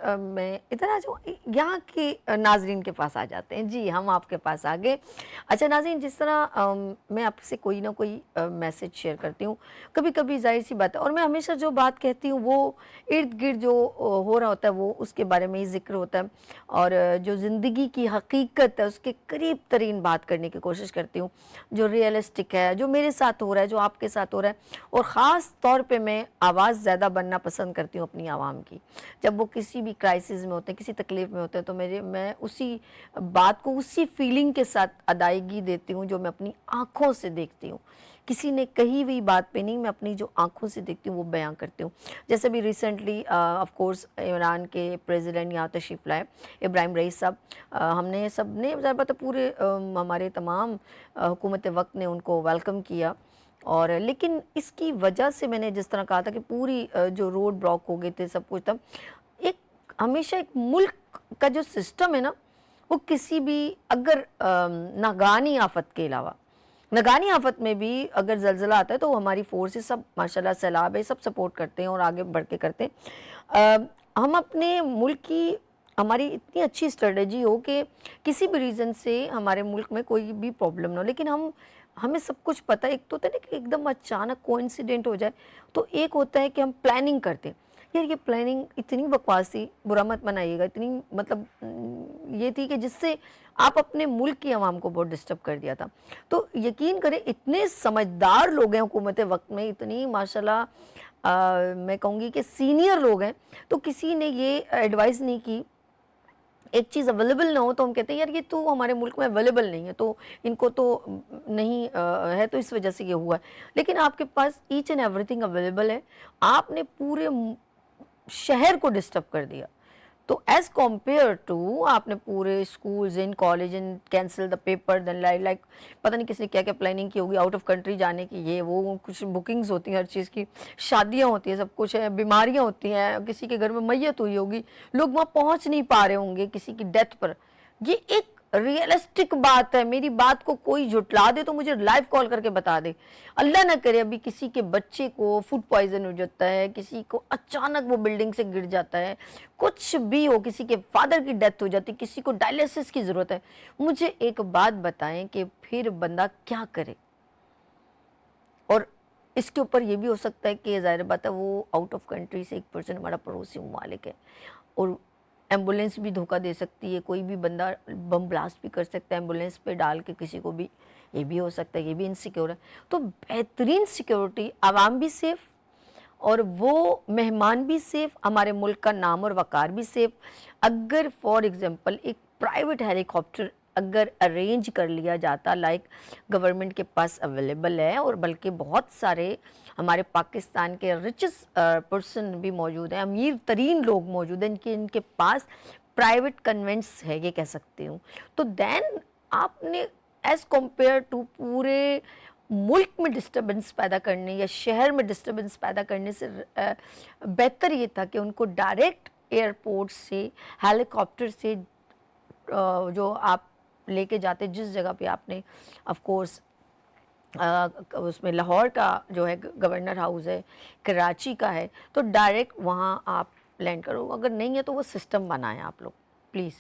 मैं इधर आ जाऊँ, यहाँ के नाज़रीन के पास आ जाते हैं। जी, हम आपके पास आ गए। अच्छा नाज़रीन, जिस तरह मैं आपसे कोई ना कोई मैसेज शेयर करती हूँ, कभी-कभी ज़ाहिर-सी बात है, और मैं हमेशा जो बात कहती हूँ वो इर्द-गिर्द जो हो रहा होता है वो उसके बारे में ही ज़िक्र होता है, और जो ज़िंदगी की हकीकत है उसके करीब तरीन बात करने की कोशिश करती हूँ, जो रियलिस्टिक है, जो मेरे साथ हो रहा है, जो आपके साथ हो रहा है। और ख़ास तौर पे मैं आवाज़ ज़्यादा बनना पसंद करती हूँ अपनी आवाम की। जब वो किसी भी क्राइसिस में होते हैं, किसी तकलीफ़ में होते हैं, तो मैं उसी बात को उसी फीलिंग के साथ अदायगी देती हूँ जो मैं अपनी आँखों से देखती हूँ। किसी ने कही हुई बात पे नहीं, मैं अपनी जो आँखों से देखती हूँ वो बयाँ करती हूँ। जैसे अभी रिसेंटली ऑफ कोर्स ईरान के प्रेसिडेंट यहाँ तशरीफ़ लाए, इब्राहिम रईस साहब। हमने सबने ज़ाहिर बात है पूरे हमारे तमाम हुकूमत वक़्त ने उनको वेलकम किया। और लेकिन इसकी वजह से मैंने जिस तरह कहा था कि पूरी जो रोड ब्लॉक हो गए थे, सब कुछ था। एक हमेशा एक मुल्क का जो सिस्टम है ना, वो किसी भी अगर नागानी आफत के अलावा, नागानी आफत में भी अगर ज़लज़ला आता है तो हमारी फोर्सेस सब माशाल्लाह, सैलाब है, सब सपोर्ट करते हैं और आगे बढ़ के करते हैं। हम अपने मुल्क की, हमारी इतनी अच्छी स्ट्रेटजी हो कि किसी भी रीज़न से हमारे मुल्क में कोई भी प्रॉब्लम ना हो, लेकिन हमें सब कुछ पता है। एक तो होता है ना कि एकदम अचानक कोइंसिडेंट हो जाए, तो एक होता है कि हम प्लानिंग करते हैं। यार ये प्लानिंग इतनी बकवास थी, बुरा मत मनाइएगा, इतनी मतलब ये थी कि जिससे आप अपने मुल्क की आवाम को बहुत डिस्टर्ब कर दिया था। तो यकीन करें, इतने समझदार लोग हैं हुकूमत वक्त में, इतनी माशाल्लाह मैं कहूँगी कि सीनियर लोग हैं, तो किसी ने ये एडवाइस नहीं की। एक चीज़ अवेलेबल ना हो तो हम कहते हैं यार ये तो हमारे मुल्क में अवेलेबल नहीं है, तो इनको तो नहीं है, तो इस वजह से ये हुआ है। लेकिन आपके पास ईच एंड एवरीथिंग अवेलेबल है, आपने पूरे शहर को डिस्टर्ब कर दिया। तो एज़ कम्पेयर टू आपने पूरे schools in college in cancel the paper, then like पता नहीं किसने क्या क्या प्लानिंग की होगी, आउट ऑफ कंट्री जाने की, ये वो कुछ बुकिंग्स होती हैं हर चीज़ की, शादियां होती हैं, सब कुछ है, बीमारियां होती हैं, किसी के घर में मैयत हुई होगी, लोग वहाँ पहुँच नहीं पा रहे होंगे किसी की डेथ पर। ये एक रियलिस्टिक बात है। मेरी बात को कोई झुटला दे तो मुझे लाइव कॉल करके बता दे। अल्लाह ना करे अभी किसी के बच्चे को फूड पॉइजन हो जाता है, किसी को अचानक वो बिल्डिंग से गिर जाता है, कुछ भी हो, किसी के फादर की डेथ हो जाती है, किसी को डायलिसिस की ज़रूरत है। मुझे एक बात बताएं कि फिर बंदा क्या करे? और इसके ऊपर ये भी हो सकता है कि ज़ाहिर बात है वो आउट ऑफ कंट्री से एक पर्सन हमारा पड़ोसी ममालिक है, और एम्बुलेंस भी धोखा दे सकती है, कोई भी बंदा बम ब्लास्ट भी कर सकता है एम्बुलेंस पे डाल के किसी को भी, ये भी हो सकता है, ये भी इनसिक्योर है। तो बेहतरीन सिक्योरिटी, आवाम भी सेफ़ और वो मेहमान भी सेफ़, हमारे मुल्क का नाम और वक़ार भी सेफ़। अगर फॉर एग्ज़ाम्पल एक प्राइवेट हेलीकॉप्टर अगर अरेंज कर लिया जाता, लाइक गवर्नमेंट के पास अवेलेबल है, और बल्कि बहुत सारे हमारे पाकिस्तान के रिचेस्ट पर्सन भी मौजूद हैं, अमीर तरीन लोग मौजूद हैं, इनके इनके पास प्राइवेट कन्वेंट्स है, ये कह सकती हूँ। तो देन आपने एज़ कम्पेयर टू पूरे मुल्क में डिस्टर्बेंस पैदा करने या शहर में डिस्टर्बेंस पैदा करने से बेहतर ये था कि उनको डायरेक्ट एयरपोर्ट से, हेलीकॉप्टर से जो आप लेके जाते जिस जगह पे आपने ऑफ कोर्स उसमें लाहौर का जो है गवर्नर हाउस है, कराची का है, तो डायरेक्ट वहाँ आप लैंड करो। अगर नहीं है तो वो सिस्टम बनाएं आप लोग प्लीज़,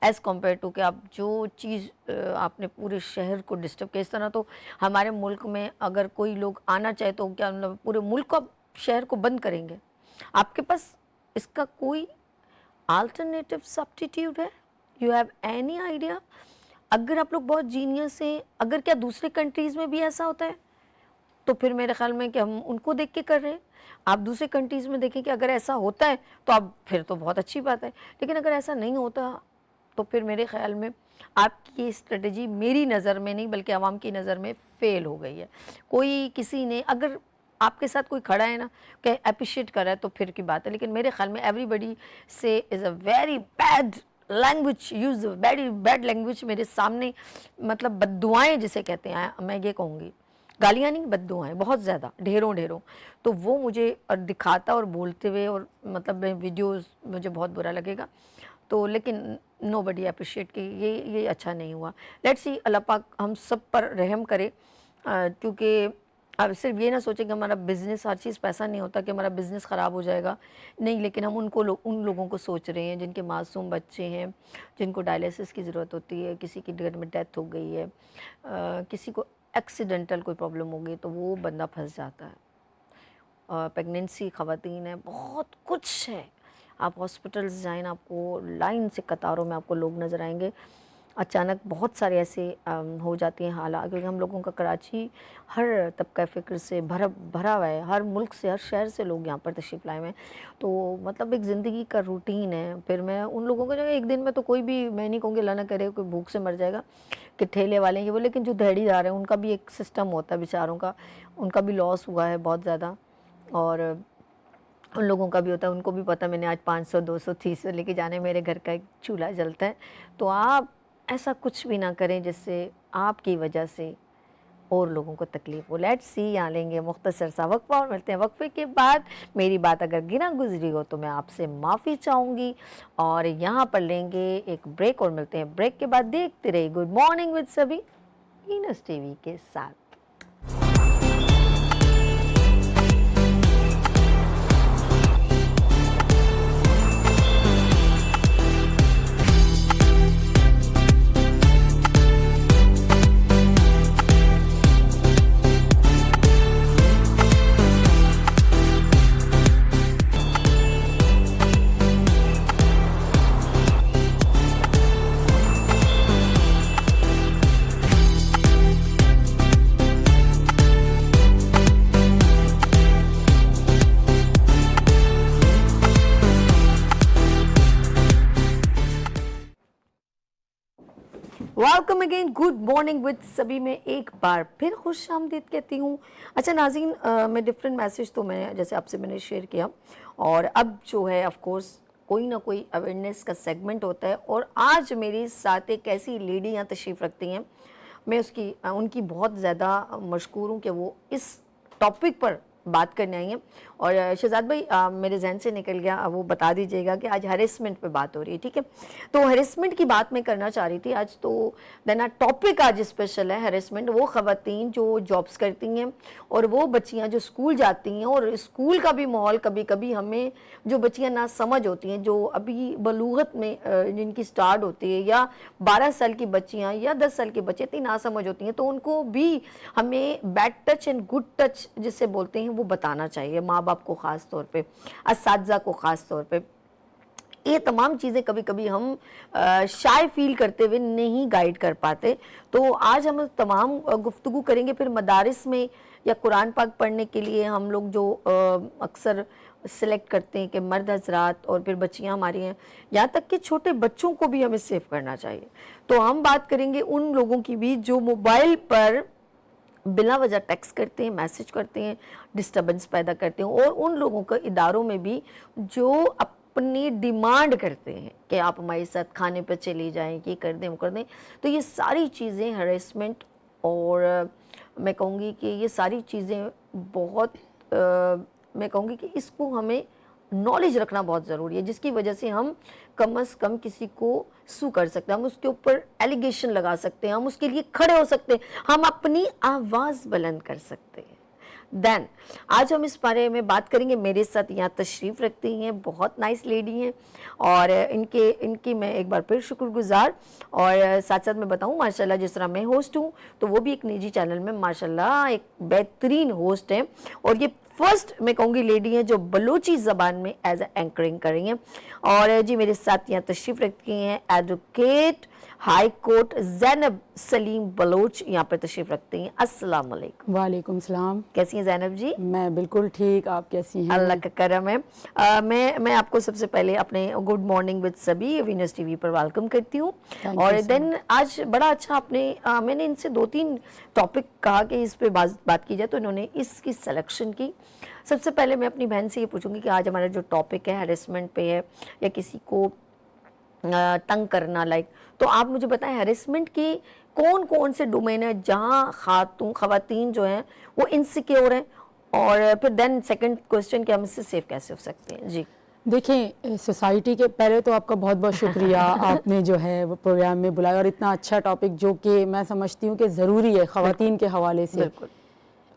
एज़ कम्पेयर टू कि आप जो चीज़ आपने पूरे शहर को डिस्टर्ब किया। इस तरह तो हमारे मुल्क में अगर कोई लोग आना चाहे तो क्या मतलब पूरे मुल्क को, शहर को बंद करेंगे? आपके पास इसका कोई अल्टरनेटिव सब्स्टिट्यूट है? You have any idea? अगर आप लोग बहुत जीनियस हैं, अगर क्या दूसरे कंट्रीज़ में भी ऐसा होता है, तो फिर मेरे ख़्याल में कि हम उनको देख के कर रहे हैं। आप दूसरे कंट्रीज़ में देखें कि अगर ऐसा होता है तो अब फिर तो बहुत अच्छी बात है, लेकिन अगर ऐसा नहीं होता तो फिर मेरे ख़्याल में आपकी ये स्ट्रेटजी मेरी नज़र में नहीं बल्कि आवाम की नज़र में फ़ेल हो गई है। कोई किसी ने अगर आपके साथ कोई खड़ा है ना कि एप्रिशिएट कर रहा है तो फिर की बात है, लेकिन मेरे ख़्याल में एवरीबडी से is a very bad language, use very bad language मेरे सामने, मतलब बद्दुआएँ जिसे कहते हैं, मैं ये कहूँगी, गालियाँ नहीं बद्दुआएँ बहुत ज़्यादा, ढेरों ढेरों। तो वो मुझे दिखाता और बोलते हुए और मतलब वीडियोज़ मुझे बहुत बुरा लगेगा। तो लेकिन नोबडी अप्रिशिएट कि ये अच्छा नहीं हुआ। लेट्स सी, अल्लाह पाक हम सब पर रहम करे, क्योंकि अब सिर्फ ये ना सोचें कि हमारा बिज़नेस, हर चीज़ पैसा नहीं होता कि हमारा बिज़नेस ख़राब हो जाएगा, नहीं, लेकिन हम उन लोगों को सोच रहे हैं जिनके मासूम बच्चे हैं, जिनको डायलिसिस की ज़रूरत होती है, किसी की घर में डेथ हो गई है, किसी को एक्सीडेंटल कोई प्रॉब्लम हो गई, तो वो बंदा फंस जाता है। प्रेगनेंसी ख़वातीन है, बहुत कुछ है। आप हॉस्पिटल्स जाएँ, आपको लाइन से कतारों में आपको लोग नज़र आएंगे। अचानक बहुत सारे ऐसे हो जाती हैं हालात, क्योंकि हम लोगों का कराची हर तबका फ़िक्र से भरा हुआ है, हर मुल्क से, हर शहर से लोग यहाँ पर तशरीफ़ लाए हुए हैं। तो मतलब एक ज़िंदगी का रूटीन है। फिर मैं उन लोगों को जो है, एक दिन में तो कोई भी, मैं नहीं कहूँगी अल्लाह ना करे कोई भूख से मर जाएगा कि ठेले वाले हैं वो, लेकिन जो दिहाड़ीदार हैं उनका भी एक सिस्टम होता है बेचारों का, उनका भी लॉस हुआ है बहुत ज़्यादा। और उन लोगों का भी होता है, उनको भी पता मैंने आज 500 200 300 लेके जाने, मेरे घर का एक चूल्हा जलता है। तो आप ऐसा कुछ भी ना करें जिससे आपकी वजह से और लोगों को तकलीफ़ हो। लेट्स सी, यहाँ लेंगे मुख्तसर सा वक्फा और मिलते हैं वक्फे के बाद। मेरी बात अगर गिना गुजरी हो तो मैं आपसे माफ़ी चाहूँगी, और यहाँ पर लेंगे एक ब्रेक और मिलते हैं ब्रेक के बाद। देखते रहिए गुड मॉर्निंग विद सभी वीनस टीवी के साथ। Welcome again, good morning with सभी में एक बार फिर खुश आमदीद कहती हूँ। अच्छा नाज़रीन, मैं डिफरेंट मैसेज तो मैं जैसे आपसे मैंने शेयर किया, और अब जो है ऑफ कोर्स कोई ना कोई अवेयरनेस का सेगमेंट होता है, और आज मेरे साथ एक ऐसी लेडी यहाँ तशरीफ़ रखती हैं, मैं उनकी बहुत ज़्यादा मशकूर हूँ कि वो इस टॉपिक पर बात करने आई हैं। और शहजाद भाई, मेरे जहन से निकल गया, वो बता दीजिएगा कि आज हरेसमेंट पे बात हो रही है, ठीक है? तो हरेसमेंट की बात मैं करना चाह रही थी आज, तो देना टॉपिक आज स्पेशल है हरेसमेंट। वो ख़वातीन जो जॉब्स करती हैं और वो बच्चियां जो स्कूल जाती हैं, और स्कूल का भी माहौल कभी कभी हमें, जो बच्चियां ना समझ होती हैं, जो अभी बलूगत में जिनकी स्टार्ट होती है, या 12 साल की बच्चियां या 10 साल की बच्चियां इतनी ना समझ होती हैं, तो उनको भी हमें bad touch and good touch जिसे बोलते हैं वो बताना चाहिए, माँ बाप को ख़ास तौर पे, असातिज़ा को ख़ास तौर पे। ये तमाम चीज़ें कभी कभी हम शाय फील करते हुए नहीं गाइड कर पाते। तो आज हम तमाम गुफ्तगू करेंगे। फिर मदारिस में या कुरान पाक पढ़ने के लिए हम लोग जो अक्सर सिलेक्ट करते हैं कि मर्द हजरात और फिर बच्चियां हमारी हैं, यहाँ तक कि छोटे बच्चों को भी हमें सेव करना चाहिए। तो हम बात करेंगे उन लोगों की भी जो मोबाइल पर बिला वजह टेक्स्ट करते हैं, मैसेज करते हैं, डिस्टर्बेंस पैदा करते हैं, और उन लोगों के इदारों में भी जो अपनी डिमांड करते हैं कि आप हमारे साथ खाने पर चले जाएं, ये कर दें वो कर दें। तो ये सारी चीज़ें हरेसमेंट, और मैं कहूँगी कि ये सारी चीज़ें बहुत मैं कहूँगी कि इसको हमें नॉलेज रखना बहुत ज़रूरी है, जिसकी वजह से हम कम से कम किसी को सू कर सकते हैं, हम उसके ऊपर एलिगेशन लगा सकते हैं, हम उसके लिए खड़े हो सकते हैं, हम अपनी आवाज़ बुलंद कर सकते हैं। देन आज हम इस बारे में बात करेंगे। मेरे साथ यहाँ तशरीफ़ रखती हैं, बहुत नाइस लेडी हैं, और इनकी मैं एक बार फिर शुक्रगुजार। और साथ साथ मैं बताऊँ, माशाल्लाह जिस तरह मैं होस्ट हूँ, तो वो भी एक निजी चैनल में माशाल्लाह एक बेहतरीन होस्ट हैं, और ये फर्स्ट मैं कहूँगी लेडी हैं जो बलोची ज़बान में एज एंकरिंग कर रही हैं। और जी मेरे साथ यहाँ तशरीफ़ रखती हैं advocate high court Zainab Saleem Baloch, यहाँ पर तशरीफ़ रखती हैं। अस्सलाम वालेकुम। वालेकुम सलाम। कैसी हैं ज़ैनब जी? मैं बिल्कुल ठीक, आप कैसी हैं? अल्लाह का करम है। मैं आपको सबसे पहले अपने गुड मॉर्निंग विद सभी वीनस टीवी पर वेलकम करती हूँ। और देन आज बड़ा अच्छा मैंने इनसे 2-3 टॉपिक कहा कि इस पे बात की जाए, तो इन्होंने इसकी सिलेक्शन की। सबसे पहले मैं अपनी बहन से ये पूछूंगी कि आज हमारा जो टॉपिक है हैरेसमेंट पे है, या किसी को तंग करना, लाइक, तो आप मुझे बताएं हैरेसमेंट की कौन कौन से डोमेन है जहाँ ख़वातीन जो हैं वो इनसिक्योर हैं, और फिर देन सेकंड क्वेश्चन कि हम इससे सेफ कैसे हो सकते हैं। जी देखें, सोसाइटी के पहले तो आपका बहुत बहुत शुक्रिया आपने जो है वो प्रोग्राम में बुलाया, और इतना अच्छा टॉपिक जो कि मैं समझती हूँ कि ज़रूरी है ख़वातीन के हवाले से।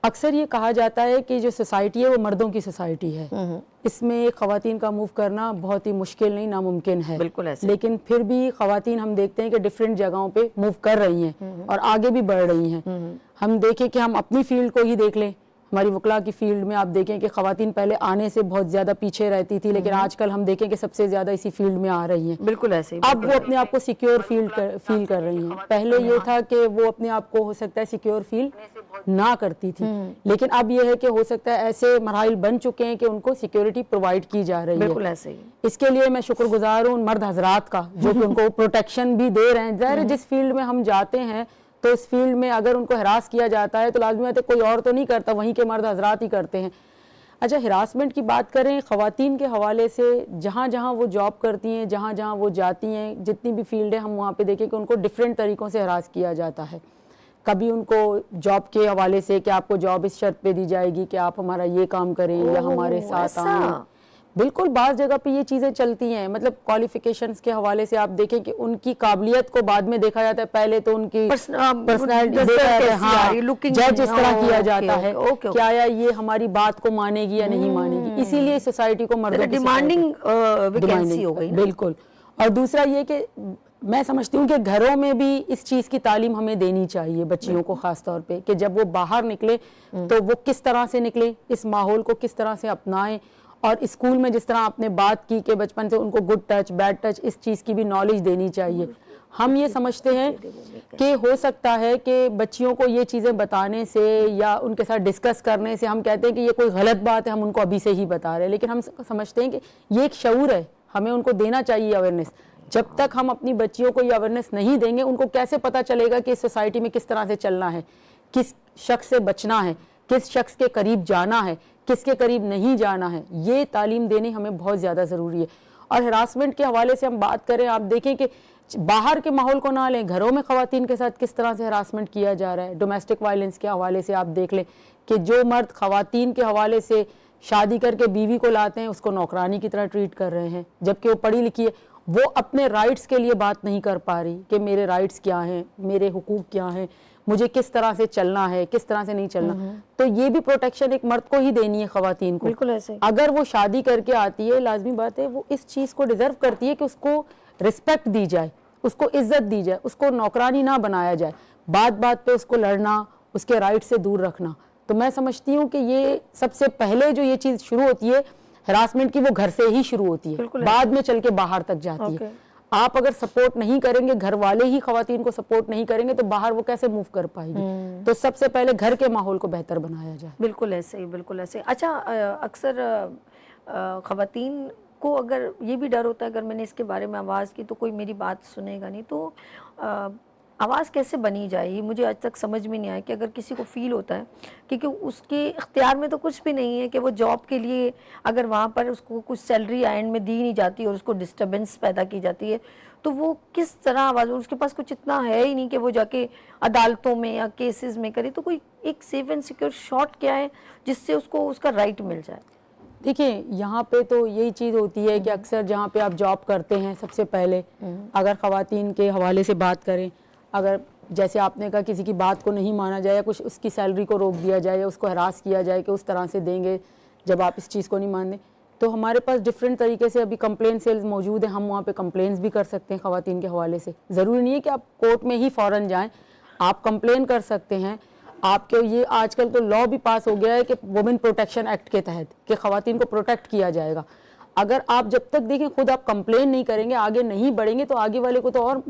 अक्सर ये कहा जाता है कि जो सोसाइटी है वो मर्दों की सोसाइटी है, इसमें ख़वातीन का मूव करना बहुत ही मुश्किल नहीं नामुमकिन है। बिल्कुल ऐसे। लेकिन फिर भी ख़वातीन हम देखते हैं कि डिफरेंट जगहों पे मूव कर रही हैं और आगे भी बढ़ रही हैं। हम देखें कि हम अपनी फील्ड को ही देख लें, हमारी वकला की फील्ड में आप देखें कि ख़वातीन पहले आने से बहुत ज़्यादा पीछे रहती थी, लेकिन आजकल हम देखें कि सबसे ज़्यादा इसी फील्ड में आ रही हैं। बिल्कुल ऐसे ही। अब वो अपने आप को सिक्योर फील कर रही हैं। पहले ये था कि वो अपने आप को हो सकता है सिक्योर फील ना करती थी, लेकिन अब ये है कि हो सकता है ऐसे मराहिल बन चुके हैं कि उनको सिक्योरिटी प्रोवाइड की जा रही है। बिल्कुल ऐसे ही। इसके लिए मैं शुक्रगुजार हूँ उन मर्द हजरात का जो कि उनको प्रोटेक्शन भी दे रहे हैं। ज़ाहिर है जिस फील्ड में हम जाते हैं तो इस फील्ड में अगर उनको हरास किया जाता है तो लाजमी बात है कोई और तो नहीं करता, वहीं के मर्द हजरात ही करते हैं। अच्छा, हिरासमेंट की बात करें ख़वातीन के हवाले से, जहाँ जहाँ वो जॉब करती हैं, जहाँ जहाँ वो जाती हैं, जितनी भी फील्ड है हम वहाँ पे देखें कि उनको डिफरेंट तरीक़ों से हरास किया जाता है। कभी उनको जॉब के हवाले से कि आपको जॉब इस शर्त पे दी जाएगी कि आप हमारा ये काम करें या हमारे साथ आएँ। बिल्कुल, बाज़ जगह पे ये चीज़ें चलती हैं। मतलब क्वालिफिकेशंस के हवाले से आप देखें कि उनकी काबिलियत को बाद में देखा जाता है, पहले तो उनकी पर्सनालिटी देखा जाता है, हाँ, जज इस तरह किया जाता है कि आया ये हमारी बात को मानेगी या नहीं मानेगी। इसीलिए सोसाइटी को मर्दों की डिमांडिंग वैकेंसी हो गई। बिल्कुल। और दूसरा ये कि मैं समझती हूँ कि घरों में भी इस चीज़ की तालीम हमें देनी चाहिए बच्चियों को, ख़ास तौर पे कि जब वो बाहर निकले तो वो किस तरह से निकले, इस माहौल को किस तरह से अपनाएं। और स्कूल में जिस तरह आपने बात की कि बचपन से उनको गुड टच बैड टच इस चीज़ की भी नॉलेज देनी चाहिए। हम ये समझते हैं कि हो सकता है कि बच्चियों को ये चीज़ें बताने से या उनके साथ डिस्कस करने से हम कहते हैं कि ये कोई गलत बात है, हम उनको अभी से ही बता रहे हैं, लेकिन हम समझते हैं कि ये एक शऊर है, हमें उनको देना चाहिए अवेयरनेस। जब तक हम अपनी बच्चियों को ये अवेयरनेस नहीं देंगे, उनको कैसे पता चलेगा कि इस सोसाइटी में किस तरह से चलना है, किस शख्स से बचना है, किस शख्स के करीब जाना है, किसके करीब नहीं जाना है। ये तालीम देनी हमें बहुत ज़्यादा ज़रूरी है। और हरासमेंट के हवाले से हम बात करें, आप देखें कि बाहर के माहौल को ना लें, घरों में ख़वातीन के साथ किस तरह से हरासमेंट किया जा रहा है। डोमेस्टिक वायलेंस के हवाले से आप देख लें कि जो मर्द ख़वातीन के हवाले से शादी करके बीवी को लाते हैं उसको नौकरानी की तरह ट्रीट कर रहे हैं, जबकि वो पढ़ी लिखी है, वो अपने राइट्स के लिए बात नहीं कर पा रही कि मेरे राइट्स क्या हैं, मेरे हुकूक क्या हैं, मुझे किस तरह से चलना है, किस तरह से नहीं चलना। तो ये भी प्रोटेक्शन एक मर्द को ही देनी है ख़वातीन को। बिल्कुल ऐसे। अगर वो शादी करके आती है, लाजमी बात है वो इस चीज़ को डिज़र्व करती है कि उसको रिस्पेक्ट दी जाए, उसको इज्जत दी जाए, उसको नौकरानी ना बनाया जाए, बात बात पे उसको लड़ना, उसके राइट से दूर रखना। तो मैं समझती हूँ कि ये सबसे पहले जो ये चीज़ शुरू होती है हरासमेंट की, वो घर से ही शुरू होती है, बाद में चल के बाहर तक जाती है। आप अगर सपोर्ट नहीं करेंगे, घर वाले ही ख़वातीन को सपोर्ट नहीं करेंगे, तो बाहर वो कैसे मूव कर पाएगी। तो सबसे पहले घर के माहौल को बेहतर बनाया जाए। बिल्कुल ऐसे ही, बिल्कुल ऐसे। अच्छा, अक्सर ख़वातीन को अगर ये भी डर होता है, अगर मैंने इसके बारे में आवाज़ की तो कोई मेरी बात सुनेगा नहीं, तो आवाज़ कैसे बनी जाए, ये मुझे आज तक समझ में नहीं आया। कि अगर किसी को फील होता है क्योंकि उसके इख्तियार में तो कुछ भी नहीं है कि वो जॉब के लिए अगर वहाँ पर उसको कुछ सैलरी एंड में दी नहीं जाती और उसको डिस्टर्बेंस पैदा की जाती है, तो वो किस तरह आवाज़, उसके पास कुछ इतना है ही नहीं कि वो जाके अदालतों में या केसेस में करे, तो कोई एक सेफ एंड सिक्योर शॉट क्या है जिससे उसको उसका राइट मिल जाए। देखिए, यहाँ पे तो यही चीज़ होती है कि अक्सर जहाँ पे आप जॉब करते हैं, सबसे पहले अगर ख़वातीन के हवाले से बात करें, अगर जैसे आपने कहा किसी की बात को नहीं माना जाए या कुछ उसकी सैलरी को रोक दिया जाए या उसको हरास किया जाए कि उस तरह से देंगे जब आप इस चीज़ को नहीं मान दें, तो हमारे पास डिफरेंट तरीके से अभी कंप्लेन सेल्स मौजूद हैं। हम वहाँ पे कंप्लेंट्स भी कर सकते हैं ख़वातीन के हवाले से। ज़रूरी नहीं है कि आप कोर्ट में ही फ़ौरन जाएँ, आप कंप्लेन कर सकते हैं। आपके ये आजकल तो लॉ भी पास हो गया है कि वुमेन प्रोटेक्शन एक्ट के तहत कि ख़वातीन को प्रोटेक्ट किया जाएगा। अगर आप जब तक देखें खुद आप कंप्लेन नहीं करेंगे, आगे नहीं बढ़ेंगे, तो आगे वाले को तो और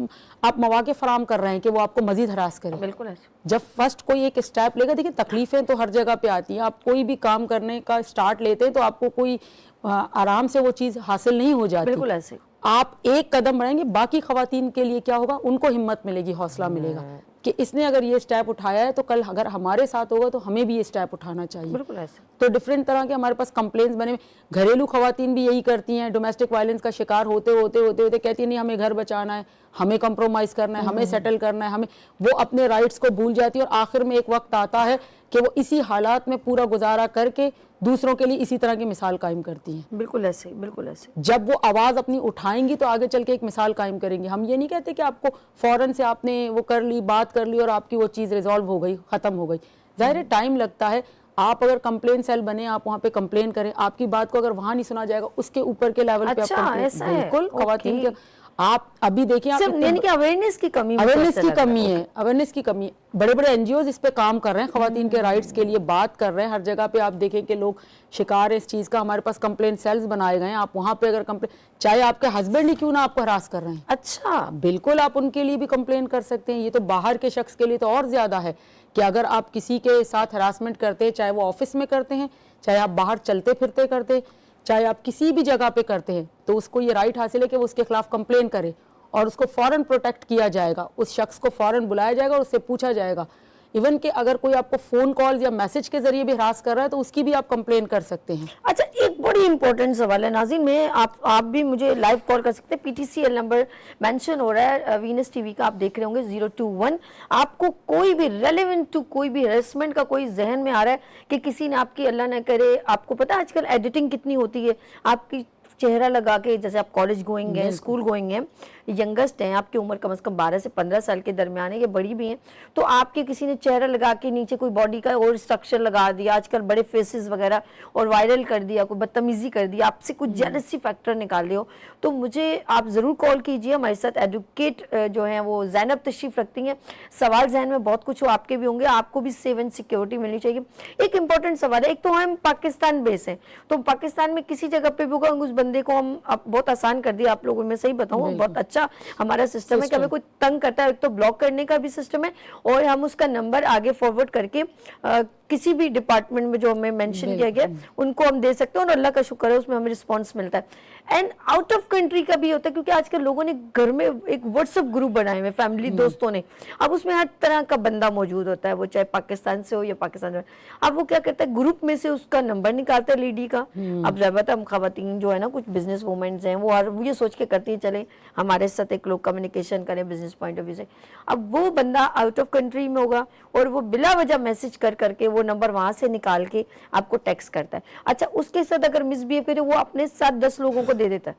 आप मौके फराम कर रहे हैं कि वो आपको मजीद हरास करे। बिल्कुल ऐसे। जब फर्स्ट कोई एक स्टेप लेगा, देखिए तकलीफें तो हर जगह पे आती हैं। आप कोई भी काम करने का स्टार्ट लेते हैं तो आपको कोई आराम से वो चीज़ हासिल नहीं हो जाती। बिल्कुल ऐसे। आप एक कदम बढ़ाएंगे, बाकी ख़वातीन के लिए क्या होगा, उनको हिम्मत मिलेगी, हौसला मिलेगा कि इसने अगर ये स्टेप उठाया है तो कल अगर हमारे साथ होगा तो हमें भी ये स्टेप उठाना चाहिए। बिल्कुल ऐसे। तो डिफरेंट तरह के हमारे पास कंप्लेंट्स बने। घरेलू ख़वातीन भी यही करती हैं, डोमेस्टिक वायलेंस का शिकार होते होते कहती है नहीं हमें घर बचाना है, हमें कंप्रोमाइज़ करना है, हमें सेटल करना है, हमें, वो अपने राइट्स को भूल जाती है और आखिर में एक वक्त आता है कि वो इसी हालात में पूरा गुजारा करके दूसरों के लिए इसी तरह की मिसाल कायम करती हैं। बिल्कुल ऐसे, बिल्कुल ऐसे। जब वो आवाज़ अपनी उठाएंगी तो आगे चल के एक मिसाल कायम करेंगे। हम ये नहीं कहते कि आपको फ़ौरन से आपने वो कर ली, बात कर ली और आपकी वो चीज़ रिजॉल्व हो गई, ख़त्म हो गई। जाहिर है टाइम लगता है। आप अगर कंप्लेन सेल बने, आप वहाँ पे कंप्लेन करें, आपकी बात को अगर वहाँ नहीं सुना जाएगा, उसके ऊपर के लेवल पे आप अच्छा, कंप्लेन, ऐसा है? बिल्कुल खवातीन के। आप अभी देखिए, आप सिर्फ यानी कि अवेयरनेस की कमी, मुझे अवेयरनेस ऐसा की लग रहा कमी है, अवेयरनेस की कमी है। बड़े बड़े एनजीओज इस पे काम कर रहे हैं, खवातीन के राइट्स के लिए बात कर रहे हैं। हर जगह पे आप देखें कि लोग शिकार है इस चीज़ का। हमारे पास कंप्लेंट सेल्स बनाए गए हैं, आप वहाँ पे अगर कंप्लेन, चाहे आपके हस्बैंड ही क्यों ना आपको हरास कर रहे हैं, अच्छा, बिल्कुल आप उनके लिए भी कंप्लेन कर सकते हैं। ये तो बाहर के शख्स के लिए तो और ज़्यादा है कि अगर आप किसी के साथ हरासमेंट करते हैं, चाहे वो ऑफिस में करते हैं, चाहे आप बाहर चलते फिरते करते हैं, चाहे आप किसी भी जगह पे करते हैं, तो उसको ये राइट हासिल है कि वो उसके खिलाफ कंप्लेन करे और उसको फ़ौरन प्रोटेक्ट किया जाएगा। उस शख्स को फ़ौरन बुलाया जाएगा और उससे पूछा जाएगा। इवन कि अगर कोई आपको फ़ोन कॉल या मैसेज के जरिए भी हरास कर रहा है तो उसकी भी आप कंप्लेन कर सकते हैं। अच्छा, एक बड़ी इंपॉर्टेंट सवाल है नाज़रीन, मैं आप भी मुझे लाइव कॉल कर सकते हैं। PTCL नंबर मेंशन हो रहा है वीनस टीवी का, आप देख रहे होंगे 021। आपको कोई भी रेलेवेंट टू कोई भी हरेसमेंट का कोई जहन में आ रहा है कि किसी ने आपकी, अल्लाह न करे, आपको पता है आजकल एडिटिंग कितनी होती है, आपकी चेहरा लगा के, जैसे आप कॉलेज गोइंग हैं, स्कूल गोइंग हैं, यंगेस्ट हैं, आपकी उम्र कम से कम 12 से 15 साल के दरमियान है, ये बड़ी भी हैं, तो आपके किसी ने चेहरा लगा के नीचे कोई बॉडी का और स्ट्रक्चर लगा दिया, आजकल बड़े फेसेस वगैरह, और वायरल कर दिया, कोई बदतमीजी कर दिया, आपसे कुछ जेलसी फैक्टर निकाल लिया हो, तो मुझे आप ज़रूर कॉल कीजिए। हमारे साथ एडवोकेट जो हैं वो ज़ैनब तशरीफ रखती हैं। सवाल जहन में बहुत कुछ हो, आपके भी होंगे, आपको भी सेफ एंड सिक्योरिटी मिलनी चाहिए। एक इंपॉर्टेंट सवाल है, एक तो हम पाकिस्तान बेस हैं, तो पाकिस्तान में किसी जगह पे भी होगा, उस बंदे को हम बहुत आसान कर दिया आप लोगों में, सही बताऊं, बहुत अच्छा हमारा सिस्टम है कि हमें कोई तंग करता है, एक तो ब्लॉक करने का भी सिस्टम है, और हम उसका नंबर आगे फॉरवर्ड करके किसी भी डिपार्टमेंट में जो हमें मेंशन किया गया उनको हम दे सकते हैं, और अल्लाह का शुक्र है उसमें हमें रिस्पांस मिलता है। एंड आउट ऑफ कंट्री का भी होता है, क्योंकि आजकल लोगों ने घर में एक व्हाट्सएप ग्रुप बनाए हुए फैमिली दोस्तों ने, अब उसमें हर तरह का बंदा मौजूद होता है, वो चाहे पाकिस्तान से हो या पाकिस्तान में। अब वो क्या करता है, ग्रुप में से उसका नंबर निकालता है लेडी का। अब ज़्यादातर हम खवातीन जो है ना, कुछ बिजनेस वूमेन्स हैं, वो हर ये सोच के करती है चले हमारे साथ एक लोग कम्युनिकेशन करें बिजनेस पॉइंट ऑफ व्यू से। अब वो बंदा आउट ऑफ कंट्री में होगा और वो बिला वजह मैसेज कर करके वो नंबर वहां से निकाल के आपको टेक्स्ट करता है। अच्छा, उसके साथ अगर मिसबिहेव करे, वो अपने साथ 10 लोगों को दे देता है।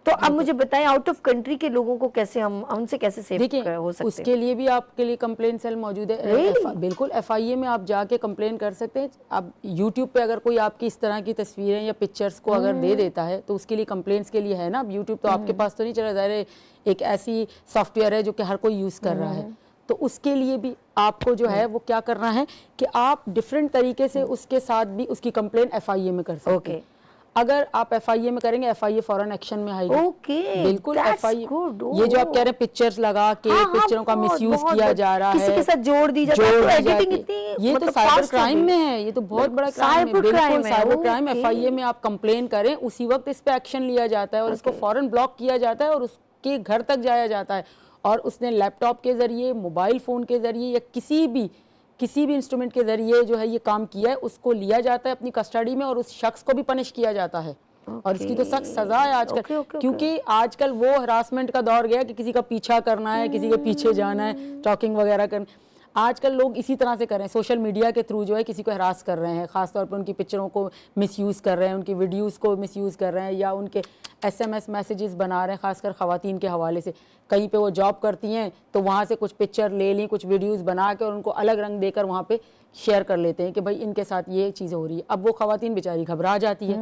तो अब मुझे बताएं, आउट ऑफ कंट्री के लोगों को कैसे हम उनसे कैसे सेफ हो सकते हैं? उसके लिए भी आपके लिए कंप्लेन सेल मौजूद है। बिल्कुल, FIA में आप जाके कंप्लेन कर सकते हैं। अब यूट्यूब पे अगर कोई आपकी इस तरह की तस्वीरें या पिक्चर्स को अगर दे देता है तो उसके लिए कंप्लेंट्स के लिए है ना। अब यूट्यूब तो आपके पास तो नहीं चला, ज़ाहिर है एक ऐसी सॉफ्टवेयर है जो कि हर कोई यूज़ कर रहा है, तो उसके लिए भी आपको जो है वो क्या करना है कि आप डिफरेंट तरीके से उसके साथ भी उसकी कंप्लेन FIA में कर सकते हैं। अगर आप FIA में करेंगे, FIA फौरन एक्शन में आएगी। बिल्कुल, FIA ये जो आप कह रहे हैं पिक्चर्स लगा के पिक्चरों का मिसयूज किया जा रहा है, किसी के साथ जोड़ दी जाती है, एडिटिंग इतनी, ये तो साइबर क्राइम में है, ये तो बहुत बड़ा क्राइम है। बिल्कुल साइबर क्राइम। FIA में आप कंप्लेन करें, उसी वक्त इस पे एक्शन लिया जाता है और इसको फौरन ब्लॉक किया जाता है और उसके घर तक जाया जाता है, और उसने लैपटॉप के जरिए, मोबाइल फ़ोन के जरिए या किसी भी इंस्ट्रूमेंट के जरिए जो है ये काम किया है, उसको लिया जाता है अपनी कस्टडी में और उस शख्स को भी पनिश किया जाता है। और इसकी तो सख्त सजा है आजकल, क्योंकि आजकल वो हरासमेंट का दौर गया कि किसी का पीछा करना है, किसी के पीछे जाना है, टॉकिंग वगैरह करना। आजकल लोग इसी तरह से कर रहे हैं, सोशल मीडिया के थ्रू जो है किसी को हरास कर रहे हैं, ख़ासतौर पर उनकी पिक्चरों को मिसयूज़ कर रहे हैं, उनकी वीडियोस को मिसयूज़ कर रहे हैं, या उनके SMS मैसेजेस बना रहे हैं, ख़ासकर ख़वातीन के हवाले से। कहीं पे वो जॉब करती हैं तो वहाँ से कुछ पिक्चर ले ली, कुछ वीडियोस बना के और उनको अलग रंग देकर वहाँ पे शेयर कर लेते हैं कि भाई इनके साथ ये चीज़ हो रही है। अब वो ख़वातीन बेचारी घबरा जाती है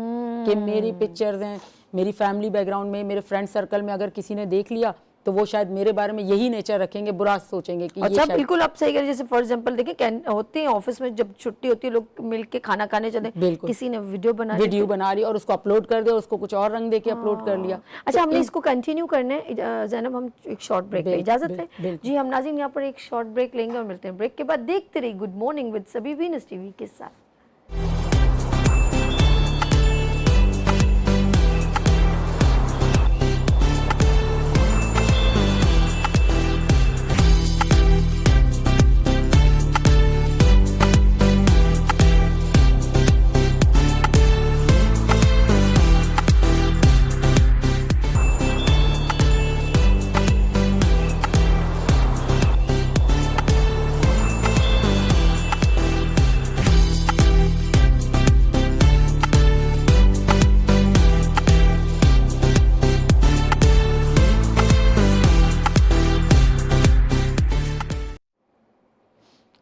कि मेरी पिक्चर्स हैं, मेरी फैमिली बैकग्राउंड में, मेरे फ्रेंड सर्कल में अगर किसी ने देख लिया तो वो शायद मेरे बारे में यही नेचर रखेंगे, बुरा सोचेंगे कि अच्छा, ये बिल्कुल आप सही कह रहे हैं। जैसे फॉर एग्जांपल देखिए, होते हैं ऑफिस में जब छुट्टी होती है, लोग मिलके खाना खाने चले, किसी ने वीडियो बना ली और उसको अपलोड कर दिया, उसको कुछ और रंग देके अपलोड कर लिया। अच्छा, हमने इसको कंटिन्यू करना है ज़ैनब, हम एक शॉर्ट ब्रेक लें, इजाजत है जी। हम नाज़रीन यहाँ पर एक शॉर्ट ब्रेक लेंगे और मिलते हैं ब्रेक के बाद। देखते रहिए गुड मॉर्निंग विद सभी वीनस टीवी के साथ।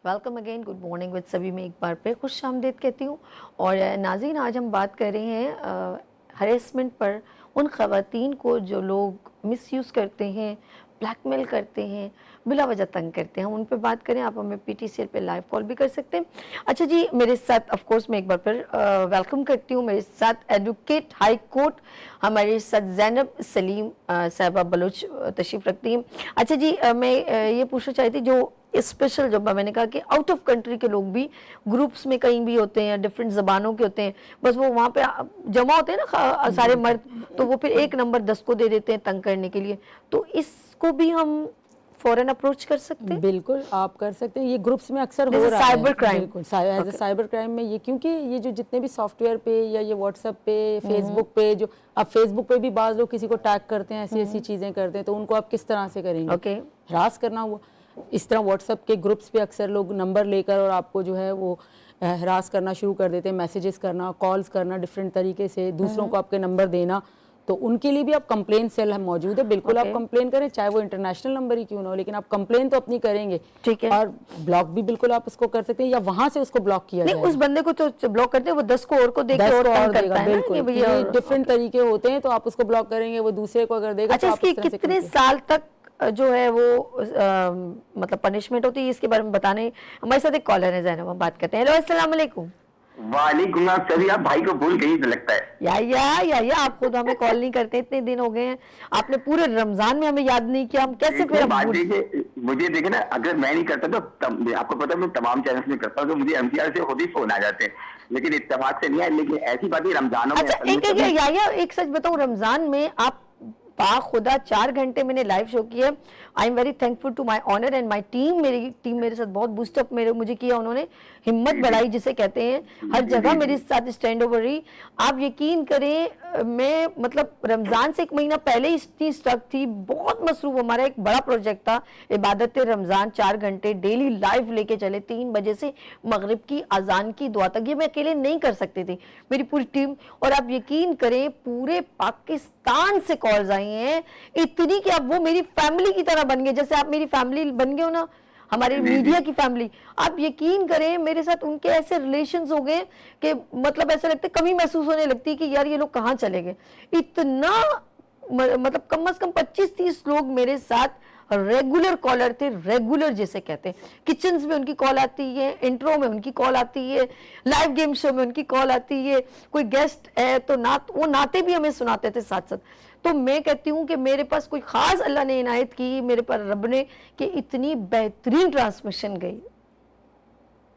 Welcome again, good morning with सभी में एक बार फिर खुश आमदीद कहती हूँ। और नाज़रीन, आज हम बात कर रहे हैं हरेसमेंट पर, उन ख़वातीन को जो लोग मिसयूज़ करते हैं, ब्लैकमेल करते हैं, बिला वजह तंग करते हैं, हम उन पे बात करें। आप हमें PTCL पे लाइव कॉल भी कर सकते हैं। अच्छा जी, मेरे साथ ऑफ कोर्स मैं एक बार फिर वेलकम करती हूँ, मेरे साथ एडवोकेट हाई कोर्ट हमारे साथ ज़ैनब सलीम साहिबा बलूच तशरीफ़ रखती हैं। अच्छा जी, मैं ये पूछना चाहती, जो स्पेशल जो मैंने कहा कि आउट ऑफ कंट्री के लोग भी ग्रुप्स में कहीं भी होते हैं, डिफरेंट ज़बानों के होते हैं, बस वो वहाँ पे जमा होते हैं ना सारे मर्द, तो वो फिर एक नंबर 10 को दे देते हैं तंग करने के लिए, तो इसको भी हम फौरन अप्रोच कर सकते हैं? बिल्कुल आप कर सकते हैं, ये ग्रुप्स में अक्सर हो जैसे रहा है। Cyber crime. बिल्कुल एज ए साइबर क्राइम में ये, क्योंकि ये जो जितने भी सॉफ्टवेयर पे या ये व्हाट्सएप पे, फेसबुक पे, जो अब फेसबुक पे भी बाज लोग किसी को टैग करते हैं, ऐसी ऐसी चीज़ें करते हैं, तो उनको आप किस तरह से करेंगे? ओके। हरास करना हुआ, इस तरह व्हाट्सएप के ग्रुप्स पे अक्सर लोग नंबर लेकर और आपको जो है वो हरास करना शुरू कर देते हैं, मैसेजेस करना, कॉल्स करना, डिफरेंट तरीके से दूसरों को आपके नंबर देना, तो उनके लिए भी आप कंप्लेन सेल है मौजूद है, बिल्कुल आप कंप्लेन करें, चाहे वो इंटरनेशनल नंबर ही क्यों ना हो, लेकिन आप कंप्लेन तो अपनी करेंगे। ठीक है। और ब्लॉक भी बिल्कुल आप उसको कर सकते हैं, या वहां से उसको ब्लॉक किया नहीं, जाए। उस बंदे को तो ब्लॉक करते हैं, वो 10 को और को देख के 10 और को तंग और करता देगा, है ना बिल्कुल, कि भैया। ये डिफरेंट तरीके होते हैं, तो आप उसको ब्लॉक करेंगे, वो दूसरे को अगर देगा अच्छा, तो आप इसकी इस तरह से कितने complain- साल तक जो है वो मतलब पनिशमेंट होती है, इसके बारे में बताने हमारे साथ एक कॉलर है, ज़ैनब, हम बात करते हैं। हेलो, अस्सलाम वालेकुम। वालेकुम सभी, आप भाई को भूल गई लगता है। या आप खुद हमें कॉल नहीं करते, इतने दिन हो गए हैं, आपने पूरे रमजान में हमें याद नहीं किया, हम कैसे फिर अब बात देखिए, मुझे देखे ना, अगर मैं नहीं करता तो आपको पता है मैं तमाम चैनल्स में करता हूँ, तो मुझे MCR से खुद ही फोन आ जाते हैं, लेकिन इत्तेफाक से नहीं आए। लेकिन ऐसी बात ही रमजानों में। अच्छा, एक सच बताऊं, रमजान में आप खुदा 4 घंटे मैंने लाइव शो किया। I am very thankful to my owner and my team. मेरी टीम मेरे साथ बहुत बूस्टअप मुझे किया, उन्होंने हिम्मत बढ़ाई जिसे कहते हैं, हर जगह मेरे साथ स्टैंड ओवर रही। आप यकीन करें, मैं मतलब रमजान से 1 महीना पहले इतनी स्टक थी, बहुत मसरूफ। हमारा एक बड़ा प्रोजेक्ट था इबादत रमजान, 4 घंटे डेली लाइव लेके चले, 3 बजे से मगरिब की अजान की दुआ तक। ये मैं अकेले नहीं कर सकती थी, मेरी पूरी टीम। और आप यकीन करें, पूरे पाकिस्तान से कॉल्स आई हैं, इतनी कि अब वो मेरी फैमिली की तरह बन गए, जैसे आप मेरी फैमिली बन गए हो ना, हमारी मीडिया की फैमिली। आप यकीन करें, मेरे साथ उनके ऐसे रिलेशंस हो गए कि मतलब ऐसा लगता है, कमी महसूस होने लगती है कि यार ये लोग कहाँ चले गए। इतना मतलब कम से कम 25-30 लोग मेरे साथ रेगुलर कॉलर थे, रेगुलर जिसे कहते हैं। किचन्स में उनकी कॉल आती है, इंट्रो में उनकी कॉल आती है, लाइव गेम शो में उनकी कॉल आती है, कोई गेस्ट है तो वो नाते भी हमें सुनाते थे साथ साथ। तो मैं कहती हूँ कि मेरे पास कोई खास अल्लाह ने इनायत की, मेरे पर रब ने, कि इतनी बेहतरीन ट्रांसमिशन गई।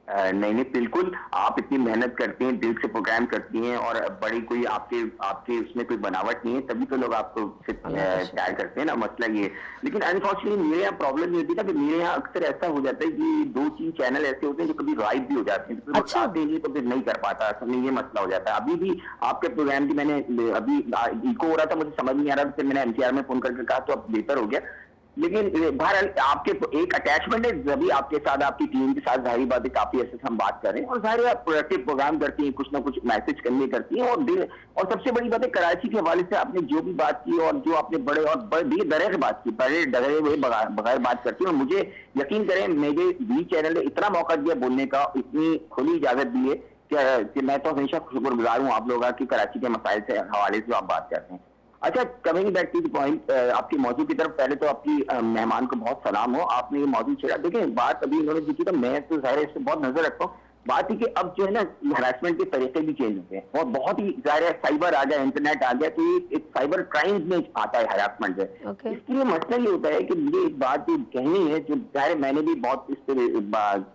नहीं, बिल्कुल, आप इतनी मेहनत करती हैं, दिल से प्रोग्राम करती हैं, और बड़ी कोई आपके उसमें कोई बनावट नहीं है, तभी तो लोग आपको प्यार करते हैं ना, मसला ये। लेकिन अनफॉर्चुनेटली मेरे यहाँ प्रॉब्लम ये होती है ना कि मेरे यहाँ अक्सर ऐसा हो जाता है कि 2-3 चैनल ऐसे होते हैं जो कभी गायब भी हो जाते हैं, तो अच्छा। आते नहीं तो फिर नहीं कर पाता, असल में ये मसला हो जाता है। अभी भी आपके प्रोग्राम की मैंने अभी इको हो रहा था, मुझे समझ नहीं आ रहा था, फिर मैंने MCR में फोन करके कहा तो अब बेहतर हो गया। लेकिन बहरहाल आपके एक अटैचमेंट है जब आपके साथ, आपकी टीम के साथ, जाहिर बात है काफी ऐसे हम बात कर रहे हैं, और जाहिर आप प्रोडक्टिव प्रोग्राम करती हैं, कुछ ना कुछ मैसेज करने करती हैं, और सबसे बड़ी बात है कराची के हवाले से आपने जो भी बात की, और जो आपने बड़े और बड़े दरे से बात की, बड़े डरे हुए बगैर बात करती है। और मुझे यकीन करें, मेरे भी चैनल ने इतना मौका दिया बोलने का, इतनी खुली इजाजत दी है कि मैं तो हमेशा शुक्रगुजार हूँ आप लोगों की, कराची के मसाइल से हवाले से आप बात करते हैं। अच्छा, coming back to the point, आपकी मौजू की तरफ, पहले तो आपकी मेहमान को बहुत सलाम हो, आपने ये मौजू छेड़ा। देखें, बात अभी इन्होंने की तो मैं तो जाहिर है इस पर बहुत नजर रखता हूँ। बात है कि अब जो है ना, हरासमेंट के तरीके भी चेंज होते हैं, और बहुत ही जाहिर है साइबर आ गया, इंटरनेट आ गया, तो ये एक साइबर क्राइम्स में आता है हरासमेंट से। इसके लिए मसला ये होता है कि मुझे एक बात जो कहनी है, जो जाहिर मैंने भी बहुत इस पर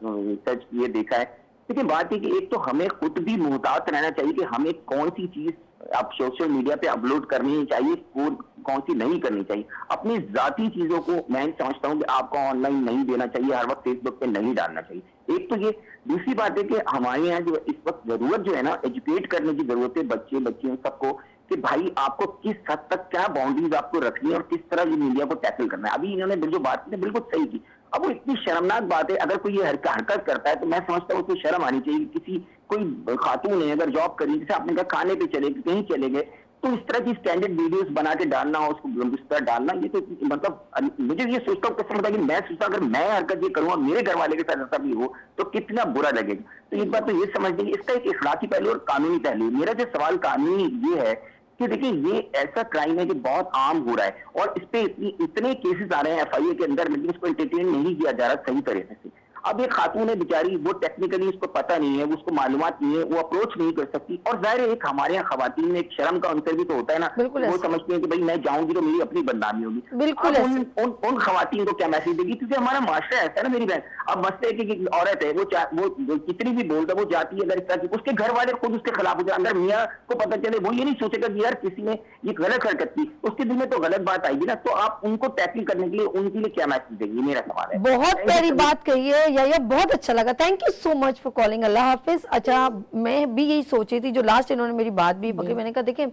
रिसर्च किए, देखा है। लेकिन बात है कि एक तो हमें खुद भी मुहतात रहना चाहिए कि हमें कौन सी चीज आप सोशल मीडिया पे अपलोड करनी चाहिए, कौन सी नहीं करनी चाहिए। अपनी जाती चीजों को मैं समझता हूँ कि आपको ऑनलाइन नहीं देना चाहिए, हर वक्त फेसबुक पे नहीं डालना चाहिए। एक तो ये, दूसरी बात है कि हमारे यहाँ जो इस वक्त जरूरत जो है ना, एजुकेट करने की जरूरत है बच्चियों सबको, कि भाई आपको किस हद तक क्या बाउंड्रीज आपको रखनी है और किस तरह ये मीडिया को टैकल करना है। अभी इन्होंने जो बात की बिल्कुल सही की। अब वो इतनी शर्मनाक बात है, अगर कोई ये हरकत करता है तो मैं समझता हूँ उसको शर्म आनी चाहिए। किसी कोई खातून है अगर जॉब करी, जैसे आपने कहा खाने पे चले गए, कहीं चले गए, तो इस तरह की स्टैंडर्ड वीडियोस बना के डालना, उसको इस तरह डालना, ये तो मतलब मुझे ये सोचता हूँ कसम कि मैं सोचता अगर मैं हरकत ये करूँगा, मेरे घर वाले के साथ ऐसा भी हो तो कितना बुरा लगेगा। तो एक बात तो ये समझ देंगे, इसका एक इखलाकी पहलू और कानूनी पहलू। मेरा जो सवाल कानूनी ये है कि देखिए ये ऐसा क्राइम है कि बहुत आम हो रहा है और इस पे इतने केसेस आ रहे हैं एफआईए के अंदर, लेकिन इसको एंटरटेन नहीं किया जा रहा सही तरीके से। अब एक खातून है बेचारी, वो टेक्निकली उसको पता नहीं है, उसको मालूमात नहीं है, वो अप्रोच नहीं कर सकती। और जाहिर है एक हमारे यहाँ खवातीन में एक शर्म का अंतर भी तो होता है ना, वो समझते हैं कि भाई मैं जाऊंगी तो मेरी अपनी बदनामी होगी। बिल्कुल उन खवातीन को क्या मैसेज देगी, क्योंकि हमारा माशरा ऐसा है ना मेरी बहन। अब मसले है कि औरत है, वो कितनी भी बोलता, वो जाती है अगर इस तरह की, उसके घर वाले खुद उसके खिलाफ हो जाए, अंदर मियाँ को पता चले, वो ये नहीं सोचेगा कि यार किसी ने ये गलत हरकत की, उसके दिल में तो गलत बात आएगी ना। तो आप उनको टैकल करने के लिए उनके लिए क्या मैसेज देंगे, मेरा सवाल है। बहुत प्यारी बात कही है या बहुत अच्छा लगा, thank you so much for calling. अल्लाह हाफिज। अच्छा, मैं भी यही सोच रही थी, जो लास्ट इन्होंने मेरी बात भी पकड़ी, मैंने कहा देखिए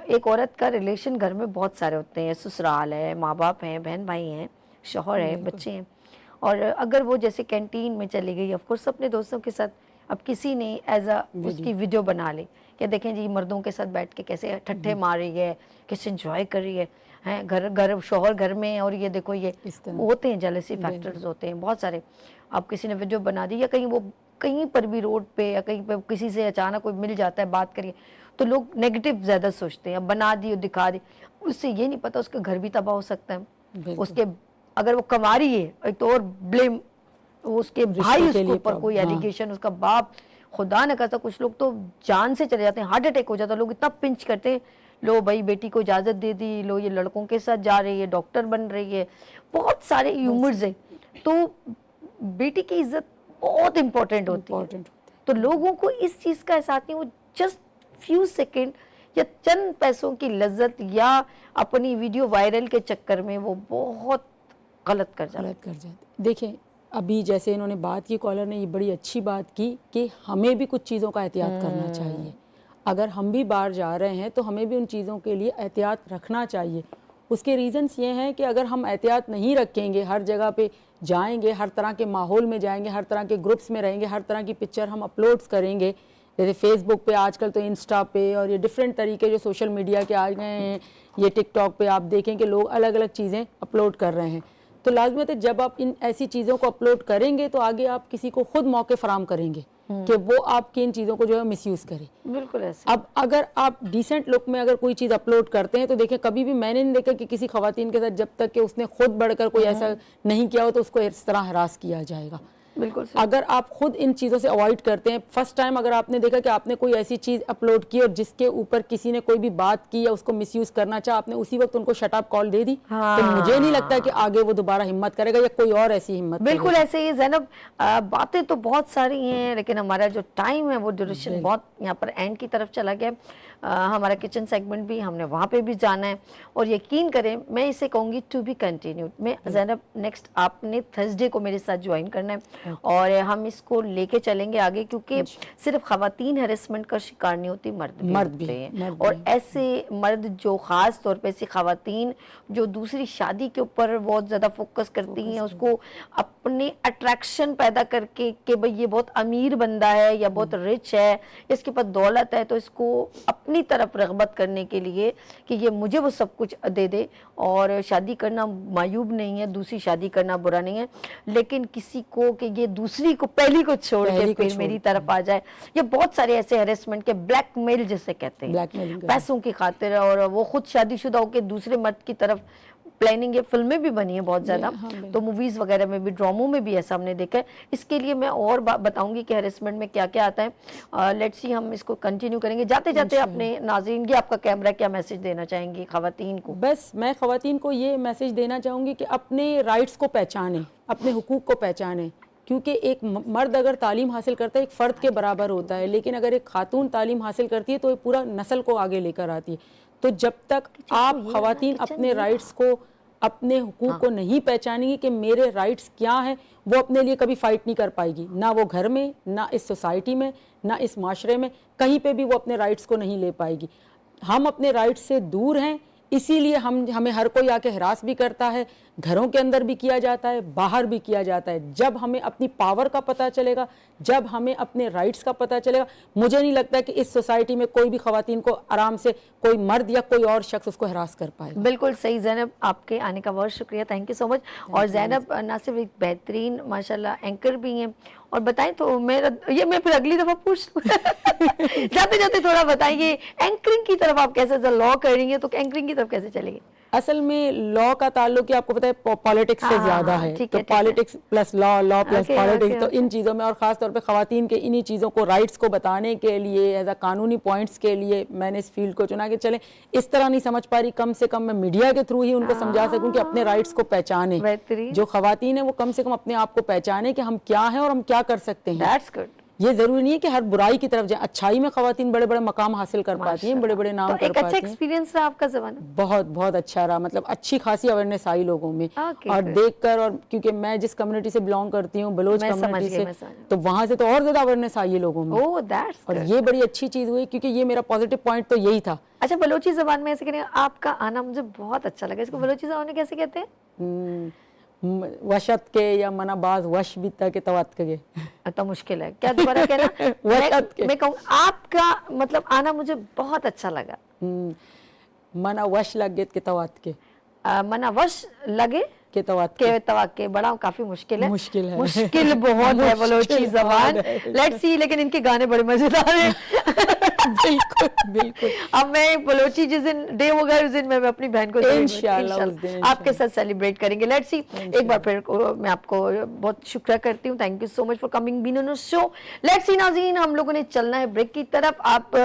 एक औरत का रिलेशन घर में बहुत सारे होते हैं, ससुराल है, माँ बाप हैं, बहन भाई हैं, शौहर है, बच्चे हैं, और अगर वो जैसे कैंटीन में चली गई, ऑफ कोर्स अपने दोस्तों के साथ, अब किसी ने एज अ उसकी वीडियो बना ली कि देखें जी मर्दों के साथ बैठ के कैसे ठट्ठे मार रही है, कैसे एंजॉय कर रही है, हैं घर शौहर घर में है, और ये देखो ये होते हैं जेलसी फैक्टर्स होते हैं बहुत सारे। अब किसी ने वीडियो बना दी, या कहीं पर भी रोड पे या कहीं पे किसी से अचानक कोई मिल जाता है, बात करिए तो लोग नेगेटिव ज़्यादा सोचते हैं, बना दी और दिखा दी, उससे ये नहीं पता उसका घर भी तबाह हो सकता है। उसके अगर वो कमा रही है, एक तो और ब्लेम उसके भाई उसके ऊपर कोई एलिगेशन, उसका बाप, खुदा न करता कुछ लोग तो जान से चले जाते हैं, हार्ट अटैक हो जाता है, लोग इतना पिंच करते हैं, लो भाई बेटी को इजाज़त दे दी, लो ये लड़कों के साथ जा रही है, डॉक्टर बन रही है, बहुत सारे ह्यूमर्स हैं। तो बेटी की इज्जत बहुत इंपॉर्टेंट होती है। तो लोगों को इस चीज़ का एहसास नहीं, वो जस्ट फ्यू सेकेंड या चंद पैसों की लज्जत या अपनी वीडियो वायरल के चक्कर में वो बहुत गलत कर जाते। देखिए अभी जैसे इन्होंने बात की, कॉलर ने ये बड़ी अच्छी बात की कि हमें भी कुछ चीज़ों का एहतियात करना चाहिए। अगर हम भी बाहर जा रहे हैं तो हमें भी उन चीज़ों के लिए एहतियात रखना चाहिए। उसके रीज़न्स ये हैं कि अगर हम एहतियात नहीं रखेंगे, हर जगह पे जाएंगे, हर तरह के माहौल में जाएंगे, हर तरह के ग्रुप्स में रहेंगे, हर तरह की पिक्चर हम अपलोड्स करेंगे, जैसे फेसबुक पे, आजकल तो इंस्टा पे, और ये डिफरेंट तरीके जो सोशल मीडिया के आ गए हैं, ये टिकटॉक पे आप देखें कि लोग अलग अलग चीज़ें अपलोड कर रहे हैं। तो लाजमत है जब आप इन ऐसी चीज़ों को अपलोड करेंगे तो आगे आप किसी को खुद मौके फराम करेंगे कि वो आपकी इन चीज़ों को जो है मिसयूज़ करे। बिल्कुल ऐसे। अब अगर आप डिसेंट लुक में अगर कोई चीज़ अपलोड करते हैं तो देखें, कभी भी मैंने नहीं देखा कि किसी खवातीन के साथ जब तक कि उसने खुद बढ़कर कोई ऐसा नहीं किया हो तो उसको इस तरह हरास किया जाएगा। बिल्कुल। अगर आप खुद इन चीज़ों से अवॉइड करते हैं, फर्स्ट टाइम अगर आपने देखा कि आपने कोई ऐसी चीज़ अपलोड की और जिसके ऊपर किसी ने कोई भी बात की या उसको मिसयूज़ करना चाहा, आपने उसी वक्त उनको शट अप कॉल दे दी, तो मुझे नहीं लगता कि आगे वो दोबारा हिम्मत करेगा या कोई और ऐसी हिम्मत। बिल्कुल ऐसे ही ज़ैनब, बातें तो बहुत सारी हैं, लेकिन हमारा जो टाइम है वो ड्यूरेशन बहुत यहाँ पर एंड की तरफ चला गया। हमारा किचन सेगमेंट भी हमने वहाँ पे भी जाना है, और यकीन करें मैं इसे कहूँगी टू बी कंटिन्यूड। मैं ज़ैनब नेक्स्ट आपने थर्सडे को मेरे साथ ज्वाइन करना है और हम इसको लेके चलेंगे आगे, क्योंकि सिर्फ खवातीन हैरेसमेंट का शिकार नहीं होती, मर्द भी हैं। और ऐसे मर्द जो ख़ास तौर पे ऐसी खवातीन जो दूसरी शादी के ऊपर बहुत ज़्यादा फोकस करती हैं, उसको अपने अट्रैक्शन पैदा करके कि भाई ये बहुत अमीर बंदा है या बहुत रिच है, इसके पास दौलत है, तो इसको अपनी तरफ रग़बत करने के लिए कि ये मुझे वो सब कुछ दे दे। और शादी करना मायूब नहीं है, दूसरी शादी करना बुरा नहीं है, लेकिन किसी को कि ये दूसरी को पहली को छोड़ के फिर मेरी तरफ आ जाए, ये बहुत सारे ऐसे हैरेसमेंट के ब्लैकमेल जिसे कहते हैं, पैसों की खातिर, और वो खुद शादीशुदा होकर दूसरे मर्द की तरफ प्लानिंग। ये फिल्में भी बनी है बहुत ज़्यादा, तो मूवीज़ वगैरह में भी, ड्रामों में भी ऐसा हमने देखा है। इसके लिए मैं और बताऊंगी कि हैरेसमेंट में क्या क्या आता है। लेट्स सी, हम इसको कंटिन्यू करेंगे। जाते जाते अपने नाज़रीन की, आपका कैमरा, क्या मैसेज देना चाहेंगी ख़वातीन को? बस मैं ख़वातीन को ये मैसेज देना चाहूँगी कि अपने राइट्स को पहचानें, अपने हुकूक को पहचानें, क्योंकि एक मर्द अगर तालीम हासिल करता है एक फ़र्द के बराबर होता है, लेकिन अगर एक खातून तालीम हासिल करती है तो ये पूरा नस्ल को आगे लेकर आती है। तो जब तक आप ख़वातीन अपने राइट्स को, अपने हुकूक को नहीं पहचानेंगी कि मेरे राइट्स क्या हैं, वो अपने लिए कभी फ़ाइट नहीं कर पाएगी, ना वो घर में, ना इस सोसाइटी में, ना इस माशरे में, कहीं पे भी वो अपने राइट्स को नहीं ले पाएगी। हम अपने राइट्स से दूर हैं, इसीलिए हमें हर कोई आके हरास भी करता है, घरों के अंदर भी किया जाता है, बाहर भी किया जाता है। जब हमें अपनी पावर का पता चलेगा, जब हमें अपने राइट्स का पता चलेगा, मुझे नहीं लगता कि इस सोसाइटी में कोई भी खवातीन को आराम से कोई मर्द या कोई और शख्स उसको हरास कर पाएगा। बिल्कुल सही ज़ैनब, आपके आने का बहुत शुक्रिया, थैंक यू सो मच। और ज़ैनब ना सिर्फ एक बेहतरीन माशाल्लाह एंकर भी हैं, और बताएं तो मैं फिर अगली दफ़ा पूछ जाते जाते थोड़ा बताइए, एंकरिंग की तरफ आप कैसे, लॉ कर रही हैं तो एंकरिंग की तरफ कैसे चलेंगे? असल में लॉ का ताल्लुक आपको पता है पॉलिटिक्स से ज्यादा है, तो politics plus law, law plus politics, तो इन चीज़ों में, और ख़ास तौर पे ख़वातीन के इन्हीं चीज़ों को, राइट्स को बताने के लिए, एज अ कानूनी पॉइंट्स के लिए मैंने इस फील्ड को चुना कि चले इस तरह नहीं समझ पा रही, कम से कम मैं मीडिया के थ्रू ही उनको समझा सकूं कि अपने राइट्स को पहचाने। जो ख़वातीन है वो कम से कम अपने आप को पहचाने कि हम क्या हैं और हम क्या कर सकते हैं। That's good. ये जरूरी नहीं है कि हर बुराई की तरफ जाए, अच्छाई में खवातीन बड़े बड़े मकाम हासिल कर पाती हैं, बड़े बड़े नाम तो कर पाती हैं। अच्छा एक्सपीरियंस रहा आपका ज़माना? बहुत बहुत अच्छा रहा, मतलब अच्छी खासी अवेयरनेस आई लोगों में, और देखकर, और क्योंकि मैं जिस कम्युनिटी से बिलोंग करती हूँ, बलोच कम्युनिटी से, तो वहाँ से तो और ज्यादा अवेयरनेस आई है लोगों में। Oh that's good. और ये बड़ी अच्छी चीज हुई, क्योंकि ये मेरा पॉजिटिव पॉइंट तो यही था। अच्छा, बलोची ज़बान में ऐसे करें, आपका आना मुझे बहुत अच्छा लगा, इसको बलोची ज़बान में कैसे कहते हैं? वशत के या मनाबाज वश भी तक तवत के, तो मुश्किल है क्या, दोबारा कहना? मैं कहूँ आपका मतलब आना मुझे बहुत अच्छा लगा। मना वश लगे के तवत के, मना वश लगे के तवत के तवत के, बड़ा काफी मुश्किल है, मुश्किल बहुत है बलोची ज़बान। लेट्स सी, लेकिन इनके गाने बड़े मजेदार हैं। बिल्कुल बिल्कुल। अब मैं बलोची जिस दिन डे होगा उस दिन मैं अपनी बहन को इंशाल्लाह आपके साथ सेलिब्रेट करेंगे। लेट्स सी, एक बार फिर मैं आपको बहुत शुक्रिया करती हूँ, thank you so much for coming been on show. Let's see नाज़रीन, हम लोगों ने चलना है ब्रेक की तरफ। आप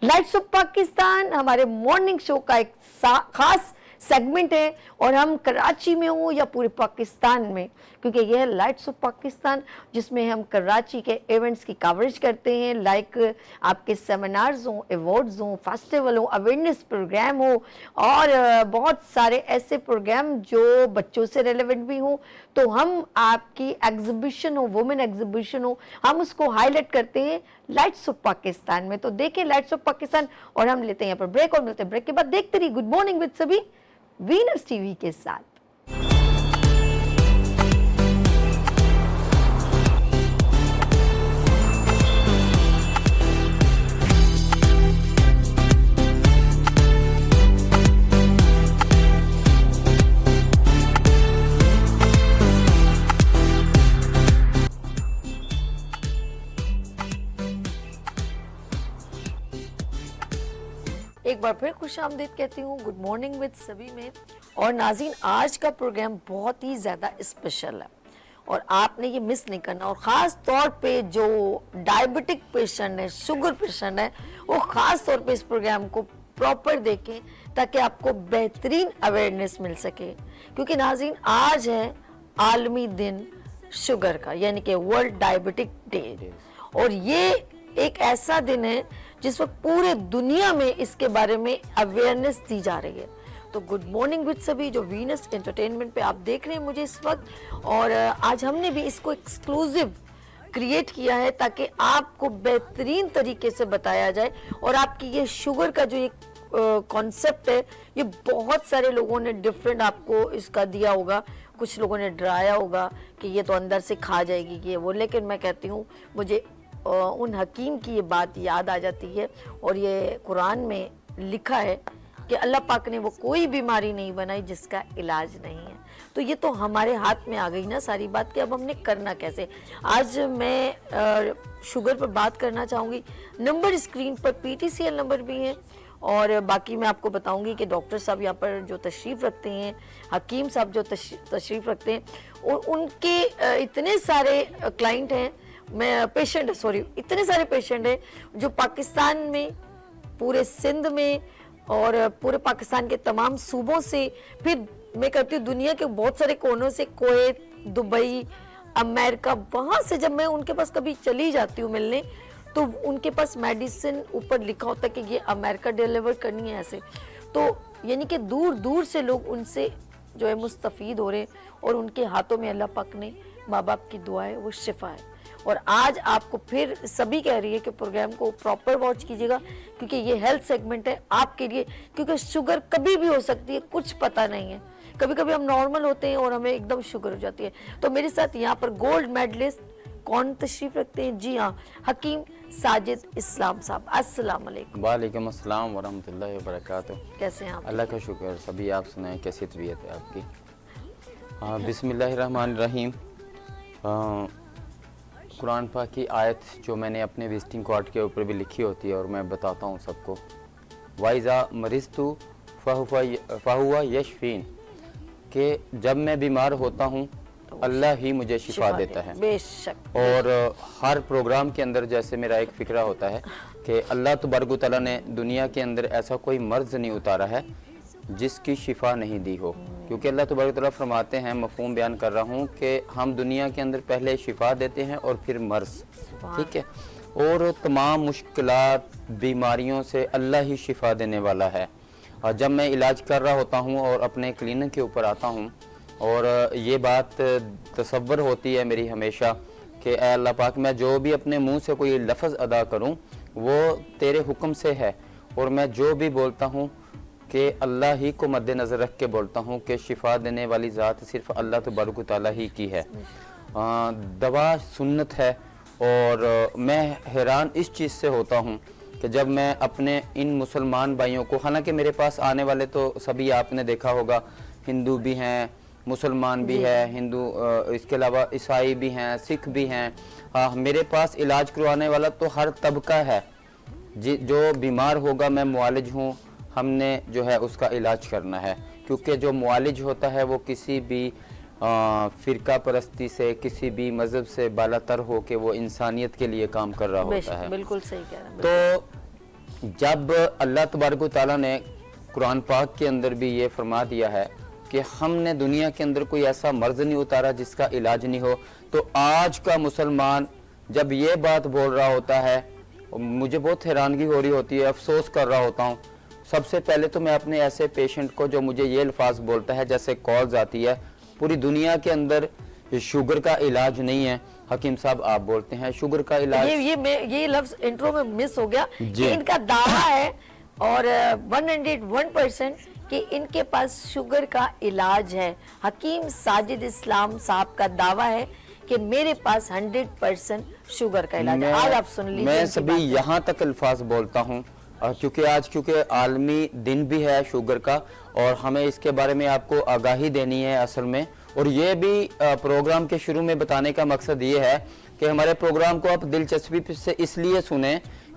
लाइट्स ऑफ पाकिस्तान हमारे मॉर्निंग शो का एक खास सेगमेंट है, और हम कराची में हो या पूरे पाकिस्तान में, क्योंकि यह है लाइट्स ऑफ पाकिस्तान, जिसमें हम कराची के इवेंट्स की कवरेज करते हैं, लाइक आपके सेमिनार्स हो, अवार्ड्स हो, फेस्टिवल हो, अवेयरनेस प्रोग्राम हो, और बहुत सारे ऐसे प्रोग्राम जो बच्चों से रेलेवेंट भी हो। तो हम आपकी एग्जीबिशन हो, वुमेन एग्जीबिशन हो, हम उसको हाईलाइट करते हैं लाइट्स ऑफ पाकिस्तान में। तो देखें लाइट्स ऑफ पाकिस्तान, और हम लेते हैं यहाँ पर ब्रेक, और मिलते हैं ब्रेक के बाद। देखते रहिए गुड मॉर्निंग विद सभी वीनस टीवी के साथ। एक बार फिर खुशामदीद कहती हूँ गुड मॉर्निंग विद सभी में। और नाज़रीन, आज का प्रोग्राम बहुत ही ज़्यादा स्पेशल है और आपने ये मिस नहीं करना। और ख़ास तौर पे जो डायबिटिक पेशेंट है, शुगर पेशेंट है, वो ख़ास तौर पे इस प्रोग्राम को प्रॉपर देखें ताकि आपको बेहतरीन अवेयरनेस मिल सके। क्योंकि नाज़रीन, आज है आलमी दिन शुगर का, यानी कि वर्ल्ड डायबिटिक डे, और ये एक ऐसा दिन है जिस वक्त पूरे दुनिया में इसके बारे में अवेयरनेस दी जा रही है। तो गुड मॉर्निंग विद सभी जो वीनस एंटरटेनमेंट पे आप देख रहे हैं मुझे इस वक्त, और आज हमने भी इसको एक्सक्लूसिव क्रिएट किया है ताकि आपको बेहतरीन तरीके से बताया जाए। और आपकी ये शुगर का जो एक कॉन्सेप्ट है, ये बहुत सारे लोगों ने डिफरेंट आपको इसका दिया होगा, कुछ लोगों ने डराया होगा कि ये तो अंदर से खा जाएगी ये वो, लेकिन मैं कहती हूँ मुझे उन हकीम की ये बात याद आ जाती है, और ये कुरान में लिखा है कि अल्लाह पाक ने वो कोई बीमारी नहीं बनाई जिसका इलाज नहीं है। तो ये तो हमारे हाथ में आ गई ना सारी बात कि अब हमने करना कैसे। आज मैं शुगर पर बात करना चाहूँगी। नंबर स्क्रीन पर PTCL नंबर भी हैं, और बाकी मैं आपको बताऊंगी कि डॉक्टर साहब यहाँ पर जो तशरीफ़ रखते हैं, हकीम साहब जो तशरीफ़ रखते हैं, और उनके इतने सारे क्लाइंट हैं, इतने सारे पेशेंट हैं जो पाकिस्तान में, पूरे सिंध में, और पूरे पाकिस्तान के तमाम सूबों से, फिर मैं करती हूँ दुनिया के बहुत सारे कोनों से, कुवैत, दुबई, अमेरिका, वहाँ से जब मैं उनके पास कभी चली जाती हूँ मिलने, तो उनके पास मेडिसिन ऊपर लिखा होता है कि ये अमेरिका डिलीवर करनी है ऐसे। तो यानी कि दूर दूर से लोग उनसे जो है मुस्तफ़ीद हो रहे हैं, और उनके हाथों में अल्लाह पाक ने, माँ बाप की दुआ है, वो शिफा है। और आज आपको फिर सभी कह रही है कि प्रोग्राम को प्रॉपर वॉच कीजिएगा, क्योंकि ये हेल्थ सेगमेंट है आपके लिए, क्योंकि शुगर कभी भी हो सकती है, कुछ पता नहीं है। कभी कभी हम नॉर्मल होते हैं और हमें एकदम शुगर हो जाती है। तो मेरे साथ यहाँ पर गोल्ड मेडलिस्ट कौन तशरीफ रखते हैं? जी हाँ, हकीम साजिद इस्लाम साहब। अस्सलाम वालेकुम। वालेकुम अस्सलाम वरहमतुल्लाहि वबरकातुहू। कैसे हैं आप? अल्लाह का शुक्र, सभी आप सुनाएं, कैसी तबीयत है आपकी? बिस्मिल्लाहिर्रहमानिर्रहीम। कुरान पाक की आयत जो मैंने अपने विजिटिंग कार्ड के ऊपर भी लिखी होती है और मैं बताता हूँ सबको, वाइज़ा मरिज़तु फ़हुवा यशफ़ीन, कि जब मैं बीमार होता हूँ अल्लाह ही मुझे शिफा देता है। बेशक। और हर प्रोग्राम के अंदर जैसे मेरा एक फ़िक्रा होता है कि अल्लाह तबारक व तआला ने दुनिया के अंदर ऐसा कोई मर्ज़ नहीं उतारा है जिसकी शिफा नहीं दी हो, क्योंकि अल्लाह तबारक व तआला फरमाते हैं, मफ़हूम बयान कर रहा हूँ, कि हम दुनिया के अंदर पहले शिफा देते हैं और फिर मर्ज़, ठीक है। और तमाम मुश्किलात बीमारियों से अल्लाह ही शिफा देने वाला है। और जब मैं इलाज कर रहा होता हूँ और अपने क्लिनिक के ऊपर आता हूँ और ये बात तसव्वुर होती है मेरी हमेशा कि ऐ अल्लाह पाक, मैं जो भी अपने मुंह से कोई लफ्ज़ अदा करूं वो तेरे हुक्म से है, और मैं जो भी बोलता हूं कि अल्लाह ही को मद्देनज़र रख के बोलता हूं कि शिफा देने वाली ज़ात सिर्फ़ अल्लाह तबारक व तआला ही की है। दवा सुन्नत है। और मैं हैरान इस चीज़ से होता हूं कि जब मैं अपने इन मुसलमान भाइयों को, हालांकि मेरे पास आने वाले तो सभी आपने देखा होगा, हिंदू भी हैं, मुसलमान भी है, हिंदू, इसके अलावा ईसाई भी हैं, सिख भी हैं। मेरे पास इलाज करवाने वाला तो हर तबका है। जो बीमार होगा मैं मुआलिज हूँ, हमने जो है उसका इलाज करना है, क्योंकि जो मुआलिज होता है वो किसी भी फ़िरका परस्ती से, किसी भी मज़हब से बालातर हो के वो इंसानियत के लिए काम कर रहा होता है। बिल्कुल सही कह रहे हैं। तो जब अल्लाह तबारक व तआला ने कुरान पाक के अंदर भी ये फरमा दिया है कि हमने दुनिया के अंदर कोई ऐसा मर्ज नहीं उतारा जिसका इलाज नहीं हो, तो आज का मुसलमान जब ये बात बोल रहा होता है, मुझे बहुत हैरानगी हो रही होती है, अफसोस कर रहा होता हूँ। सबसे पहले तो मैं अपने ऐसे पेशेंट को जो मुझे ये अल्फाज बोलता है, जैसे कॉल्स आती है, पूरी दुनिया के अंदर शुगर का इलाज नहीं है, हकीम साहब आप बोलते हैं शुगर का इलाज। ये लफ्ज इंट्रो में मिस हो गया कि इनका दावा है और 101% कि इनके पास शुगर का इलाज है। हकीम साजिद इस्लाम साहब का दावा है कि मेरे पास 100% शुगर का इलाज है। आज आप सुन लीजिए। मैं सभी यहाँ तक अल्फाज बोलता हूँ क्योंकि आलमी दिन भी है शुगर का, और हमें इसके बारे में आपको आगाही देनी है असल में। और ये भी प्रोग्राम के शुरू में बताने का मकसद ये है कि हमारे प्रोग्राम को आप दिलचस्पी से इसलिए सुने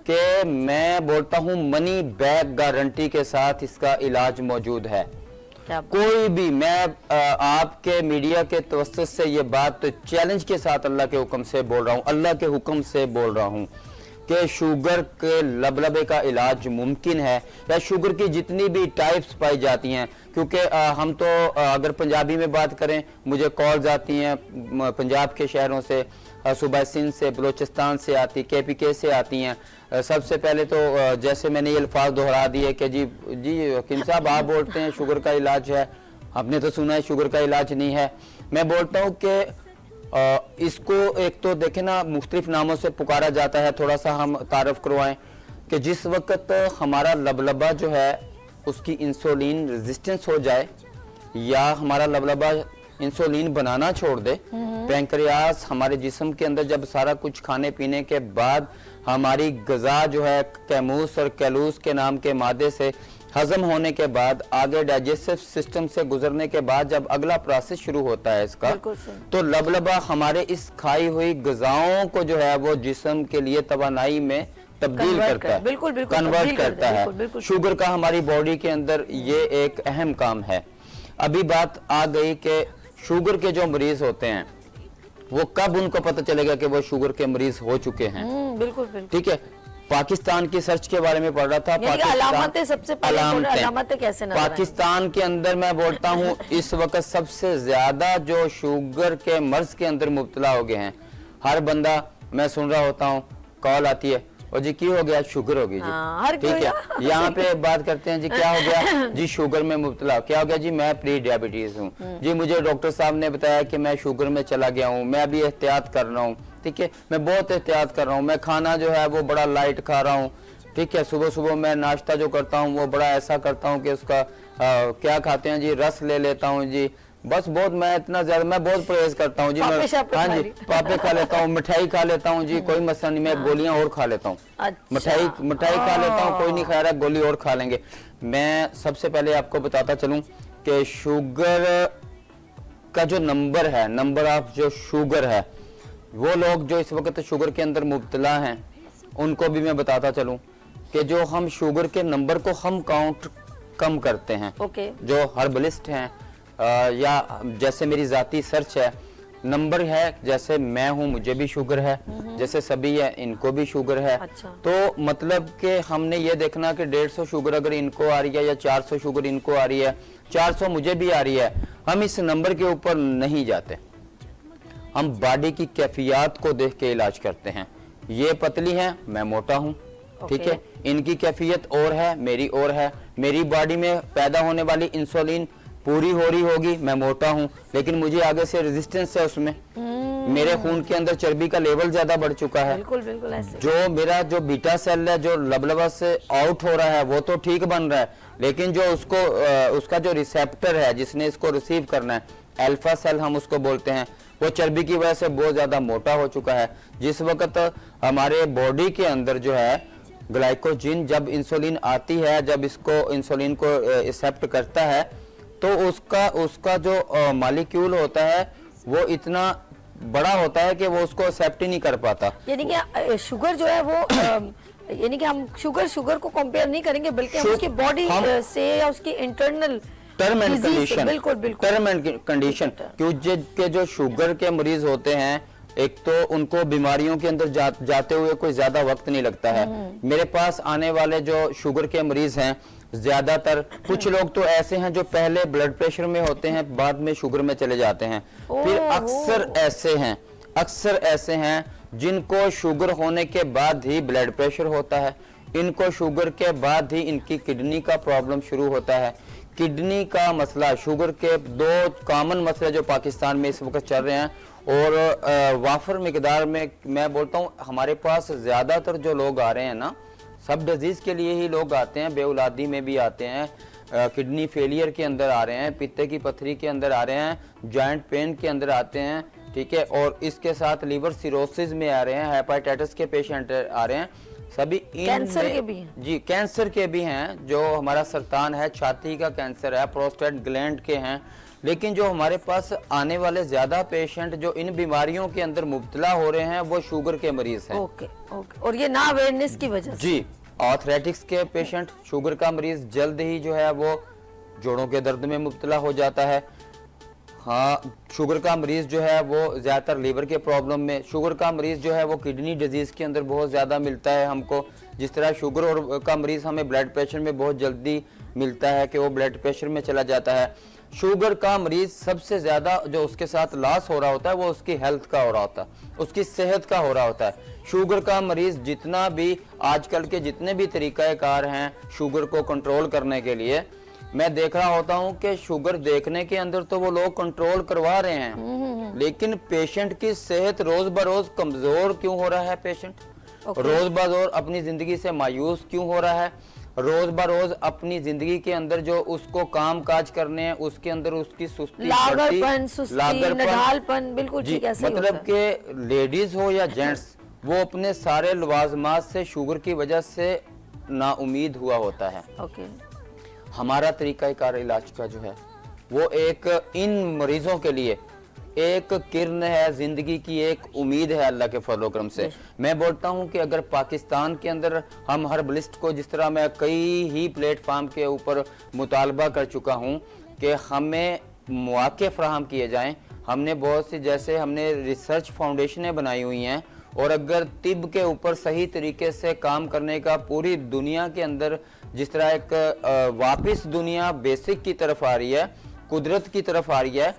कि मैं बोलता हूँ मनी बैक गारंटी के साथ इसका इलाज मौजूद है। कोई भी, मैं आपके मीडिया के तवस्सुत से ये बात चैलेंज के साथ अल्लाह के हुक्म से बोल रहा हूँ, अल्लाह के हुक्म से बोल रहा हूँ कि शुगर के लबलबे का इलाज मुमकिन है, या शुगर की जितनी भी टाइप्स पाई जाती हैं। क्योंकि हम तो अगर पंजाबी में बात करें, मुझे कॉल्स आती हैं पंजाब के शहरों से, सूबा सिंध से, बलोचिस्तान से आती, KPK से आती हैं। सबसे पहले तो जैसे मैंने ये अल्फाज दोहरा दिए कि जी हकीम साहब आप बोलते हैं शुगर का इलाज है, आपने तो सुना है शुगर का इलाज नहीं है। मैं बोलता हूँ कि इसको एक तो देखें ना, मुख्तलिफ नामों से पुकारा जाता है। थोड़ा सा हम तारफ करवाएं कि जिस वक्त हमारा लबलबा जो है उसकी इंसुलिन रेजिस्टेंस हो जाए, या हमारा लबलबा इंसुलिन बनाना छोड़ दे, पैंक्रियास हमारे जिस्म के अंदर जब सारा कुछ खाने पीने के बाद हमारी गज़ा जो है कैमूस और कैलूस के नाम के मादे से हजम होने के बाद, आगे डाइजेस्टिव सिस्टम से गुजरने के बाद जब अगला प्रोसेस शुरू होता है इसका, तो लबलबा हमारे इस खाई हुई गज़ाओं को जो है वो जिस्म के लिए तवानाई में तब्दील करता है, कन्वर्ट करता है। शुगर का हमारी बॉडी के अंदर ये एक अहम काम है। अभी बात आ गई कि शुगर के जो मरीज होते हैं वो कब उनको पता चलेगा कि वो शुगर के मरीज हो चुके हैं। बिल्कुल ठीक है। पाकिस्तान की सर्च के बारे में पढ़ रहा था, अलामतें सबसे पहले अलामतें कैसे नजर पाकिस्तान के अंदर मैं बोलता हूँ इस वक्त सबसे ज्यादा जो शुगर के मर्ज के अंदर मुब्तला हो गए हैं। हर बंदा, मैं सुन रहा होता हूँ, कॉल आती है, और जी की हो गया, शुगर हो गई जी। हाँ, हर ठीक है, कोई- यहाँ पे बात करते हैं जी क्या हो गया जी, शुगर में मुब्तला। क्या हो गया जी, मैं प्री डायबिटीज हूँ जी, मुझे डॉक्टर साहब ने बताया कि मैं शुगर में चला गया हूँ, मैं अभी एहतियात कर रहा हूँ। ठीक है, मैं बहुत एहतियात कर रहा हूँ, मैं खाना जो है वो बड़ा लाइट खा रहा हूँ। ठीक है, सुबह सुबह मैं नाश्ता जो करता हूँ वो बड़ा ऐसा करता हूँ कि उसका क्या खाते हैं जी, रस ले लेता हूँ जी, बस बहुत मैं इतना ज्यादा मैं बहुत परहेज करता हूँ जी। पापे मैं शापे हाँ खा जी, ली। पापे खा लेता हूँ, मिठाई खा लेता हूँ जी, कोई मसला नहीं, मैं गोलियां और खा लेता हूँ। अच्छा। मिठाई खा लेता हूँ, कोई नहीं खा रहा, गोली और खा लेंगे। मैं सबसे पहले आपको बताता चलूं कि शुगर का जो नंबर है, नंबर ऑफ जो शुगर है, वो लोग जो इस वक्त शुगर के अंदर मुब्तला हैं उनको भी मैं बताता चलूं कि जो हम शुगर के नंबर को हम काउंट कम करते हैं, ओके। जो हर्बलिस्ट हैं या जैसे मेरी जाती सर्च है, नंबर है, जैसे मैं हूं मुझे भी शुगर है, जैसे सभी है इनको भी शुगर है। अच्छा। तो मतलब कि हमने ये देखना कि 150 शुगर अगर इनको आ रही है या 400 शुगर इनको आ रही है, 400 मुझे भी आ रही है, हम इस नंबर के ऊपर नहीं जाते, हम बॉडी की कैफियत को देख के इलाज करते हैं। ये पतली है, मैं मोटा हूं। ठीक है, इनकी कैफियत और है, मेरी और है, मेरी बॉडी में पैदा होने वाली इंसुलिन पूरी हो रही होगी, मैं मोटा हूं, लेकिन मुझे आगे से रेजिस्टेंस है उसमें, मेरे खून के अंदर चर्बी का लेवल ज्यादा बढ़ चुका है। बिल्कुल बिल्कुल ऐसे। जो मेरा जो बीटा सेल है जो लबलबा से आउट हो रहा है वो तो ठीक बन रहा है, लेकिन जो उसको उसका जो रिसेप्टर है जिसने इसको रिसीव करना है, अल्फा सेल हम उसको बोलते हैं, वो चर्बी की वजह से बहुत ज्यादा मोटा हो चुका है। जिस वक्त हमारे बॉडी के अंदर जो है ग्लाइकोजिन, जब इंसुलिन आती है, जब इसको इंसुलिन को एक्सेप्ट करता है, तो उसका जो मॉलिक्यूल होता है वो इतना बड़ा होता है कि वो उसको एक्सेप्ट ही नहीं कर पाता। यानी कि शुगर जो है वो यानी कि हम शुगर को कंपेयर नहीं करेंगे, बल्कि हम उसकी बॉडी से या उसकी इंटरनल टर्म एंड कंडीशन, बिल्कुल बिल्कुल टर्म एंड कंडीशन, क्योंकि जो शुगर के मरीज होते हैं, एक तो उनको बीमारियों के अंदर जाते हुए कोई ज्यादा वक्त नहीं लगता है। मेरे पास आने वाले जो शुगर के मरीज हैं, ज्यादातर कुछ लोग तो ऐसे हैं जो पहले ब्लड प्रेशर में होते हैं, बाद में शुगर में चले जाते हैं। फिर अक्सर ऐसे हैं जिनको शुगर होने के बाद ही ब्लड प्रेशर होता है, इनको शुगर के बाद ही इनकी किडनी का प्रॉब्लम शुरू होता है। किडनी का मसला, शुगर के दो कॉमन मसले जो पाकिस्तान में इस वक्त चल रहे हैं, और वाफर मिकदार में मैं बोलता हूँ हमारे पास ज्यादातर जो लोग आ रहे हैं ना, सब डिजीज के लिए ही लोग आते हैं, बेऔलादी में भी आते हैं, किडनी फेलियर के अंदर आ रहे हैं, पित्ते की पथरी के अंदर आ रहे हैं, जॉइंट पेन के अंदर आते हैं। ठीक है, और इसके साथ लिवर सिरोसिस में आ रहे हैं, हेपेटाइटिस के पेशेंट आ रहे हैं, सभी कैंसर के भी हैं। जी, कैंसर के भी हैं, जो हमारा सरतान है, छाती का कैंसर है, प्रोस्टेट ग्लैंड के हैं। लेकिन जो हमारे पास आने वाले ज्यादा पेशेंट जो इन बीमारियों के अंदर मुब्तला हो रहे हैं वो शुगर के मरीज हैं। ओके ओके, और ये ना अवेयरनेस की वजह से। जी, आर्थराइटिस के पेशेंट, शुगर का मरीज जल्द ही जो है वो जोड़ों के दर्द में मुब्तला हो जाता है। हाँ, शुगर का मरीज जो है वो ज्यादातर लीवर के प्रॉब्लम में, शुगर का मरीज जो है वो किडनी डिजीज के अंदर बहुत ज्यादा मिलता है हमको। जिस तरह शुगर और का मरीज हमें ब्लड प्रेशर में बहुत जल्दी मिलता है कि वो ब्लड प्रेशर में चला जाता है, शुगर का मरीज सबसे ज्यादा जो उसके साथ लॉस हो रहा होता है वो उसकी हेल्थ का हो रहा होता है, उसकी सेहत का हो रहा होता है। शुगर का मरीज जितना भी आजकल के जितने भी तरीकाकार हैं शुगर को कंट्रोल करने के लिए, मैं देख रहा होता हूं कि शुगर देखने के अंदर तो वो लोग कंट्रोल करवा रहे हैं, लेकिन पेशेंट की सेहत रोज बरोज कमजोर क्यों हो रहा है, पेशेंट रोज बरोज अपनी जिंदगी से मायूस क्यों हो रहा है, रोज बरोज अपनी जिंदगी के अंदर जो उसको काम काज करने हैं उसके अंदर उसकी सुस्ती, लागरपन, सुस्ती, नडालपन, बिल्कुल ठीक है। मतलब कि लेडीज हो या जेंट्स, वो अपने सारे लवाजमात से शुगर की वजह से नाउमीद हुआ होता है। ओके, हमारा तरीकाकार इलाज का जो है वो एक इन मरीजों के लिए एक किरण है, जिंदगी की एक उम्मीद है अल्लाह के फजल करम से। मैं बोलता हूं कि अगर पाकिस्तान के अंदर हम हर्बलिस्ट को, जिस तरह मैं कई ही प्लेटफार्म के ऊपर मुतालबा कर चुका हूं कि हमें मौके फराहम किए जाएं, हमने बहुत सी, जैसे हमने रिसर्च फाउंडेशनें बनाई हुई हैं, और अगर तिब के ऊपर सही तरीके से काम करने का पूरी दुनिया के अंदर जिस तरह एक वापस दुनिया बेसिक की तरफ आ रही है, कुदरत की तरफ आ रही है,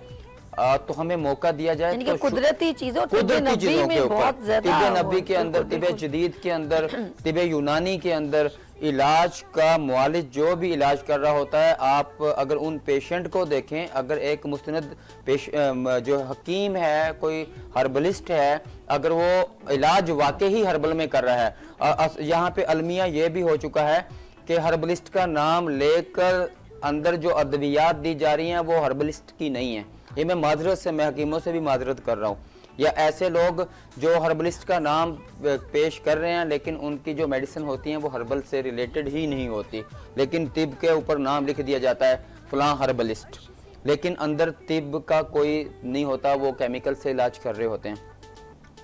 तो हमें मौका दिया जाए यानी कि तो कुदरती चीजों, कुदरती तिब्बे चीजों नबी के में ऊपर, बहुत ज्यादा तिब्बे नबी के अंदर, बिल्कुल, तिब्बे जदीद के अंदर, तिब्बे यूनानी के अंदर इलाज का मुआलिज जो भी इलाज कर रहा होता है, आप अगर उन पेशेंट को देखें, अगर एक मुस्तनद जो हकीम है, कोई हर्बलिस्ट है, अगर वो इलाज वाकई ही हर्बल में कर रहा है, यहाँ पे अलमिया ये भी हो चुका है कि हर्बलिस्ट का नाम लेकर अंदर जो अद्वियात दी जा रही हैं वो हर्बलिस्ट की नहीं है। ये मैं माजरत से, मैं हकीमों से भी माजरत कर रहा हूँ, या ऐसे लोग जो हर्बलिस्ट का नाम पेश कर रहे हैं लेकिन उनकी जो मेडिसिन होती हैं वो हर्बल से रिलेटेड ही नहीं होती, लेकिन तिब के ऊपर नाम लिख दिया जाता है फलां हर्बलिस्ट, लेकिन अंदर तिब का कोई नहीं होता, वो केमिकल से इलाज कर रहे होते हैं।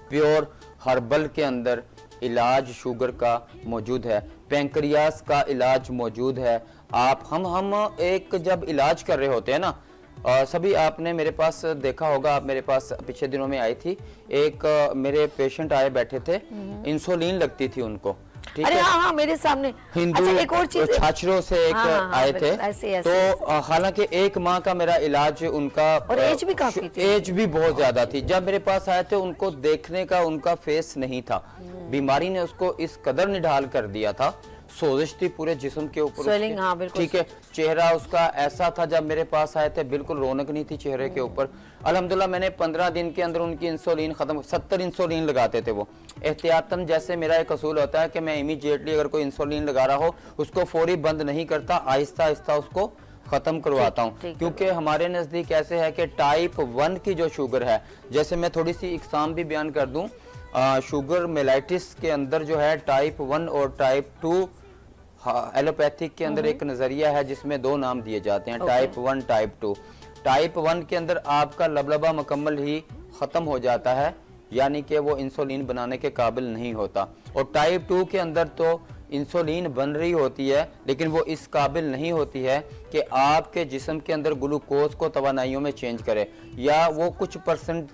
प्योर हर्बल के अंदर इलाज शुगर का मौजूद है, पेंक्रियास का इलाज मौजूद है। आप हम एक जब इलाज कर रहे होते हैं ना, सभी आपने मेरे पास देखा होगा, आप मेरे पास पिछले दिनों में आई थी, एक मेरे पेशेंट आए बैठे थे, इंसुलिन लगती थी उनको, ठीक अरे है, हाँ हाँ, मेरे सामने। हिंदू अच्छा, एक और चीज, छाछरों से एक हाँ, आए थे, ऐसे तो हालांकि 1 माह का मेरा इलाज उनका, और एज भी काफी थी, एज भी बहुत ज्यादा थी। जब मेरे पास आए थे उनको देखने का उनका फेस नहीं था, बीमारी ने उसको इस कदर निढाल कर दिया था, सोजिश थी पूरे जिस्म के ऊपर, Swelling, हाँ, बिल्कुल। ठीक है, चेहरा उसका ऐसा था, जब मेरे पास आए थे बिल्कुल रौनक नहीं थी चेहरे के ऊपर। अल्हम्दुलिल्लाह मैंने 15 दिन के अंदर उनकी इंसुलिन खत्म, 70 इंसुलिन लगाते थे वो एहतियातन, जैसे मेरा एक असूल होता है कि मैं इमीडिएटली अगर कोई इंसुलिन लगा रहा हो उसको फौरी बंद नहीं करता, आहिस्ता आहिस्ता उसको खत्म करवाता हूँ, क्योंकि हमारे नजदीक ऐसे है कि टाइप 1 की जो शुगर है, जैसे मैं थोड़ी सी इकसाम भी बयान कर दूं, शुगर मेलाइटिस के अंदर जो है टाइप 1 और टाइप 2, एलोपैथिक के अंदर एक नजरिया है जिसमें 2 नाम दिए जाते हैं, टाइप 1 टाइप 2। टाइप 1 के अंदर आपका लबलबा मुकम्मल ही खत्म हो जाता है, यानी कि वो इंसुलिन बनाने के काबिल नहीं होता, और टाइप 2 के अंदर तो इंसुलिन बन रही होती है लेकिन वो इस काबिल नहीं होती है कि आपके जिस्म के अंदर ग्लूकोज को तवानाइयों में चेंज करे, या वो कुछ %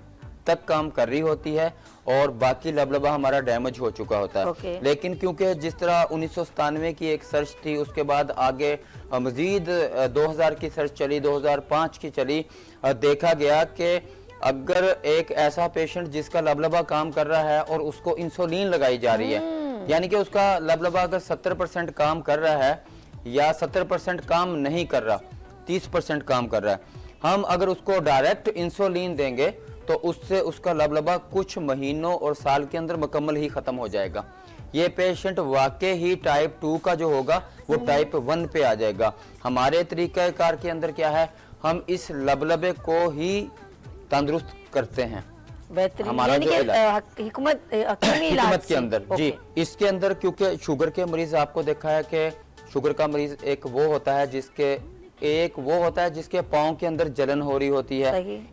तक काम कर रही होती है और बाकी लबलबा हमारा डैमेज हो चुका होता है। लेकिन क्योंकि जिस तरह 1997 की एक सर्च थी, उसके बाद आगे मजीद 2000 की सर्च चली, 2005 की चली, देखा गया कि अगर एक ऐसा पेशेंट जिसका लबलबा काम कर रहा है और उसको इंसुलिन लगाई जा रही है, यानी कि उसका लबलबा अगर 70% काम कर रहा है या 70% काम नहीं कर रहा, 30% काम कर रहा है, हम अगर उसको डायरेक्ट इंसुलिन देंगे तो उससे उसका लबलबा कुछ महीनों और साल के अंदर मुकम्मल ही खत्म हो जाएगा। ये पेशेंट वाकई ही टाइप 2 का जो होगा वो टाइप 1 पे आ जाएगा। हमारे तरीक़ाकार के अंदर क्या है, हम इस लबलबे को ही तंदुरुस्त करते हैं, बेहतरीन, हमारा यानी जो कि हिकमत के अंदर जी, इसके अंदर क्योंकि शुगर के मरीज आपको देखा है कि शुगर का मरीज एक वो होता है जिसके पाँव के अंदर जलन हो रही होती है,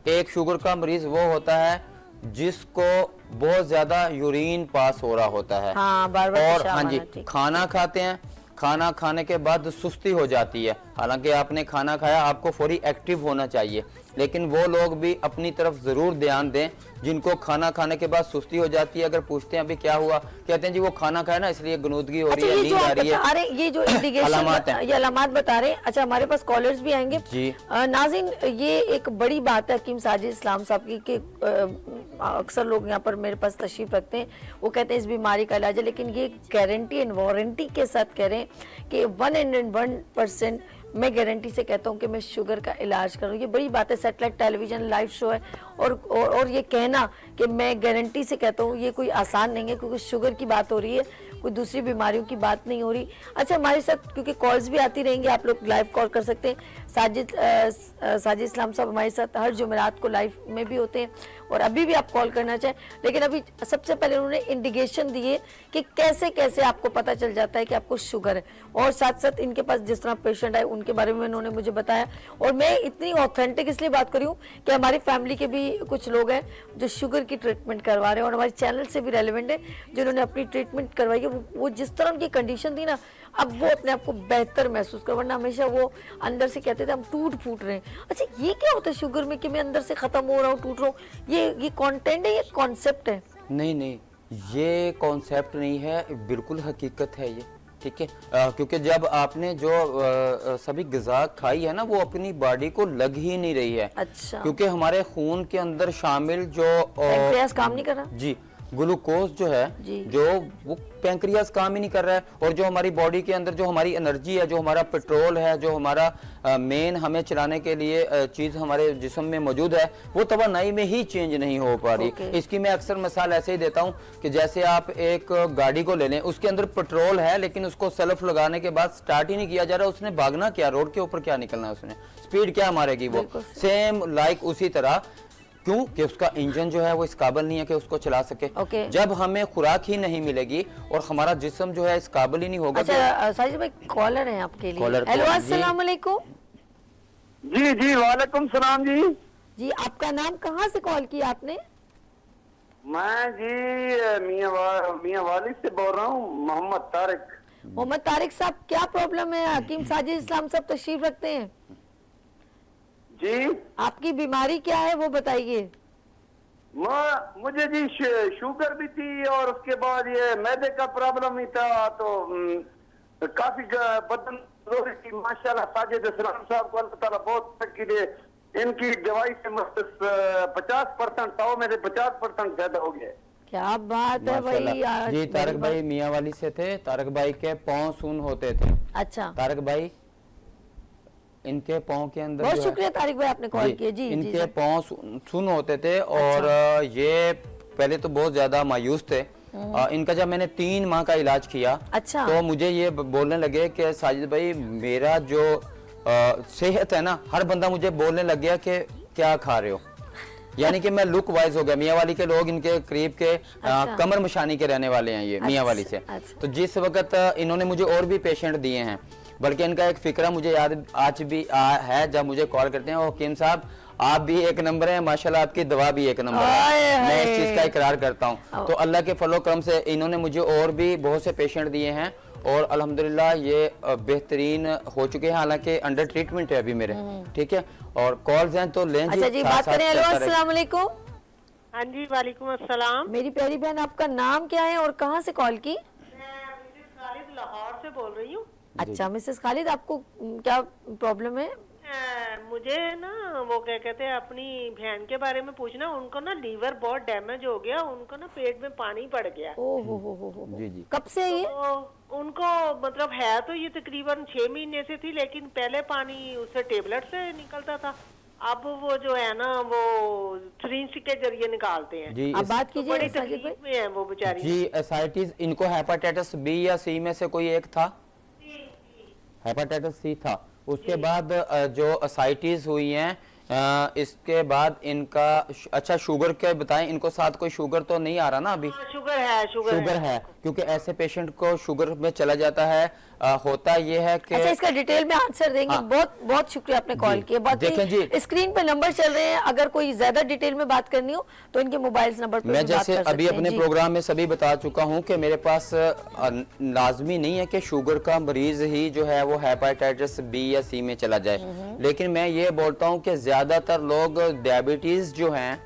एक शुगर का मरीज वो होता है जिसको बहुत ज्यादा यूरिन पास हो रहा होता है, हाँ, बार बार और हाँ जी, खाना खाते हैं, खाना खाने के बाद सुस्ती हो जाती है, हालांकि आपने खाना खाया, आपको फौरी एक्टिव होना चाहिए, लेकिन वो लोग भी अपनी तरफ जरूर ध्यान दें जिनको खाना खाने के बाद सुस्ती हो जाती है। अगर पूछते हैं अभी क्या हुआ, कहते हैं जी वो खाना खाया ना इसलिए गनुदगी हो रही है, नींद आ रही है। अरे ये जो ये अलामात बता रहे हैं। अच्छा, हमारे पास कॉलर्स भी आएंगे जी। नाज़रीन, ये एक बड़ी बात है हकीम साजिद इस्लाम साहब की कि अक्सर लोग यहाँ पर मेरे पास तशरीफ रखते हैं, वो कहते हैं इस बीमारी का इलाज है, लेकिन ये गारंटी एंड वारंटी के साथ कह रहे हैं कि 101% मैं गारंटी से कहता हूँ कि मैं शुगर का इलाज करूँ। ये बड़ी बात है, सैटेलाइट टेलीविजन लाइव शो है, और ये कहना कि मैं गारंटी से कहता हूँ ये कोई आसान नहीं है, क्योंकि शुगर की बात हो रही है, कोई दूसरी बीमारियों की बात नहीं हो रही। अच्छा, हमारे साथ क्योंकि कॉल्स भी आती रहेंगी, आप लोग लाइव कॉल कर सकते हैं। साजिद इस्लाम साहब हमारे साथ हर जुमेरात को लाइव में भी होते हैं, और अभी भी आप कॉल करना चाहें, लेकिन अभी सबसे पहले उन्होंने इंडिकेशन दिए कि कैसे कैसे आपको पता चल जाता है कि आपको शुगर है, और साथ साथ इनके पास जिस तरह पेशेंट आए उनके बारे में उन्होंने मुझे बताया। और मैं इतनी ऑथेंटिक इसलिए बात करी हूँ कि हमारी फैमिली के भी कुछ लोग हैं जो शुगर की ट्रीटमेंट करवा रहे हैं, और हमारे चैनल से भी रेलिवेंट है, जिन्होंने अपनी ट्रीटमेंट करवाई है, वो जिस तरह उनकी कंडीशन थी ना, अब वो अपने आप को बेहतर महसूस कर, वरना हमेशा वो अंदर से कहते थे हम टूट फूट रहे हैं। अच्छा, ये क्या होता है शुगर में कि मैं अंदर से खत्म हो रहा हूँ, टूट रहा हूँ? ये कंटेंट है, ये कॉन्सेप्ट है? नहीं, ये कॉन्सेप्ट नहीं है, बिल्कुल हकीकत है। ठीक है। क्योंकि जब आपने जो सभी ग़िज़ा खाई है ना, वो अपनी बॉडी को लग ही नहीं रही है। अच्छा। क्योंकि हमारे खून के अंदर शामिल जो पैंक्रियास काम नहीं कर रहा? जी, ग्लूकोज जो है, जी। जो वो पैंक्रियास काम ही नहीं कर रहा है, और जो हमारी बॉडी के अंदर जो हमारी एनर्जी है, जो हमारा पेट्रोल है, जो हमारा मेन हमें चलाने के लिए चीज़ हमारे जिस्म में मौजूद है, वो तवानाई में ही चेंज नहीं हो पा रही। Okay. इसकी मैं अक्सर मिसाल ऐसे ही देता हूँ कि जैसे आप एक गाड़ी को ले लें, उसके अंदर पेट्रोल है लेकिन उसको सेल्फ लगाने के बाद स्टार्ट ही नहीं किया जा रहा, उसने भागना क्या, रोड के ऊपर क्या निकलना है, उसने स्पीड क्या मारेगी वो। सेम लाइक उसी तरह, क्यों कि उसका इंजन जो है वो इस काबिल नहीं है कि उसको चला सके। Okay. जब हमें खुराक ही नहीं मिलेगी और हमारा जिस्म जो है इस काबिल ही नहीं होगा। अच्छा साजिद भाई, कॉलर है आपके लिए। कॉलर हेलो, जी। अस्सलाम वालेकुम। जी जी, वालेकुम सलाम जी। जी, आपका नाम, कहाँ से कॉल किया आपने? मैं जी मियां वाली से बोल रहा हूँ, मोहम्मद तारिक। मोहम्मद तारिक साहब, क्या प्रॉब्लम है? हकीम साजिद इस्लाम साहब तशरीफ रखते हैं। जी, आपकी बीमारी क्या है वो बताइए। मुझे जी शुगर भी थी और उसके बाद ये मैदे का प्रॉब्लम ही था, तो काफी बदन कमजोरी थी। माशाल्लाह साजिद इस्लाम साहब को अल्लाह ताला बहुत तरक्की दे। इनकी दवाई से 50% ताव में से 50% ज्यादा हो गया। क्या बात है भाई। माशाल्लाह। जी, तारक भाई मियाँ वाली से थे। तारक भाई के पाँव सुन होते थे। अच्छा, तारक भाई, इनके पाँव के अंदर बहुत जो है- शुक्रिया तारिक भाई, आपने कॉल किया। जी इनके जी। पाँव सुन होते थे और ये पहले तो बहुत ज्यादा मायूस थे। इनका जब मैंने 3 माह का इलाज किया, अच्छा। तो मुझे ये बोलने लगे कि साजिद भाई, मेरा जो सेहत है ना, हर बंदा मुझे बोलने लग गया कि क्या खा रहे हो, यानी कि मैं लुक वाइज हो गया। मियाँ वाली के लोग इनके करीब के कमर मशानी के रहने वाले हैं ये मियाँ वाली से। अच्छा। तो जिस वक्त इन्होंने मुझे और भी पेशेंट दिए हैं, बल्कि इनका एक फिक्रा मुझे याद आज भी है, जब मुझे कॉल करते हैं, ओ हकीम साहब आप भी एक नंबर है, माशाल्लाह आपकी दवा भी एक नंबर है। मैं इस चीज का इकरार करता हूँ। तो अल्लाह के फलो करम से इन्होंने मुझे और भी बहुत से पेशेंट दिए हैं और अल्हम्दुलिल्लाह ये बेहतरीन हो चुके हैं, हालांकि अंडर ट्रीटमेंट है अभी मेरे। ठीक है, और कॉल्स हैं तो लें। अच्छा जी, बात करें। हेलो, अस्सलाम वालेकुम। हाँ जी, वालेकुम अस्सलाम। मेरी प्यारी बहन, आपका नाम क्या है और कहाँ से कॉल की? मैं मिसेस खालिद लाहौर से बोल रही हूँ। अच्छा मिसेस खालिद, आपको क्या प्रॉब्लम है? मुझे ना वो क्या कहते हैं, अपनी बहन के बारे में पूछना। उनको ना लीवर बहुत डैमेज हो गया, उनको ना पेट में पानी पड़ गया। ओ हो। जी जी। कब से है ये? तो उनको मतलब है तो ये तकरीबन 6 महीने से थी, लेकिन पहले पानी उससे टेबलेट से निकलता था। अब वो जो है ना, वो सिरिंज के जरिए निकालते हैं। जी, अब बात कीजिए बड़ी साजिद भाई। तकलीफ में है वो बेचारी। जी, एसाइटिस, इनको हेपेटाइटिस बी या सी में से कोई एक था। हेपेटाइटिस सी था। उसके बाद जो एसाइटिस हुई हैं, इसके बाद इनका अच्छा शुगर के बताएं, इनको साथ कोई शुगर तो नहीं आ रहा ना अभी? हाँ, शुगर है। क्योंकि ऐसे पेशेंट को शुगर में चला जाता है। होता ये है कि अच्छा, इसका डिटेल में आंसर देंगे। हाँ। बहुत बहुत शुक्रिया आपने कॉल किया। देखें जी, बाकी स्क्रीन पे नंबर चल रहे हैं, अगर कोई ज्यादा डिटेल में बात करनी हो तो इनके मोबाइल नंबर पे मैं भी बात जैसे कर सकते अभी हैं। अपने जी। प्रोग्राम में सभी बता चुका हूं कि मेरे पास लाजमी नहीं है कि शुगर का मरीज ही जो है वो हेपेटाइटिस बी या सी में चला जाए, लेकिन मैं ये बोलता हूं कि ज्यादातर लोग डायबिटीज जो हैं,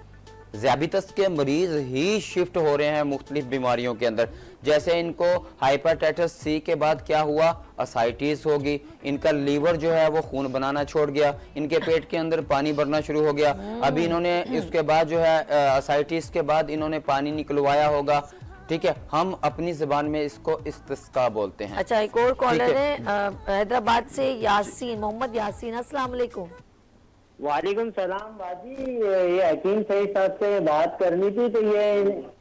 ज़्याबितस के मरीज ही शिफ्ट हो रहे हैं मुख्तलिफ बीमारियों के अंदर। जैसे इनको हाइपरटाइटिस सी के बाद क्या हुआ, असाइटिस होगी, इनका लीवर जो है वो खून बनाना छोड़ गया, इनके पेट के अंदर पानी भरना शुरू हो गया। अभी इन्होंने इसके बाद जो है असाइटिस के बाद इन्होंने पानी निकलवाया होगा। ठीक है, हम अपनी जबान में इसको इस्तिस्का बोलते हैं। अच्छा, एक और कॉलर ठीक है हैदराबाद से, यासीन, मोहम्मद यासीन। अस्सलाम वालेकुम। वालेकुम सलाम बाजी, ये हकीम सही साहब से बात करनी थी। तो ये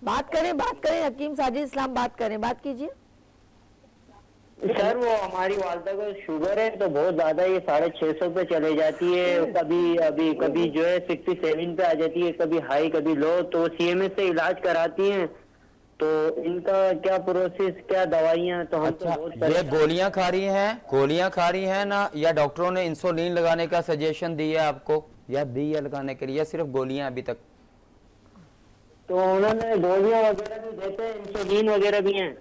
बात करें हकीम साजिद इस्लाम, बात बात कीजिए। सर, वो हमारी वालदा को शुगर है तो बहुत ज्यादा, ये 650 पे चले जाती है, कभी जो है 67 पे आ जाती है, कभी हाई कभी लो। तो CMS से इलाज कराती हैं, तो इनका क्या प्रोसेस, क्या दवाइयाँ? तो हम अच्छा, तो ये बहुत गोलियां खा रही हैं ना, या डॉक्टरों ने इंसुलिन लगाने का सजेशन दिया आपको, या दी है लगाने के लिए, या सिर्फ गोलियां अभी तक? तो उन्होंने गोलियाँ वगैरह भी देते हैं, इंसुलिन वगैरह भी हैं।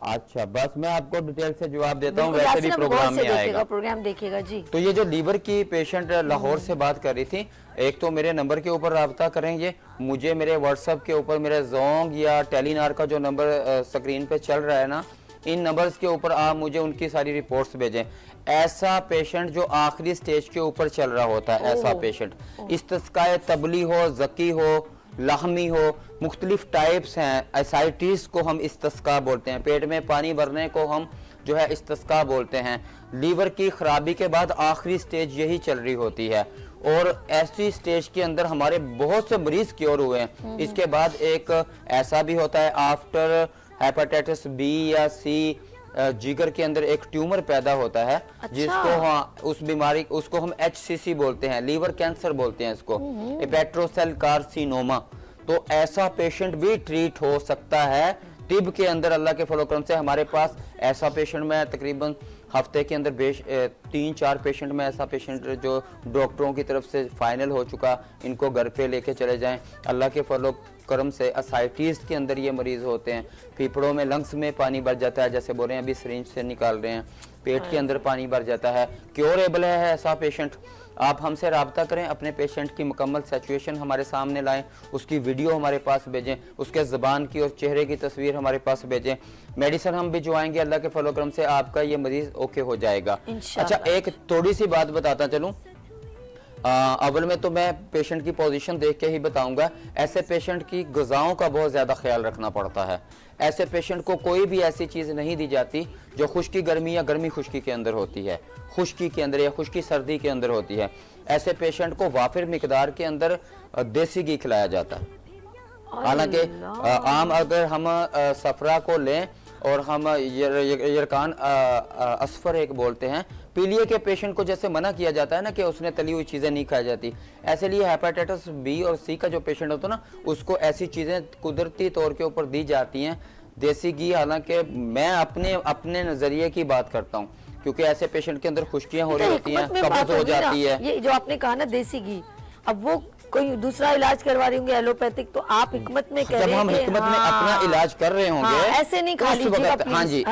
अच्छा, बस मैं आपको डिटेल से जवाब देता हूँ, बिल्कुल, वैसे भी यासीन, अब प्रोग्राम गौर से में आएगा। प्रोग्राम देखिएगा जी। तो ये जो लीवर की पेशेंट लाहौर से बात कर रही थी, एक तो मेरे नंबर के ऊपर रब्ता करेंगे, मुझे मेरे व्हाट्सएप के ऊपर मेरे जोंग या टेलीनार का जो नंबर स्क्रीन पे चल रहा है ना, इन नंबर्स के ऊपर आप मुझे उनकी सारी रिपोर्ट्स भेजें। ऐसा पेशेंट जो आखिरी स्टेज के ऊपर चल रहा होता है, ऐसा पेशेंट, इस्तिस्काए तबली हो, ज़की हो, लाहमी हो, मुख्तलिफ टाइप्स हैं। एसाइटिस को हम इस्तिस्का बोलते हैं, पेट में पानी भरने को हम जो है इस्तिस्का बोलते हैं। लीवर की खराबी के बाद आखिरी स्टेज यही चल रही होती है, और ऐसी स्टेज के अंदर हमारे बहुत से मरीज क्योर हुए हैं। इसके बाद एक ऐसा भी होता है आफ्टर हेपेटाइटिस बी या सी, जिगर के अंदर एक ट्यूमर पैदा होता है, जिसको उस बीमारी उसको हम HCC बोलते हैं, लीवर कैंसर बोलते हैं इसको, हेपेटोसेल कार्सिनोमा। तो ऐसा पेशेंट भी ट्रीट हो सकता है तिब के अंदर। अल्लाह के फलोक्रम से हमारे पास ऐसा पेशेंट में तकरीबन हफ्ते के अंदर 3-4 पेशेंट में ऐसा पेशेंट जो डॉक्टरों की तरफ से फाइनल हो चुका, इनको घर पे लेके चले जाएं। अल्लाह के फलो करम से असाइटिस के अंदर ये मरीज होते हैं, फेफड़ों में, लंग्स में पानी भर जाता है, जैसे बोल रहे हैं अभी सिरिंज से निकाल रहे हैं, पेट के अंदर पानी भर जाता है, क्योरेबल है ऐसा पेशेंट। आप हमसे रब्ता करें, अपने पेशेंट की मुकम्मल सिचुएशन हमारे सामने लाएं, उसकी वीडियो हमारे पास भेजें, उसके ज़बान की और चेहरे की तस्वीर हमारे पास भेजें। मेडिसिन हम भिजवाएंगे, अल्लाह के फलो करम से आपका ये मरीज ओके हो जाएगा। अच्छा, एक थोड़ी सी बात बताता चलूं। अव्वल में तो मैं पेशेंट की पोजीशन देख के ही बताऊंगा। ऐसे पेशेंट की ग़िज़ाओं का बहुत ज़्यादा ख्याल रखना पड़ता है। ऐसे पेशेंट को कोई भी ऐसी चीज़ नहीं दी जाती जो खुश्की गर्मी या गर्मी खुश्की के अंदर होती है, खुश्की के अंदर या खुश्की सर्दी के अंदर होती है। ऐसे पेशेंट को वाफिर मिकदार के अंदर देसी घी खिलाया जाता है। हालांकि आम अगर हम सफरा को लें और हम यरकान असफर एक बोलते हैं, पीलिए के पेशेंट को जैसे मना किया जाता है ना कि उसने तली हुई चीज़ें नहीं खाई जाती, ऐसे लिए हेपेटाइटिस बी और सी का जो पेशेंट होता है ना, उसको ऐसी चीज़ें कुदरती तौर के ऊपर दी जाती हैं, देसी घी। हालांकि मैं अपने नज़रिए की बात करता हूँ, क्योंकि ऐसे पेशेंट के अंदर खुश्कियाँ हो रही होती हैं, कब्ज़ हो जाती है। ये जो आपने कहा ना देसी घी, अब वो कोई दूसरा इलाज करवा रही होंगे एलोपैथिक, तो आप हिकमत में कह रहे हैं, जब हम हिकमत में अपना इलाज कर रहे होंगे, ऐसे नहीं खा लीजिएगा प्लीज। हाँ जी,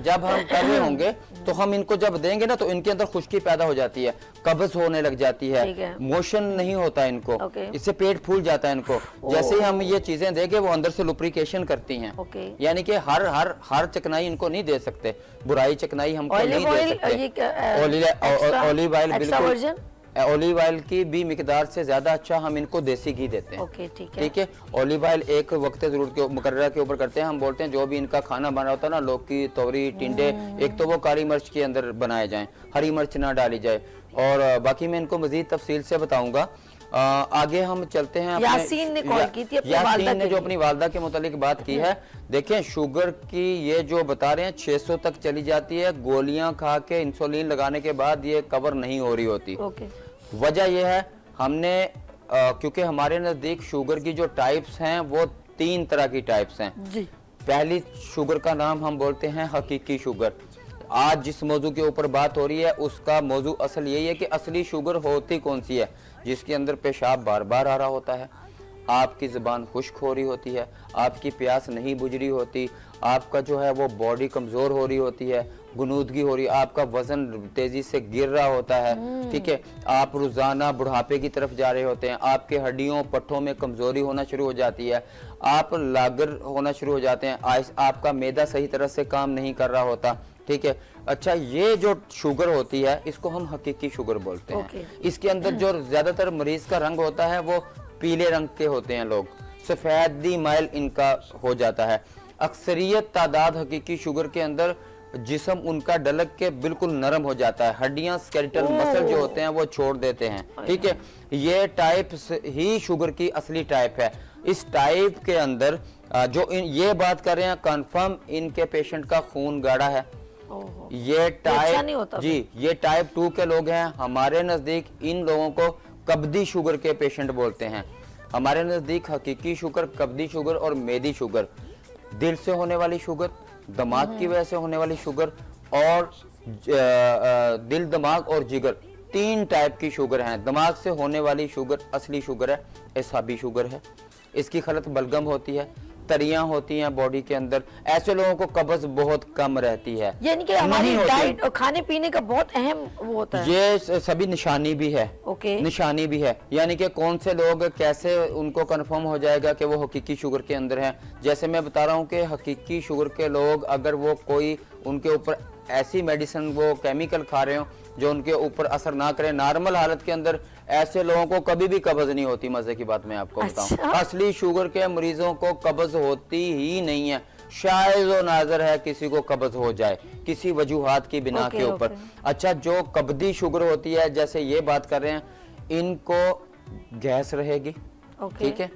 जब हम कर रहे होंगे तो हम इनको जब देंगे ना, तो इनके अंदर खुश्की पैदा हो जाती है, कब्ज होने लग जाती है, मोशन नहीं होता इनको, इससे पेट फूल जाता है इनको। जैसे ही हम ये चीजें देंगे, वो अंदर से लुब्रिकेशन करती हैं, यानी कि हर चकनाई इनको नहीं दे सकते, बुराई चकनाई हमको नहीं दे सकते। ऑलिव ऑयल बिल्कुल, ऑलिव ऑयल की भी मिकदार से ज्यादा अच्छा हम इनको देसी घी देते हैं। ठीक है, ऑलिव ऑयल एक वक्त जरूरत के मुकर्ररा के ऊपर करते हैं। हम बोलते हैं जो भी इनका खाना बना होता है ना, लौकी, तोरी, टिंडे, एक तो वो काली मिर्च के अंदर बनाए जाएं, हरी मिर्च ना डाली जाए, और बाकी मैं इनको मजीद तफसील से बताऊंगा। आगे हम चलते हैं। यासीन ने कॉल की थी, यासीन ने जो अपनी वालदा के मुतालिक बात की है, देखें शुगर की ये जो बता रहे हैं 600 तक चली जाती है, गोलियां खा के इंसुलिन लगाने के बाद ये कवर नहीं हो रही होती। वजह यह है, हमने क्योंकि हमारे नजदीक शुगर की जो टाइप्स हैं वो 3 तरह की टाइप्स हैं जी। पहली शुगर का नाम हम बोलते हैं हकीकी शुगर। आज जिस मौजू के ऊपर बात हो रही है उसका मौजू असल यही है कि असली शुगर होती कौन सी है, जिसके अंदर पेशाब बार बार आ रहा होता है, आपकी ज़ुबान खुश्क हो रही होती है, आपकी प्यास नहीं बुझ रही होती, आपका जो है वो बॉडी कमज़ोर हो रही होती है, गुनूदगी हो रही है, आपका वजन तेज़ी से गिर रहा होता है। ठीक है, आप रोज़ाना बुढ़ापे की तरफ जा रहे होते हैं, आपके हड्डियों पट्टों में कमज़ोरी होना शुरू हो जाती है, आप लागर होना शुरू हो जाते हैं, आपका मैदा सही तरह से काम नहीं कर रहा होता। ठीक है, अच्छा, ये जो शुगर होती है इसको हम हकीकी शुगर बोलते हैं। इसके अंदर जो ज्यादातर मरीज का रंग होता है वो पीले रंग के होते हैं, लोग सफेदी माइल इनका हो जाता है। अक्सरियत तादाद हकीकी शुगर के अंदर जिस्म उनका डलक के बिल्कुल नरम हो जाता है, हड्डियां स्केलेटल मसल जो होते हैं वो छोड़ देते हैं। ठीक है, ये टाइप ही शुगर की असली टाइप है। इस टाइप के अंदर जो ये बात कर रहे हैं कंफर्म इनके पेशेंट का खून गाढ़ा है। ये टाइप जी, ये टाइप 2 के लोग हैं। हमारे नजदीक इन लोगों को कब्दी शुगर के पेशेंट बोलते हैं। हमारे नजदीक हकीकी शुगर, कब्दी शुगर और मेदी शुगर, दिल से होने वाली शुगर, दिमाग की वजह से होने वाली शुगर और दिल, दिमाग और जिगर, 3 टाइप की शुगर हैं। दिमाग से होने वाली शुगर असली शुगर है, एसाबी शुगर है, इसकी खलत बलगम होती है। तरियां होती हैं बॉडी के अंदर, ऐसे लोगों को कब्ज बहुत कम रहती है। यानी कि हमारी नहीं होती। डाइट और खाने पीने का बहुत अहम वो होता है। ये सभी निशानी भी है। ओके। निशानी भी है, यानी कि कौन से लोग कैसे उनको कंफर्म हो जाएगा कि वो हकीकी शुगर के अंदर हैं। जैसे मैं बता रहा हूँ कि हकीकी शुगर के लोग, अगर वो कोई उनके ऊपर ऐसी मेडिसिन वो केमिकल खा रहे हो जो उनके ऊपर असर ना करे, नॉर्मल हालत के अंदर ऐसे लोगों को कभी भी कब्ज नहीं होती। मजे की बात मैं आपको बताऊं, अच्छा? असली शुगर के मरीजों को कब्ज होती ही नहीं है। शायद वो नाजर है किसी को कब्ज हो जाए किसी वजूहात की बिना ओके, के ऊपर। ओके। अच्छा, जो कब्दी शुगर होती है, जैसे ये बात कर रहे हैं, इनको गैस रहेगी, ओके। ठीक है,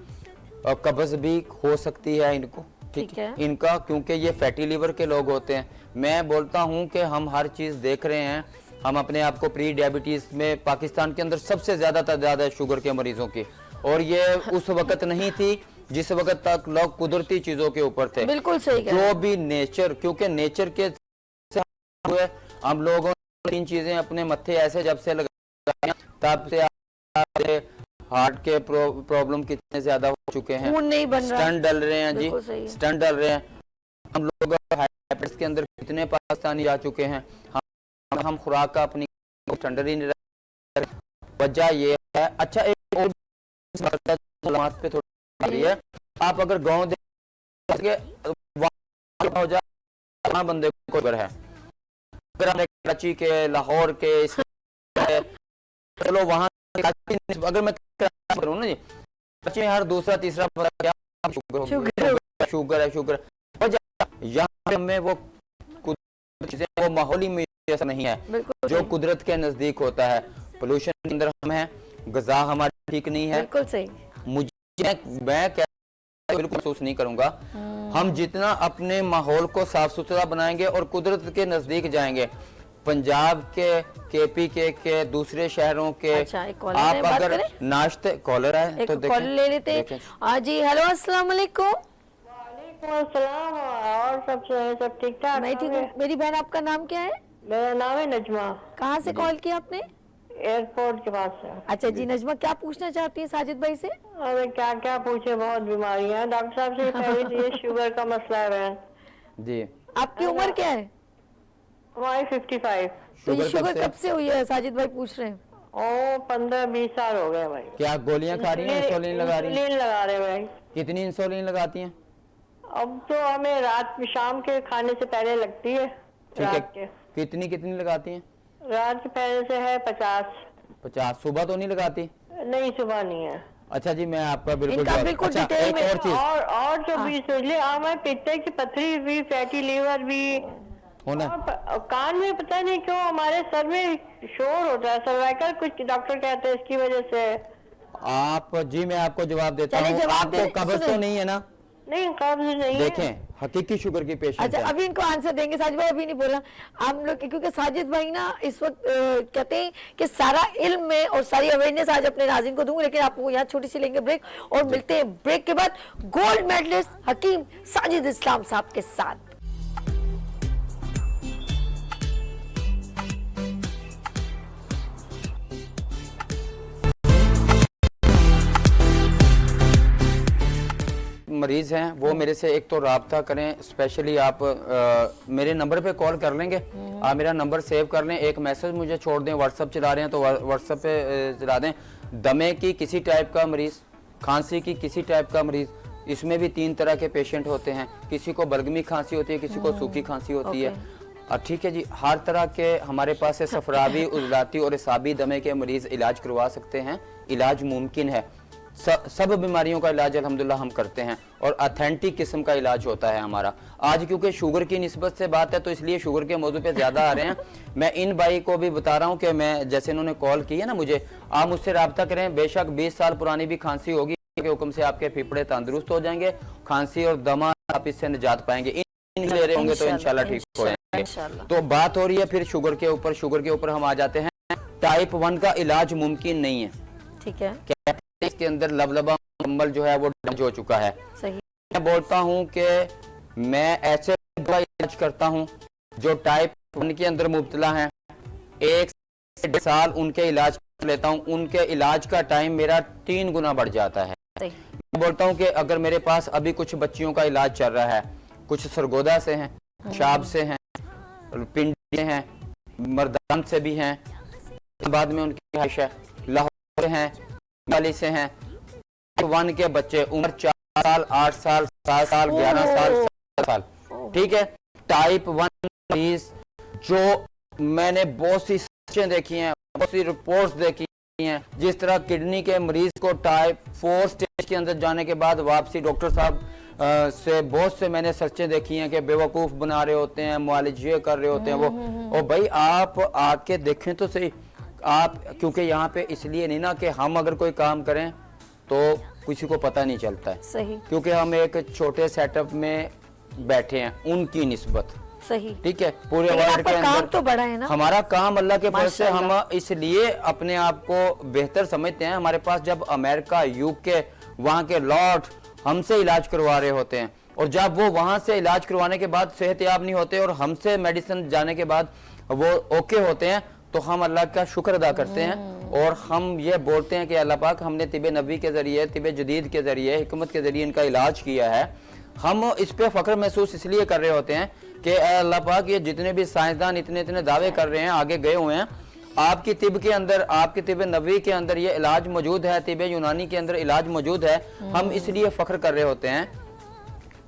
और कब्ज भी हो सकती है इनको, ठीक ठीक है है। इनका, क्योंकि ये फैटी लीवर के लोग होते हैं। मैं बोलता हूं कि हम हर चीज देख रहे हैं, हम अपने आप को प्री डायबिटीज में, पाकिस्तान के अंदर सबसे ज्यादा तादाद है शुगर के मरीजों की, और ये उस वक्त नहीं थी जिस वक्त तक लोग कुदरती चीजों के ऊपर थे। बिल्कुल सही कह रहे हैं। जो भी नेचर, क्योंकि नेचर के हुए हम लोगों ने 3 चीजें अपने मत्थे ऐसे जब से लगाई हैं, तब से हार्ट के प्रॉब्लम कितने ज्यादा हो चुके हैं, खून नहीं बन रहा। स्टंट डल रहे हैं जी, बिल्कुल सही है। स्टंट डल रहे हैं। हम लोग हाइपेट्स के अंदर कितने पाकिस्तानी जा चुके हैं, हम खुराक का अपनी स्टैंडर्ड ही नहीं रख रहे। वजह ये है। अच्छा, एक और मालूमात पे थोड़ी आ रही है, आप अगर गाँव हो जाए वहाँ बंदे को खबर है, अगर हमने कराची के, लाहौर के, चलो वहाँ अगर मैं करूँ ना जी, कराची में हर दूसरा तीसरा बंदा क्या शुगर है, शुगर। यहाँ में वो चीजें, वो माहौली में ऐसा नहीं है बिल्कुल जो सही। कुदरत के नजदीक होता है। पोल्यूशन के अंदर हम हैं, ग़िज़ा हमारी ठीक नहीं है। बिल्कुल सही। मैं बिल्कुल महसूस नहीं करूंगा। हम जितना अपने माहौल को साफ सुथरा बनाएंगे और कुदरत के नजदीक जाएंगे, पंजाब के, केपी के दूसरे शहरों के, अच्छा, एक कॉलर आप है, बात अगर करें? नाश्ते, कॉलर है एक तो कॉल देखें, ले लेते हैं। देखें। हाँ जी, हेलो, अस्सलाम वालेकुम। अस्सलाम, और सब ठीक ठाक? मैं ठीक हूँ। मेरी बहन, आपका नाम क्या है? मेरा नाम है नजमा, कहाँ से कॉल किया आपने? एयरपोर्ट के पास से। अच्छा जी, नजमा, क्या पूछना चाहती है साजिद भाई से? अरे क्या क्या पूछे, बहुत बीमारियां हैं। डॉक्टर साहब से पहले तो ये शुगर का मसला है बहन। जी, आपकी उम्र क्या है? हमारी 55। तो ये शुगर से? कब से हुई है, साजिद भाई पूछ रहे हैं। ओ 15-20 साल हो गए भाई। क्या गोलियां खा रही हैं, इंसुलिन लगा रही हैं? इंसुलिन लगा रहे भाई। कितनी इंसुलिन लगाती हैं? अब तो हमें रात में, शाम के खाने से पहले लगती है। ठीक है, रात के कितनी कितनी लगाती हैं? रात के पहले से है 50। 50। सुबह तो नहीं लगाती? नहीं, सुबह नहीं है। अच्छा जी, मैं आपका बिल्कुल इनका जवाब- बिल्कुल अच्छा, डिटेल एक में। और चीज और जो भी इसलिए हमारे पित्ते की पथरी भी, फैटी लीवर भी, होना, और कान में पता नहीं क्यों हमारे सर में शोर होता है, सर्वाइकल, कुछ डॉक्टर कहते हैं इसकी वजह से। आप जी, मैं आपको जवाब देता चलिए, हूँ। जवाब दे- आपको कब्ज तो सुने। नहीं है ना? नहीं, कब्ज नहीं है। देखें, हकीकी शुगर की पेशेंट अच्छा, है। अभी इनको आंसर देंगे। साजिद भाई अभी नहीं बोला हम लोग, क्योंकि साजिद भाई ना इस वक्त कहते हैं कि सारा इल्म में और सारी अवेयरनेस आज अपने नाज़रीन को दूंगा, लेकिन आपको यहाँ छोटी सी लेंगे ब्रेक और मिलते हैं ब्रेक के बाद गोल्ड मेडलिस्ट हकीम साजिद इस्लाम साहब के साथ। मरीज हैं वो मेरे से एक तो राब्ता करें, स्पेशली आप मेरे नंबर पे कॉल कर लेंगे, आप मेरा नंबर सेव कर लें, एक मैसेज मुझे छोड़ दें। व्हाट्सअप चला रहे हैं तो व्हाट्सअप पे चला दें। दमे की किसी टाइप का मरीज, खांसी की किसी टाइप का मरीज, इसमें भी 3 तरह के पेशेंट होते हैं। किसी को बलगमी खांसी होती है, किसी को सूखी खांसी होती है। ठीक है जी, हर तरह के हमारे पास से सफरावी, उजलाती और इसाबी दमे के मरीज इलाज करवा सकते हैं। इलाज मुमकिन है, सब बीमारियों का इलाज अल्हम्दुलिल्लाह हम करते हैं और ऑथेंटिक किस्म का इलाज होता है हमारा। आज क्योंकि शुगर की निस्बत से बात है तो इसलिए शुगर के मौजू पे ज्यादा आ रहे हैं। मैं इन भाई को भी बता रहा हूँ कि मैं, जैसे इन्होंने कॉल की है ना मुझे, आप मुझसे रब्ता करें। बेशक 20 साल पुरानी भी खांसी होगी, के हुक्म से आपके फेफड़े तंदुरुस्त हो जाएंगे, खांसी और दमा आप इससे निजात पाएंगे। इन ले रहे होंगे तो इंशाल्लाह ठीक हो जाएंगे। तो बात हो रही है फिर शुगर के ऊपर। शुगर के ऊपर हम आ जाते हैं। टाइप 1 का इलाज मुमकिन नहीं है, ठीक है, इसके अंदर लबलबा मुकम्मल जो है वो डैमेज हो चुका है। सही। मैं बोलता हूं कि मैं ऐसे दवा इलाज करता हूं जो टाइप 1 के अंदर मुब्तला हैं, 1 से 1.5 साल उनके इलाज कर लेता हूं। उनके इलाज का टाइम मेरा 3 गुना बढ़ जाता है। सही। बोलता हूँ कि अगर मेरे पास अभी कुछ बच्चियों का इलाज चल रहा है, कुछ सरगोदा से हैं, शाब से हैं, पिंडी से हैं, मर्दान से भी हैं, बाद में उनकी रिहाइश है, लाहौर हैं, माली से हैं, 1 के बच्चे उम्र 4 साल, 8 साल, 7 साल, 11 साल, 17 साल, ठीक है। टाइप 1 मरीज जो मैंने बहुत सी सर्चें देखी हैं, बहुत सी रिपोर्ट्स देखी हैं, जिस तरह किडनी के मरीज को टाइप 4 स्टेज के अंदर जाने के बाद वापसी डॉक्टर साहब से बहुत से मैंने सर्चें देखी हैं कि बेवकूफ बना रहे होते हैं, मुआलिज ये कर रहे होते हैं वो। और भाई आप आके देखें तो सही आप, क्योंकि यहाँ पे इसलिए नहीं ना कि हम अगर कोई काम करें तो किसी को पता नहीं चलता है, सही, क्योंकि हम एक छोटे सेटअप में बैठे हैं उनकी निस्बत, सही, ठीक है। पूरे लेकिन वर्ल्ड आपका के काम अंदर तो बड़ा है ना। हमारा काम अल्लाह के फजल से हम माशाअल्लाह। इसलिए अपने आप को बेहतर समझते हैं। हमारे पास जब अमेरिका, यूके, वहाँ के लॉर्ड हमसे इलाज करवा रहे होते हैं, और जब वो वहाँ से इलाज करवाने के बाद सेहतयाब नहीं होते और हमसे मेडिसिन जाने के बाद वो ओके होते हैं, तो हम अल्लाह का शुक्र अदा करते हैं और हम ये बोलते हैं कि अल्लाह पाक हमने तिब नबी के जरिए, तिब जदीद के जरिए, हिकमत के जरिए इनका इलाज किया है। हम इस पे फख्र महसूस इसलिए कर रहे होते हैं कि अल्लाह पाक ये जितने भी साइंसदान इतने इतने दावे कर रहे हैं, आगे गए हुए हैं, आपकी तिब के अंदर, आपके तिब नबी के अंदर ये इलाज मौजूद है, तिब यूनानी के अंदर इलाज मौजूद है। हम इसलिए फख्र कर रहे होते हैं।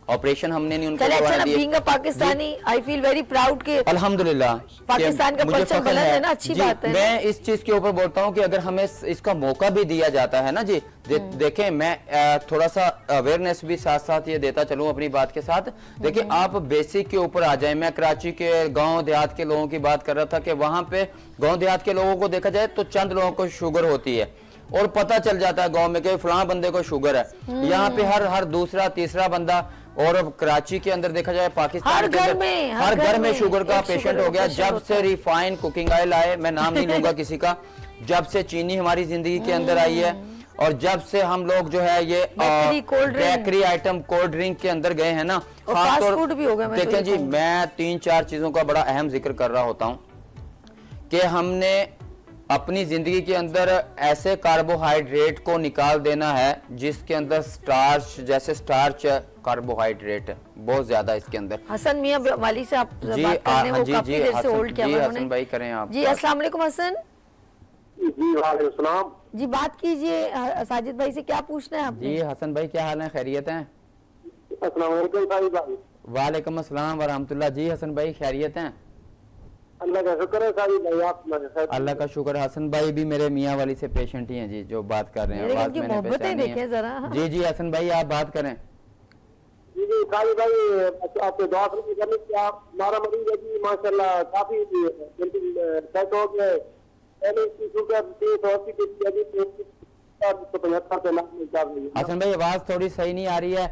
ऑपरेशन हमने नहीं उनको चले करवा अच्छा, दिए। Being a Pakistani I feel very proud के अल्हम्दुलिल्लाह पाकिस्तान का मुझे परचम फख्र बुलंद है ना, अच्छी जी, बात है। मैं इस चीज के ऊपर बोलता हूँ कि अगर हमें इसका मौका भी दिया जाता है ना जी, देखें मैं थोड़ा सा अवेयरनेस भी साथ साथ ये देता चलूं अपनी बात के साथ। देखिए आप बेसिक के ऊपर आ जाए। मैं कराची के गांव देहात के लोगों की बात कर रहा था कि वहां पे गांव देहात के लोगों को देखा जाए तो चंद लोगों को शुगर होती है और पता चल जाता है गांव में कि फलां बंदे को शुगर है। यहाँ पे हर दूसरा तीसरा बंदा, और अब कराची के अंदर देखा जाए, पाकिस्तान हर के घर अंदर में, हर घर में शुगर का एक पेशेंट शुगर हो गया। का जब पेशेंट से होता है। रिफाइंड कुकिंग ऑयल आए, मैं नाम नहीं लूंगा किसी का, जब से चीनी हमारी जिंदगी के अंदर आई है, और जब से हम लोग जो है ये bakery, cold drink, bakery item, cold drink के अंदर गए हैं ना, और खास फास्ट तौर- फूड भी हो गया। मैं तो देखें ये जी, कहूँगी। मैं 3-4 चीजों का बड़ा अहम जिक्र कर रहा होता हूँ कि हमने अपनी जिंदगी के अंदर ऐसे कार्बोहाइड्रेट को निकाल देना है जिसके अंदर स्टार्च, जैसे स्टार्च कार्बोहाइड्रेट है बहुत ज्यादा इसके अंदर। हसन मियां वाली से आप जी, बात कर रहे हैं, वो जी, काफी जी, देर से हसन- होल्ड किया जी, हुआ है हसन उन्होंने। भाई करें आप जी बात। अस्सलाम वालेकुम हसन जी वालेकुम सलाम। जी, बात कीजिए साजिद भाई से, क्या पूछना है आपने? जी हसन भाई क्या हाल है, खैरियत है? अस्सलाम वालेकुम साहिब भाई। वालेकुम अस्सलाम वरहमतुल्लाह। जी हसन भाई खैरियत हैं? अल्लाह का शुक्र है साहिब भाई, आप सुनाइए। अल्लाह का शुक्र। हसन भाई भी मेरे मियाँ वाली से पेशेंट ही हैं जी, जो बात कर रहे हैं। लेकिन आवाज इनकी मैंने मोहब्बतें पहचानी है। देखें जरा। जी जी हसन भाई आप बात करें। जी जी साहिब भाई, आपसे दुआ करने की, आप हमारा मरीज है जी माशाल्लाह काफी बिल्कुल सेट हो गए। पहले इसकी शुगर 380 की थी, अभी 175 पे लाख में जा रही है। हसन भाई आवाज थोड़ी सही नहीं आ रही है।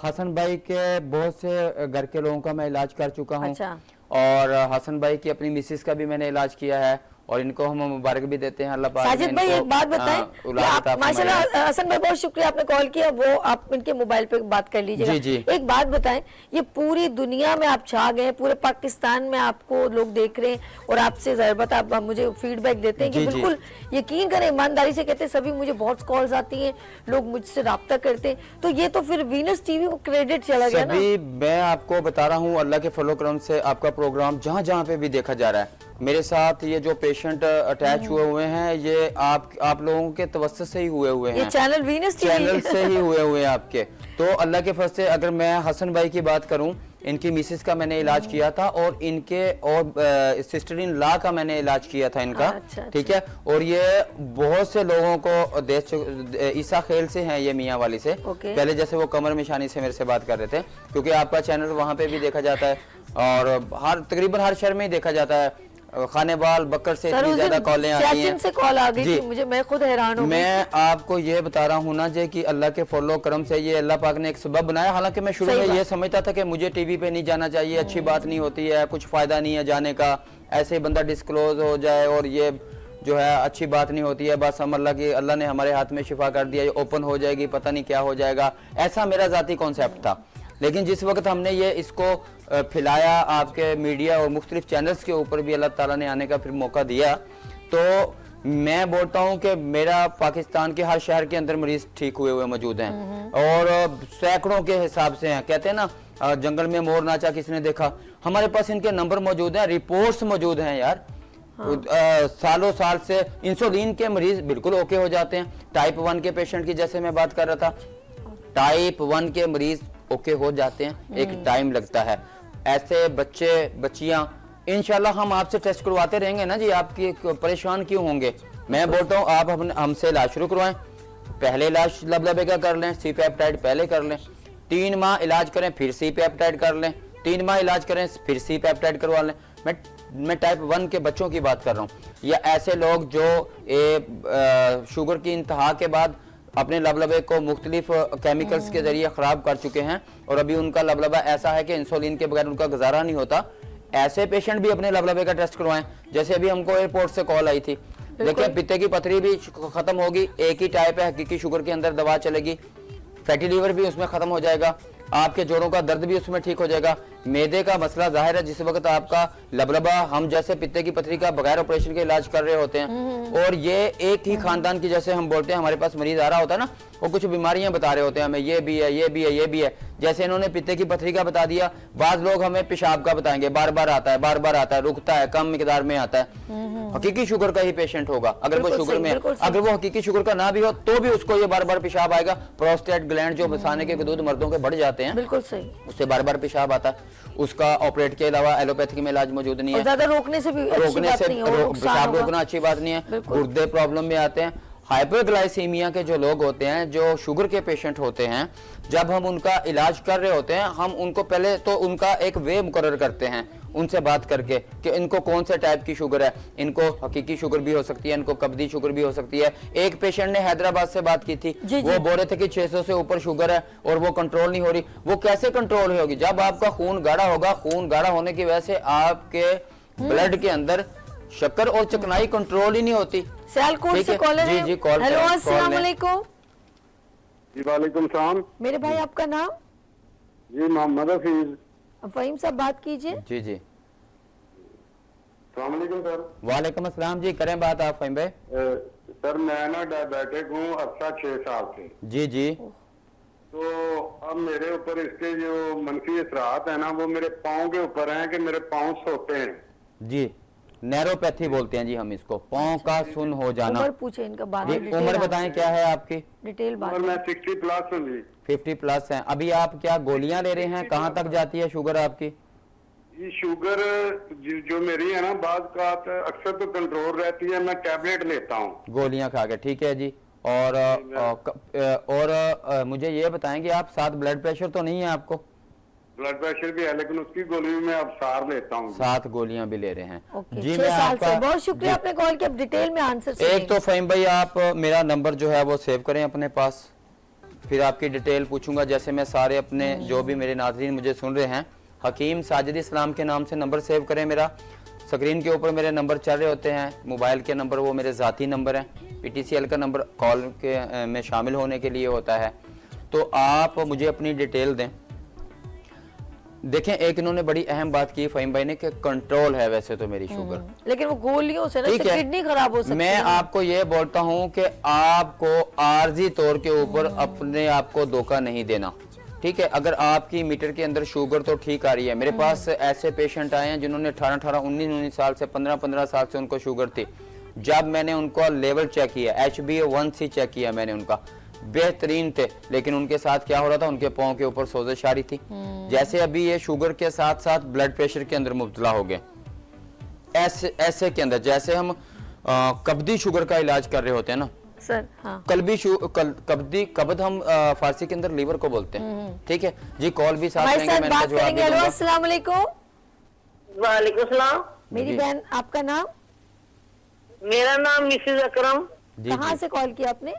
हसन भाई के बहुत से घर के लोगों का मैं इलाज कर चुका हूँ। अच्छा। और हसन भाई की अपनी मिसेस का भी मैंने इलाज किया है, और इनको हम मुबारक भी देते हैं। अल्लाह पाक ने साजिद भाई इनको, एक बात बताएं कि औलाद आप अता माशाल्लाह, फरमाए। हसन भाई बहुत शुक्रिया आपने कॉल किया, वो आप इनके मोबाइल पे बात कर लीजिएगा। जी, जी। एक बात बताएं, ये पूरी दुनिया में आप छा गए, पूरे पाकिस्तान में आपको लोग देख रहे हैं और आपसे जरूरत, आप मुझे फीडबैक देते हैं कि जी, जी। बिल्कुल यकीन करें, ईमानदारी से कहते हैं, सभी मुझे बहुत कॉल्स आती हैं, लोग मुझसे राब्ता करते हैं, तो ये तो फिर वीनस टीवी को क्रेडिट चला गया ना। सभी मैं आपको बता रहा हूँ, अल्लाह के फलो करम से आपका प्रोग्राम जहाँ जहाँ पे भी देखा जा रहा है। मेरे साथ ये जो पेशेंट अटैच हुए हैं, ये आप लोगों के तवस्सुस से ही हुए ये हैं, चैनल वीनस चैनल टीवी से ही हुए हैं आपके। तो अल्लाह के फजल से अगर मैं हसन भाई की बात करूं, इनकी मिसेस का मैंने इलाज किया था, और इनके और सिस्टर इन लॉ का मैंने इलाज किया था इनका। अच्छा, ठीक है, और ये बहुत से लोगों को ईसा खेल से हैं, ये मियाँ वाली से। ओके। पहले जैसे वो कमर मिशानी से मेरे से बात कर रहे थे, क्योंकि आपका चैनल वहां पे भी देखा जाता है, और तकरीबन हर शहर में ही देखा जाता है। खानेवाल बकर से इतनी ज्यादा कॉलें आती हैं। से कॉल आ गई जी। थी मुझे, मैं खुद हैरान हूँ। मैं आपको ये बता रहा हूँ ना जी कि अल्लाह के फलो करम से ये अल्लाह पाक ने एक सबब बनाया। हालांकि मैं शुरू सही में बात। ये समझता था कि मुझे टीवी पे नहीं जाना चाहिए, अच्छी बात नहीं होती है, कुछ फायदा नहीं है जाने का, ऐसे ही बंदा डिस्क्लोज हो जाए और ये जो है अच्छी बात नहीं होती है। बस हम अल्लाह ने हमारे हाथ में शिफा कर दिया, ये ओपन हो जाएगी, पता नहीं क्या हो जाएगा, ऐसा मेरा जाती कॉन्सेप्ट था। लेकिन जिस वक्त हमने ये इसको फैलाया आपके मीडिया और मुख्तलिफ चैनल्स के ऊपर भी, अल्लाह ताला ने आने का फिर मौका दिया, तो मैं बोलता हूं कि मेरा पाकिस्तान के हर शहर के अंदर मरीज ठीक हुए हुए मौजूद हैं और सैकड़ों के हिसाब से हैं। कहते हैं ना जंगल में मोर नाचा किसने देखा, हमारे पास इनके नंबर मौजूद हैं, रिपोर्ट्स मौजूद हैं यार। सालों साल से इंसुलिन के मरीज बिल्कुल ओके हो जाते हैं। टाइप 1 के पेशेंट की जैसे मैं बात कर रहा था, टाइप 1 के मरीज ओके हो जाते हैं, एक टाइम लगता है। ऐसे बच्चे बच्चियां इंशाल्लाह हम आपसे टेस्ट करवाते रहेंगे ना जी, आपकी परेशान क्यों होंगे। मैं बोलता हूँ आप हमसे इलाज शुरू करवाएं। पहले इलाज लबलबे का कर लें, सी पेप्टाइड पहले कर लें, 3 माह इलाज करें, फिर सी पेप्टाइड कर लें, 3 माह इलाज करें, फिर सी पेप्टाइड करवा लें। मैं टाइप 1 के बच्चों की बात कर रहा हूँ, या ऐसे लोग जो शुगर की इंतहा के बाद अपने लबलबे को मुख्तलिफ केमिकल्स के जरिए खराब कर चुके हैं और अभी उनका लबलबा ऐसा है कि इंसुलिन के बगैर उनका गुजारा नहीं होता। ऐसे पेशेंट भी अपने लबलबे का टेस्ट करवाएं। जैसे अभी हमको एयरपोर्ट से कॉल आई थी, देखिए पित्ते की पथरी भी खत्म होगी, एक ही टाइप है, हकीकी शुगर के अंदर दवा चलेगी, फैटी लीवर भी उसमें खत्म हो जाएगा, आपके जोड़ों का दर्द भी उसमें ठीक हो जाएगा। मैदे का मसला जाहिर है, जिस वक्त आपका लबलबा हम जैसे पित्ते की पथरी का बगैर ऑपरेशन के इलाज कर रहे होते हैं और ये एक ही खानदान की, जैसे हम बोलते हैं हमारे पास मरीज आ रहा होता है ना, वो कुछ बीमारियां बता रहे होते हैं हमें, ये भी है, ये भी है, ये भी है। जैसे इन्होंने पित्ते की पथरी का बता दिया, बाज लोग हमें पेशाब का बताएंगे, बार बार आता है, बार बार आता है, रुकता है, कम मिकदार में आता है। हकीकी शुगर का ही पेशेंट होगा, अगर वो शुगर में, अगर वो हकीकी शुगर का ना भी हो तो भी उसको ये बार बार पेशाब आएगा। प्रोस्टेट ग्लैंड जो बसाने के विद्युत मर्दों के बढ़ जाते हैं, बिल्कुल सही, उससे बार बार पेशाब आता है। उसका ऑपरेट के अलावा एलोपैथी में इलाज मौजूद नहीं है। ज्यादा रोकने से भी रोकने से पेशाब रोकना अच्छी बात नहीं है। गुर्दे प्रॉब्लम में आते हैं। हाइपरग्लाइसीमिया के जो लोग होते हैं, जो शुगर के पेशेंट होते हैं, जब हम उनका इलाज कर रहे होते हैं, हम उनको पहले तो उनका एक वे मुकर्रर करते हैं उनसे बात करके कि इनको कौन से टाइप की शुगर है। इनको हकीकी शुगर भी हो सकती है, इनको कब्दी शुगर भी हो सकती है। एक पेशेंट ने हैदराबाद से बात की थी, वो बोल रहे थे कि 600 से ऊपर शुगर है और वो कंट्रोल नहीं हो रही। वो कैसे कंट्रोल होगी? जब आपका खून गाढ़ा होगा, खून गाढ़ा होने की वजह से आपके ब्लड के अंदर शक्कर और चिकनाई कंट्रोल ही नहीं होती। सियालकोट से कॉलर है। जी कॉल। हेलो, अस्सलाम वालेकुम। जी वालेकुम सलाम। मेरे भाई आपका नाम? जी मोहम्मद हफीज। फहीम साहब बात कीजिए। जी जी सलाम अलैकुम सर। वालेकुम अस्सलाम जी, करें बात आप फहीम भाई। सर मैं ना डायबिटिक हूँ अब से 6 साल से। जी जी। तो अब मेरे ऊपर इसके जो मनफी असरात है ना, वो मेरे पाँव के ऊपर हैं कि मेरे पाँव सोते हैं। जी, नैरोपैथी बोलते हैं जी हम इसको, पाँव का सुन हो जाना। उम्र पूछे इनका, बाद में जी उम्र बताएं क्या है आपकी? डिटेल बात। और मैं 60 प्लस हूँ जी। 50 प्लस हैं। अभी आप क्या गोलियां ले रहे हैं? कहाँ तक जाती है शुगर आपकी? ये शुगर जो मेरी है ना, बाद का अक्सर तो कंट्रोल रहती है, मैं टैबलेट लेता हूँ गोलियां खा के, ठीक है जी। और मुझे ये बताएं कि आप साथ ब्लड प्रेशर तो नहीं है आपको? ब्लड प्रेशर भी है, लेकिन उसकी गोली भी मैं अब सार लेता हूँ। 7 गोलियां भी ले रहे हैं। जी, 6 साल से। बहुत शुक्रिया आपने कॉल किया, डिटेल में आंसर। एक तो फहीम भाई आप मेरा नंबर जो है वो सेव करें अपने पास, फिर आपकी डिटेल पूछूंगा। जैसे मैं सारे अपने जो भी मेरे नाज़रीन मुझे सुन रहे हैं, हकीम साजिद इस्लाम के नाम से नंबर सेव करें मेरा। स्क्रीन के ऊपर मेरे नंबर चल रहे होते हैं, मोबाइल के नंबर वो मेरे ज़ाती नंबर हैं। PTCL का नंबर कॉल के में शामिल होने के लिए होता है। तो आप मुझे अपनी डिटेल दें। देखें, एक इन्होंने बड़ी अहम बात की फहीम भाई ने कि कंट्रोल है वैसे तो मेरी शुगर, लेकिन वो गोलियों से ना ठीक है, किडनी खराब हो सकती है। मैं आपको ये बोलता हूं कि आपको आर्जी तौर के ऊपर अपने आप को धोखा नहीं देना, ठीक है। अगर आपकी मीटर के अंदर शुगर तो ठीक आ रही है। मेरे पास ऐसे पेशेंट आए हैं जिन्होंने 18 19 साल से 15 साल से उनको शुगर थी। जब मैंने उनको लेवल चेक किया, HbA1c चेक किया मैंने, उनका बेहतरीन थे, लेकिन उनके साथ क्या हो रहा था, उनके पाँव के ऊपर सोजिश आ रही थी। जैसे अभी ये शुगर के साथ साथ ब्लड प्रेशर के अंदर मुब्तला हो गए। ऐसे के अंदर जैसे हम कब्दी शुगर का इलाज कर रहे होते हैं ना सर, हाँ। कब्द हम फारसी के अंदर लीवर को बोलते हैं, ठीक है जी। कॉल भी साथ हमारे करेंगे, साथ मैं बात इनका जवाब करेंगे। भी हेलो, दूंगा। अस्सलाम वालेकुम। वालेकुम सलाम। मेरी जी। बहन, आपका नाम? मेरा नाम मिसेज अकरम। जी कहाँ जी। से कॉल किया आपने?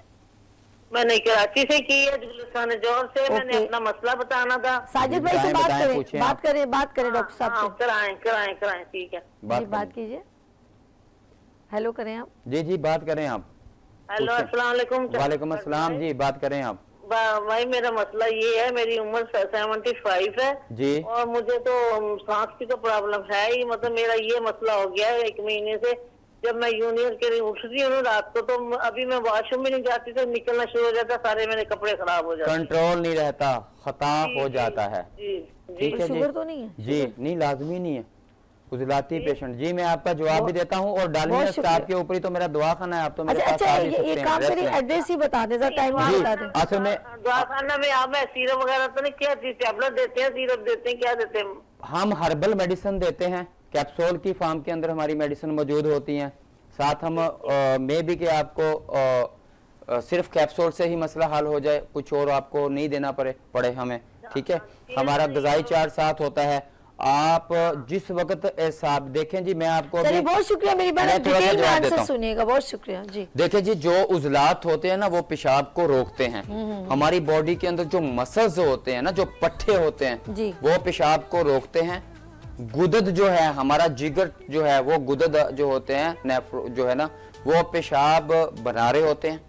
मैंने कराची से की है, गुलिस्तान जौहर से। मैंने ओके। अपना मसला बताना था। साजिद भाई से बात बताएं, करें, पूछें बात आप। करें, बात करें डॉक्टर साहब हाँ, से। कराएं, ठीक है। जी, बात कीजिए। हेलो करें आप। जी जी, बात करें आप। हेलो, पूछें। अस्सलाम वालेकुम। वालेकुम अस्सलाम जी, बात करें आप। भाई मेरा मसला ये है, मेरी उम्र 75 है जी। और मुझे तो सांस की तो प्रॉब्लम है ही। मतलब मेरा ये मसला हो गया है 1 महीने से जब मैं यूनियन के लिए उठती हूँ ना रात को, तो अभी मैं वॉशरूम में नहीं जाती तो निकलना शुरू हो जाता, सारे मेरे कपड़े खराब हो जाते हैं। कंट्रोल नहीं रहता, खता हो जाता है। जी ठीक है जी, शुगर तो नहीं है? जी नहीं, लाजमी नहीं है उजलाती पेशेंट। जी मैं आपका जवाब भी देता हूँ, और डालमिया बहुत शुक्रिया। स्टाफ के ऊपर ही तो मेरा दवाखाना है, आप तो मेरे अच्छा पास अच्छा, आ भी सकते ये हैं, काम रेस्ट करिए, लें। एड्रेस ही बता दें, टाइम जी बता दें। असल में दवाखाना में आप सीरप वगैरह तो नहीं, क्या चीज टैबलेट देते हैं, सीरप देते हैं, क्या देते हैं? हम हर्बल मेडिसिन देते हैं, कैप्सूल की फॉर्म के अंदर हमारी मेडिसिन मौजूद होती हैं। साथ हम मे भी कि आपको सिर्फ कैप्सूल से ही मसला हल हो जाए, कुछ और आपको नहीं देना पड़े हमें। ठीक है, हमारा ग़िज़ाई चार्ट साथ होता है। आप जिस वक्त हिसाब देखें जी, मैं आपको चलिए अभी बहुत शुक्रिया, मेरी बात मैं थोड़ा सा डिटेल में जवाब देता आंसर हूं। सुनिएगा, बहुत शुक्रिया जी। देखिए जी, जो उजलात होते हैं ना वो पेशाब को रोकते हैं। हमारी बॉडी के अंदर जो मसल्स होते हैं ना, जो पट्टे होते हैं, जी। वो पेशाब को रोकते हैं। गुदद जो है, हमारा जिगर जो है, वो गुदद जो होते हैं, नेफ्रो जो है ना, वो पेशाब बना रहे होते हैं।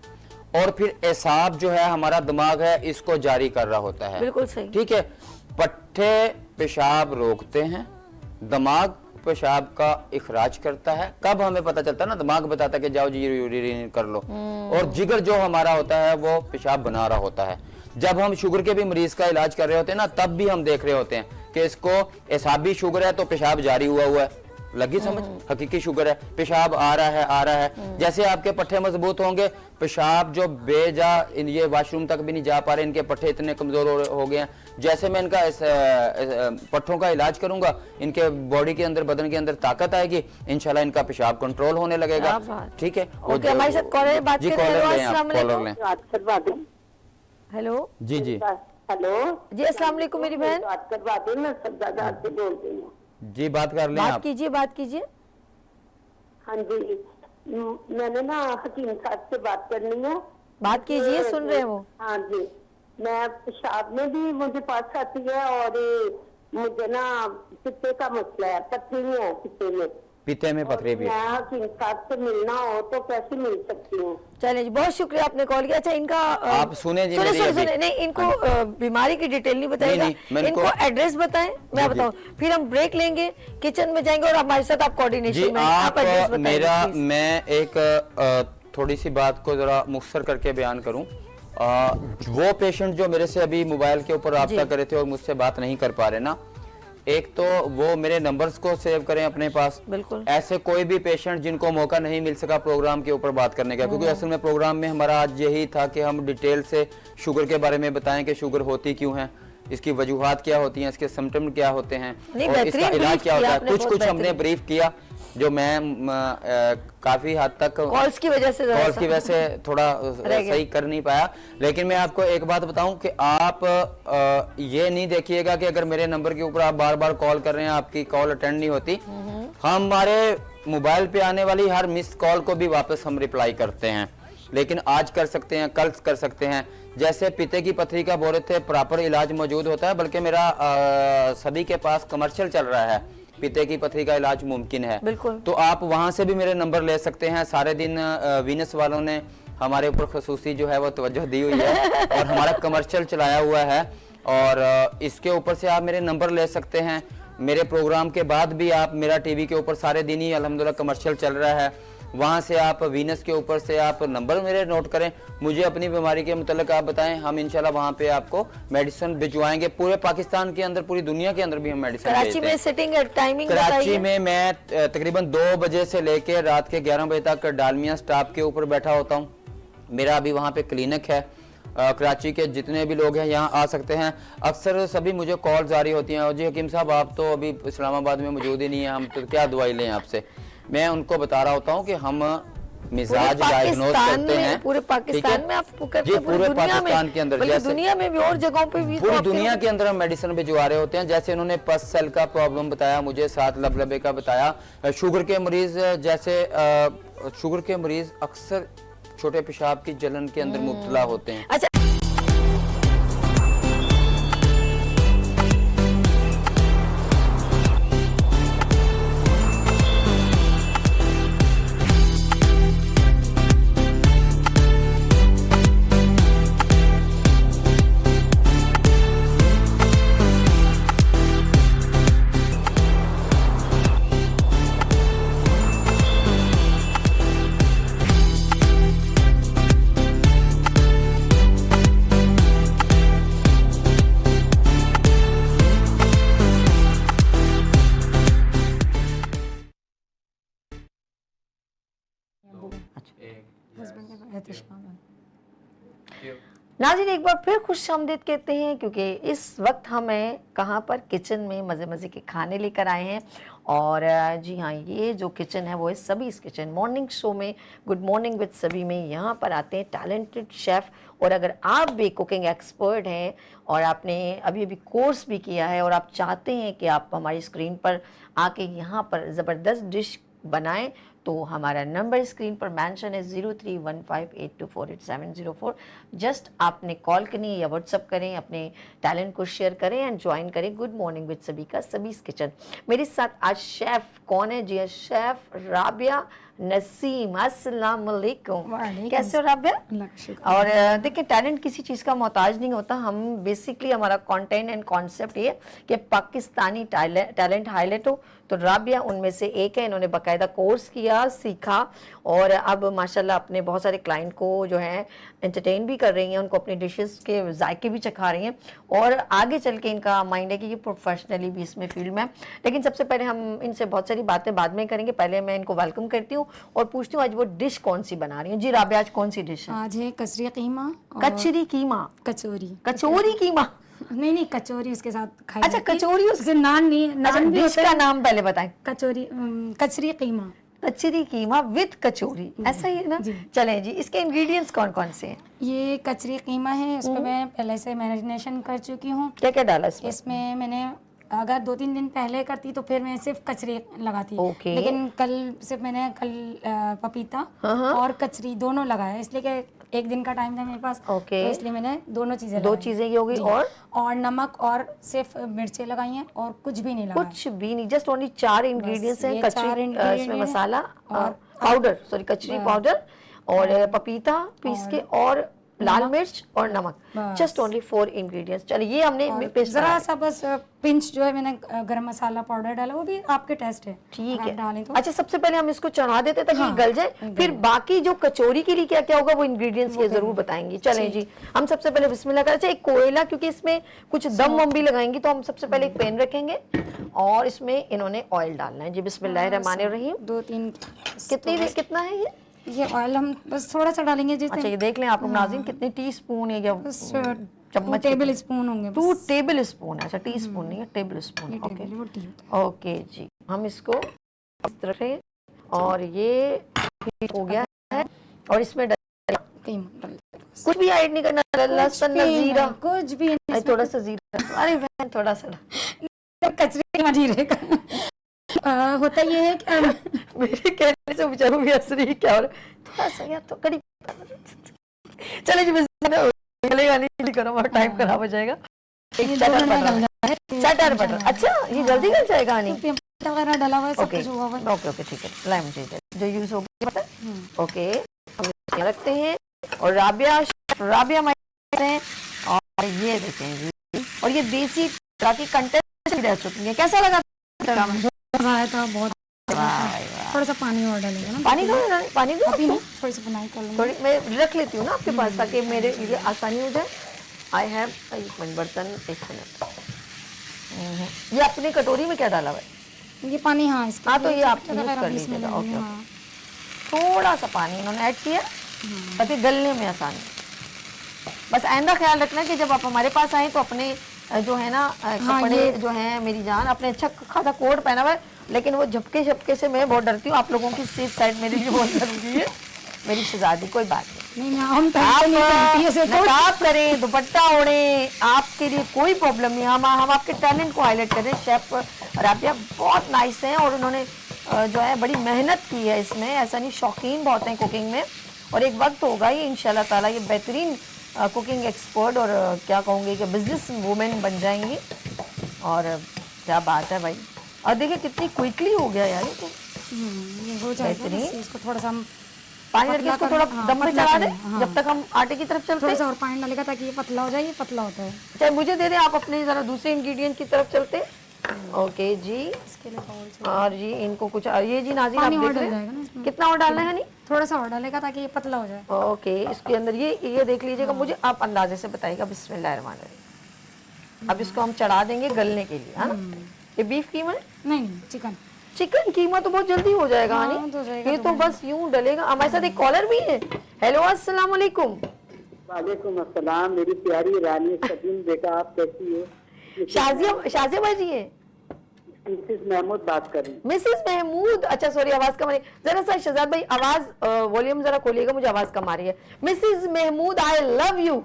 और फिर एसाब जो है, हमारा दिमाग है, इसको जारी कर रहा होता है। बिल्कुल सही। ठीक है, पट्टे पेशाब रोकते हैं, दिमाग पेशाब का इखराज करता है। कब हमें पता चलता है ना, दिमाग बताता है कि जाओ जी यूरिन कर लो। और जिगर जो हमारा होता है वो पेशाब बना रहा होता है। जब हम शुगर के भी मरीज का इलाज कर रहे होते हैं ना, तब भी हम देख रहे होते हैं कि इसको एसाबी शुगर है तो पेशाब जारी हुआ है, लगी समझ। हकीकी शुगर है, पेशाब आ रहा है। जैसे आपके पट्टे मजबूत होंगे, पेशाब जो बेजा ये वॉशरूम तक भी नहीं जा पा रहे, इनके पट्टे इतने कमजोर हो गए हैं। जैसे मैं इनका पट्टों का इलाज करूंगा, इनके बॉडी के अंदर, बदन के अंदर ताकत आएगी, इंशाल्लाह इनका पेशाब कंट्रोल होने लगेगा। ठीक है, ओके, हमारे साथ कॉलर बात जी, कर रहे हैं। कॉलर हेलो, लें आप, अस्सलाम कॉलर वालेकुम। लें। हेलो जी जी हेलो जी, अस्सलाम वालेकुम मेरी बहन। बात करवा दो, मैं सज्जादा से बोल रही हूँ। जी, बात कर लें बात आप। कीजिए, बात कीजिए। हाँ जी, मैंने ना हकीम साहब से बात करनी है। बात कीजिए, सुन रहे हैं वो। हाँ जी, मैं पेशाब में भी मुझे पास आती है, और मुझे ना पित्ते का मसला है, पथरी है पित्ते में। पीते में पथरी भी। मैं हकीम साहब से मिलना हो तो कैसे मिल सकती हूँ? चलिए जी, बहुत शुक्रिया आपने कॉल किया। अच्छा, इनका आप सुने जी, सुने मेरी सुने अभी- सुने नहीं, इनको बीमारी की डिटेल नहीं बताएगा। नहीं, मैं इनको इनको- एड्रेस बताएं, मैं जी, बताऊं, फिर हम ब्रेक लेंगे, किचन में जाएंगे और हमारे साथ आप जी कोऑर्डिनेशन में आप एड्रेस बताएं मेरा प्लीज। मैं एक थोड़ी सी बात को जरा मुख्तसर करके बयान करूं। वो पेशेंट जो मेरे से अभी मोबाइल के ऊपर रब्ता जी। कर रहे थे और मुझसे बात नहीं कर पा रहे ना, एक तो वो मेरे नंबर्स को सेव करें अपने पास। बिल्कुल। ऐसे कोई भी पेशेंट जिनको मौका नहीं मिल सका प्रोग्राम के ऊपर बात करने का, क्योंकि असल में प्रोग्राम में हमारा आज यही था कि हम डिटेल से शुगर के बारे में बताएं कि शुगर होती क्यों है, इसकी वजूहात क्या होती हैं, इसके सिम्टम क्या होते हैं, नहीं, और इसका बेहतरीन इलाज ब्रीफ क्या होता किया है। आपने, कुछ बहुत कुछ हमने बेहतरीन। ब्रीफ किया, जो मैं काफी हद तक कॉल्स की वजह से कॉल्स की वजह से थोड़ा रह गया। सही कर नहीं पाया। लेकिन मैं आपको एक बात बताऊं कि आप ये नहीं देखिएगा कि अगर मेरे नंबर के ऊपर आप बार बार कॉल कर रहे हैं, आपकी कॉल अटेंड नहीं होती। हमारे मोबाइल पे आने वाली हर मिस कॉल को भी वापस हम रिप्लाई करते हैं, लेकिन आज कर सकते हैं, कल कर सकते हैं। जैसे पित्ते की पथरी का बोल रहे थे, प्रॉपर इलाज मौजूद होता है, बल्कि मेरा सभी के पास कमर्शियल चल रहा है, पित्ते की पथरी का इलाज मुमकिन है। बिल्कुल। तो आप वहां से भी मेरे नंबर ले सकते हैं। सारे दिन वीनस वालों ने हमारे ऊपर खसूसी जो है वो तवज्जो दी हुई है और हमारा कमर्शियल चलाया हुआ है, और इसके ऊपर से आप मेरे नंबर ले सकते हैं। मेरे प्रोग्राम के बाद भी आप मेरा टीवी के ऊपर सारे दिन ही अल्हम्दुलिल्लाह कमर्शियल चल रहा है, वहां से आप वीनस के ऊपर से आप नंबर मेरे नोट करें, मुझे अपनी बीमारी के मुतालिक आप बताएं, हम इंशाल्लाह वहां पे आपको मेडिसिन भिजवाएंगे। पूरे पाकिस्तान के अंदर, पूरी दुनिया के अंदर भी हम मेडिसिन कराची भेजते में हैं। सिटिंग टाइमिंग कराची बताइए। में मैं तकरीबन 2 बजे से लेके रात के 11 बजे तक डालमिया स्टाफ के ऊपर बैठा होता हूँ। मेरा अभी वहाँ पे क्लिनिक है। कराची के जितने भी लोग हैं यहाँ आ सकते हैं। अक्सर सभी मुझे कॉल्स आ रही होती हैं, और जी हकीम साहब आप तो अभी इस्लामाबाद में मौजूद ही नहीं है, हम तो क्या दवाई लें आपसे। मैं उनको बता रहा होता हूँ कि हम मिजाज डायग्नोज करते हैं। पूरे ठीक है? पाकिस्तान में आप करते जी, हैं, पूरे दुनिया में, पाकिस्तान के अंदर, बल्कि जैसे दुनिया में भी और जगहों पे भी तो पूरी आपके- दुनिया के अंदर हम मेडिसिन भिजवा रहे होते हैं। जैसे उन्होंने पस सेल का प्रॉब्लम बताया मुझे, साथ लबलबे का बताया। शुगर के मरीज, जैसे शुगर के मरीज अक्सर छोटे पेशाब की जलन के अंदर मुब्तला होते हैं। अच्छा, नाज़रीन एक बार फिर खुशामदीद कहते हैं, क्योंकि इस वक्त हमें कहाँ पर किचन में मज़े मज़े के खाने लेकर आए हैं। और जी हाँ, ये जो किचन है वो है सभीज़ किचन। मॉर्निंग शो में गुड मॉर्निंग विद सभी में यहाँ पर आते हैं टैलेंटेड शेफ़। और अगर आप भी कुकिंग एक्सपर्ट हैं और आपने अभी अभी कोर्स भी किया है और आप चाहते हैं कि आप हमारी स्क्रीन पर आके यहाँ पर ज़बरदस्त डिश बनाएं, तो हमारा नंबर स्क्रीन पर मेंशन है 031582484704। जस्ट आपने कॉल करनी है या व्हाट्सअप करें, अपने टैलेंट को शेयर करें एंड ज्वाइन करें गुड मॉर्निंग विद सभी का सभीज़ किचन। मेरे साथ आज शेफ़ कौन है? जी शेफ़ राबिया नसीम। अस्सलाम वालेकुम। कैसे हो राबिया? और देखिए, टैलेंट किसी चीज़ का मोहताज नहीं होता। हम बेसिकली हमारा कंटेंट एंड कॉन्सेप्ट ये कि पाकिस्तानी टैलेंट हाईलाइट हो, तो राबिया उनमें से एक है। इन्होंने बाकायदा कोर्स किया, सीखा और अब माशाल्लाह अपने बहुत सारे क्लाइंट को जो है एंटरटेन भी कर रही हैं, उनको अपनी डिशेस के जायके भी चखा रही हैं। और आगे चल के इनका माइंड है कि ये प्रोफेशनली भी इसमें फील्ड में है। लेकिन सबसे पहले हम इनसे बहुत सारी बातें बाद में करेंगे। पहले मैं इनको वेलकम करती हूँ और पूछती हूँ आज वो डिश कौन सी बना रही हैं। जी राबिया, आज कौन सी डिश है? आज है कचरी कीमा। कचरी कीमा? कचौरी कीमा? नहीं, कचौरी उसके साथ खाई अच्छा, जाती है। कचौरी उसे नान नहीं, नान भी डिश होता का है। नाम पहले बताएं। कचरी कीमा। कचरी कीमा विद कचौरी, ऐसा ही है ना? चलें जी, इसके इंग्रेडिएंट्स कौन कौन से हैं? ये कचरी कीमा है, उसमें मैं पहले से मैरिनेशन कर चुकी हूँ। क्या क्या डाला इसमें? इसमें मैंने अगर 2-3 दिन पहले करती तो फिर मैं सिर्फ कचरी लगाती। ओके। लेकिन मैंने कल पपीता और कचरी दोनों लगाया, इसलिए कि एक दिन का टाइम था मेरे पास। ओके। तो इसलिए मैंने दोनों चीजें दो चीजें ये हो गई। और नमक और सिर्फ मिर्चें लगाई हैं और कुछ भी नहीं लगाया। कुछ भी नहीं, जस्ट ओनली 4 इंग्रेडिएंट्स हैं। कचरी, इसमें मसाला और पाउडर, सॉरी कचरी पाउडर और पपीता पीस के और लाल मिर्च और नमक, जस्ट ओनली 4 इंग्रेडिएंट्स। चलिए ये हमने पेस्ट जरा सा बस पिंच जो है मैंने गरम मसाला पाउडर डाला, वो भी आपके टेस्ट है। ठीक है। डालें तो अच्छा, सबसे पहले हम इसको चढ़ा देते हैं ताकि ये गल जाए, फिर बाकी जो कचौरी के लिए क्या क्या होगा वो इंग्रेडिएंट्स ये जरूर बताएंगी। चलें जी, हम सबसे पहले बिस्मिल्लाह करें। अच्छा, एक कोयला, क्योंकि इसमें कुछ दम वम भी लगाएंगी, तो हम सबसे पहले एक पैन रखेंगे और इसमें इन्होंने ऑयल डालना है। जी बिस्मिल्लाहिर्रहमानिर्रहीम। 2-3 कितना है ये ऑयल हम बस थोड़ा सा डालेंगे। जिससे अच्छा, ये देख लें आप लोग नाज़रीन, कितने टीस्पून है या चम्मच? टेबल स्पून होंगे। 2 टेबल स्पून। अच्छा, टीस्पून नहीं है, टेबल स्पून। ओके जी, हम इसको इस तरह से, और ये हो गया है और इसमें कुछ भी ऐड नहीं करना, लहसुन जीरा कुछ भी नहीं, थोड़ा सा जीरा। अरे बहन, थोड़ा सा कचरे में जीरे का होता ये है कि मेरे कहने से बेचारों भी हंस रही है, क्या हो रहा है? थोड़ा सा यार तो कड़ी। चले जी, चलेगा नहीं, करो और टाइम खराब हो जाएगा। Shutter butter. अच्छा, ये जल्दी गल जाएगा नहीं? वगैरह डाला हुआ है, सब ओके कुछ हुआ हुआ है। ओके ठीक है, लाए मुझे जो यूज हो गया पता है। ओके, हम इसको रखते हैं और राबिया हैं और ये देखें जी, और ये देसी तरह की कंटेंट रह चुकी है। कैसा लगा? आया था बहुत। थोड़ा सा पानी और डालेंगे ना। पानी दो अभी नहीं, थोड़ी सी बुनाई कर लूँगी। थोड़ी मैं रख लेती हूँ ना आपके पास, ताकि मेरे लिए आसानी हो जाए। आई हैव एक मिनट, बर्तन एक मिनट। ये अपनी कटोरी में क्या डाला हुआ है? ये पानी, हाँ इसका। हाँ, तो ये आप यूज कर लीजिएगा। ओके, थोड़ा सा पानी इन्होंने ऐड किया ताकि गलने में आसानी। बस आइंदा ख्याल रखना कि जब आप हमारे पास आए तो अपने जो है ना कपड़े जो हैं, मेरी जान, अपने अच्छा खासा कोट पहना हुआ है, लेकिन वो झपके से मैं बहुत डरती हूँ। आप लोगों की सेफ साइड मेरे लिए बहुत जरूरी है। मेरी शहजादी, कोई बात नहीं, हम नकाब करें, दुपट्टा ओढ़े, आपके लिए कोई प्रॉब्लम नहीं। हम आपके टैलेंट को हाईलाइट करें। शेफ राबिया बहुत नाइस हैं और उन्होंने जो है बड़ी मेहनत की है इसमें। ऐसा नहीं, शौकीन बहुत हैं कुकिंग में, और एक वक्त होगा ही इंशाल्लाह ताला ये बेहतरीन कुकिंग एक्सपर्ट और क्या कहूँगी कि बिजनेस वूमेन बन जाएंगी। और क्या बात है भाई, और देखिए कितनी क्विकली हो गया यार, ये तो हो जाएगा। इसको थोड़ा सा हम पानी डाल के इसको थोड़ा दम पे चढ़ा दें जब तक हम आटे की तरफ चलते हैं। थोड़ा सा और पानी डालेगा ताकि ये पतला हो जाए। ये पतला होता है। चाहे मुझे दे दें, आप अपने जरा दूसरे इंग्रेडिएंट की तरफ चलते हैं। ओके जी, इसके लिए बाउल और जी इनको कुछ, ये जी नाज़रीन आप देख रहे हैं कितना और डालना है? नहीं, थोड़ा सा और डालेगा ताकि ये पतला हो जाए। ओके, इसके अंदर ये देख लीजिएगा, मुझे आप अंदाजे से बताइएगा। बिस्मिल्लाहिर्रहमानिर्रहीम। अब इसको हम चढ़ा देंगे गलने के लिए, है ना? ये बीफ कीमा है? नहीं, चिकन कीमा तो बहुत जल्दी हो जाएगा। हाँ, तो ये तो बस यूं डलेगा। हमारे साथ एक कॉलर भी है। हेलो, अस्सलाम वालेकुम। वालेकुम अस्सलाम, मेरी प्यारी रानी सकीन बेटा, आप कैसी हो? शाजिया बाजी है, मिसेस महमूद बात कर रही हूँ। मिसेस महमूद। अच्छा सॉरी, आवाज कम आ रही है। जरा सा शहजाद भाई आवाज वॉल्यूम जरा खोलिएगा, मुझे आवाज कम आ रही है। Mrs Mahmood, I love you.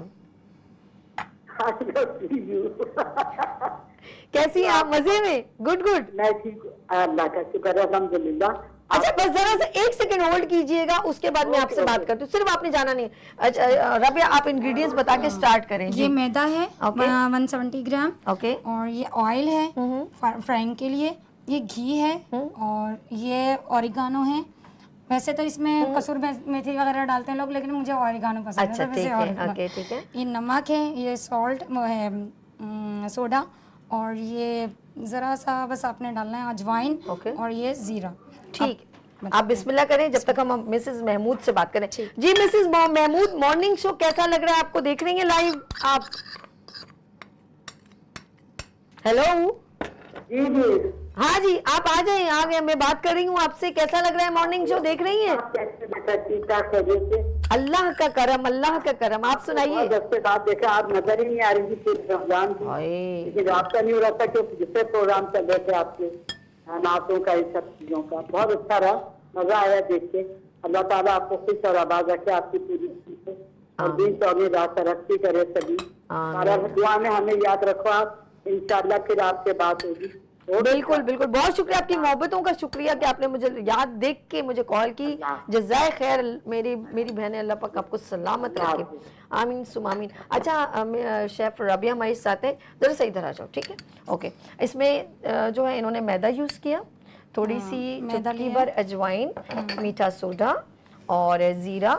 कैसी हैं आप? मजे में? Good good. मैं ठीक हूँ, अल्लाह का शुक्र है, अल्हम्दुलिल्लाह। अच्छा बस जरा सा एक सेकंड होल्ड कीजिएगा, उसके बाद मैं आपसे बात करती हूँ। सिर्फ आपने जाना नहीं। अच्छा रबिया, आप इंग्रेडिएंट्स बता के स्टार्ट करें। ये जी मैदा है ओके। 170 ग्राम, ओके और ये ऑयल है फ्राइंग के लिए, ये घी है, और ये ओरिगानो है। वैसे तो इसमें कसूर मेथी वगैरह डालते हैं लोग, लेकिन मुझे ओरिगानो पसंद अच्छा है, तो वैसे ठीक है, ओरिगानो। ओके ठीक है। ये नमक है, ये सॉल्ट वो है सोडा, और ये ज़रा सा बस आपने डालना है अजवाइन, ओके। और ये ज़ीरा। ठीक, आप बिस्मिल्लाह करें जब तक हम मिसेस महमूद से बात करें। जी मिसेस महमूद, मॉर्निंग शो कैसा लग रहा है आपको? देख रही हैं लाइव आप? हेलो जी जी, हाँ जी, आप आ जाए। आ गए, मैं बात कर रही हूँ आपसे। कैसा लग रहा है मॉर्निंग शो? देख रही हैं? आप कैसे बेटा? ठीक ठाक खैरियत से? अल्लाह का करम, अल्लाह का करम। आप सुनाइए। बहुत हफ्ते बाद देखा, आप नजर ही नहीं आ रही थी पूरे रमजान की। हाय, लेकिन आपका नहीं हो रहा था, क्योंकि जिससे प्रोग्राम चल रहे थे आपके नातों का, इन सब चीजों का बहुत अच्छा रहा, मजा आया देख के। अल्लाह ताला आपको खुश और आबाद रखे, आपकी पूरी चीज और दिन चौने रात तरक्की करे सभी। सारा दुआ में हमें याद रखो आप, इंशाल्लाह फिर आपसे बात होगी। बिल्कुल बिल्कुल, बहुत शुक्रिया, आपकी मोहब्बतों का शुक्रिया कि आपने मुझे याद देख के मुझे कॉल की। जज़ाए खैर मेरी बहन, अल्लाह पाक आपको सलामत रखे, आमीन सुम आमीन। अच्छा शेफ रबिया हमारे साथ है, जरा सही तरह जाओ, ठीक है? ओके, इसमें जो है इन्होंने मैदा यूज किया, थोड़ी सी चुटकी भर अजवाइन, मीठा सोडा और जीरा,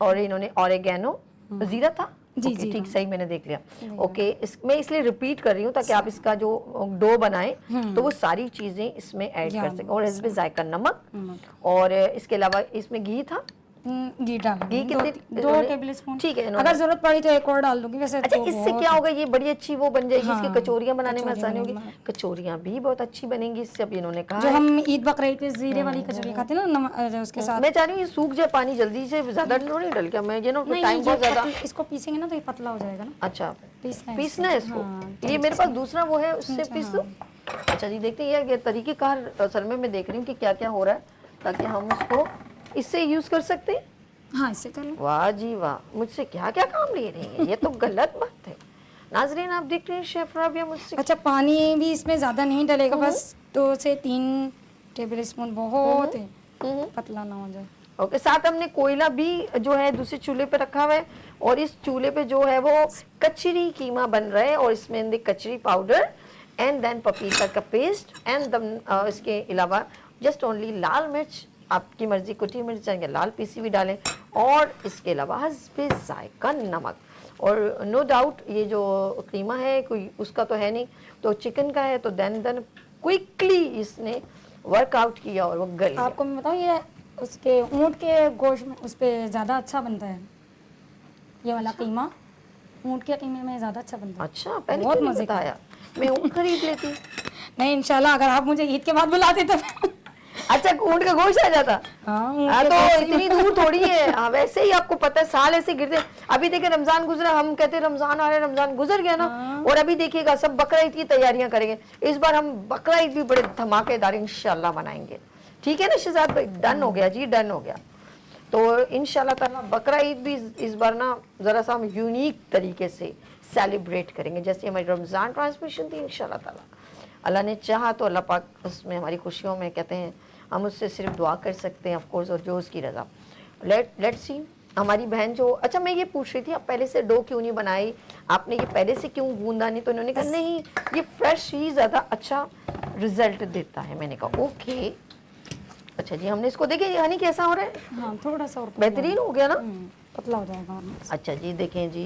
और इन्होंने ऑरिगेनो, जीरा था जी, ओके, जी, ठीक, सही मैंने देख लिया। ओके, मैं इसलिए रिपीट कर रही हूँ ताकि आप इसका जो डो बनाएं तो वो सारी चीजें इसमें ऐड कर सकें। और इसमें जायका नमक, और इसके अलावा इसमें घी था। घी डाल, घी कितने? 2 टेबल स्पून। ठीक है, अगर जरूरत पड़ी तो एक और डाल दूंगी। वैसे अच्छा, तो इससे क्या होगा, ये बड़ी अच्छी वो बन जाएगी, इसकी हाँ, कचौरियां बनाने में कचौरियां आसानी होगी। बनाने में। कचौरियां भी बहुत अच्छी बनेंगी इससे, अब इन्होंने कहा जो है। हम ईद बकरीद पे जीरे वाली कचौरी खाते हैं ना, उसके साथ। मैं चाह रही हूँ ये सूख जाए पानी जल्दी से, ज्यादा नहीं डल गया मैं, ये ना नहीं, टाइम ये बहुत ज्यादा। इसको पीसेंगे ना तो ये पतला हो जाएगा ना। अच्छा, पीसना है इसको। हाँ, ये मेरे पास दूसरा वो है, उससे पीस दो। अच्छा जी, देखते हैं ये तरीकेकार असल में मैं देख रही हूँ कि क्या क्या हो रहा है, ताकि हम उसको इससे यूज कर सकते हैं। हाँ, इससे कर लो। वाह जी वाह, मुझसे क्या क्या काम ले रही है, ये तो गलत बात है। नाजरीन आप देख रहे हैं शेफ राबिया मुझसे। अच्छा, पानी भी इसमें ज़्यादा नहीं डलेगा, बस 2 से 3 टेबल स्पून बहुत है, पतला ना हो जाए। ओके, साथ हमने कोयला भी जो है दूसरे चूल्हे पे रखा हुआ है, और इस चूल्हे पे जो है वो कचरी कीमा बन रहा है, और इसमें कचरी पाउडर एंड देन पपीता का पेस्ट एंड इसके अलावा जस्ट ओनली लाल मिर्च, आपकी मर्जी, कुटी मिर्च या लाल पीसी भी डालें, और इसके अलावा हस्बे जायका नमक। और नो डाउट ये जो कीमा है कोई उसका तो है नहीं, तो चिकन का है, तो देन क्विकली इसने वर्कआउट किया और वो गल गया। आपको मैं बताऊँ, ये उसके ऊँट के गोश्त में उस पर ज़्यादा अच्छा बनता है, ये वाला कीमा ऊँट के कीमे में ज़्यादा अच्छा बनता है। अच्छा, पहले बहुत क्यों नहीं मजे का। बताया, मैं ऊँट खरीद लेती। नहीं, इंशाल्लाह अगर आप मुझे ईद के बाद बुलाते तो अच्छा, ऊँट का गोश्त आ जाता। हाँ, ऊँट हाँ, के तो गोश्त इतनी दूर थोड़ी है। हाँ, वैसे ही आपको पता है साल ऐसे गिरते। अभी देखिए रमजान गुजरा, हम कहते हैं रमजान आ रहा है, रमजान गुजर गया ना। और अभी देखिएगा सब बकरा ईद की तैयारियां करेंगे। इस बार हम बकरा ईद भी बड़े धमाकेदार इंशाल्लाह मनाएंगे, ठीक है ना शहजाद भाई? डन हो गया जी, डन हो गया। तो इंशाल्लाह ताला बकरा ईद भी इस बार ना जरा सा हम यूनिक तरीके से सेलिब्रेट करेंगे, जैसे हमारी रमजान ट्रांसमिशन थी। इंशाल्लाह ताला अल्लाह ने चाहा तो अल्लाह पाक उसमें हमारी खुशियों में, कहते हैं हम उससे सिर्फ दुआ कर सकते हैं ऑफ कोर्स, और जो उसकी रजा। लेट्स सी हमारी बहन जो, अच्छा मैं ये पूछ रही थी आप पहले से डो क्यों नहीं बनाई, आपने ये पहले से क्यों गूंदा नहीं? तो इन्होंने कहा नहीं, ये फ्रेश ही ज़्यादा अच्छा रिजल्ट देता है। मैंने कहा ओके। अच्छा जी, हमने इसको देखे हनी कैसा हो रहा है? हाँ, थोड़ा सा और बेहतरीन हो गया ना, पतला हो जाएगा और। अच्छा जी, देखें जी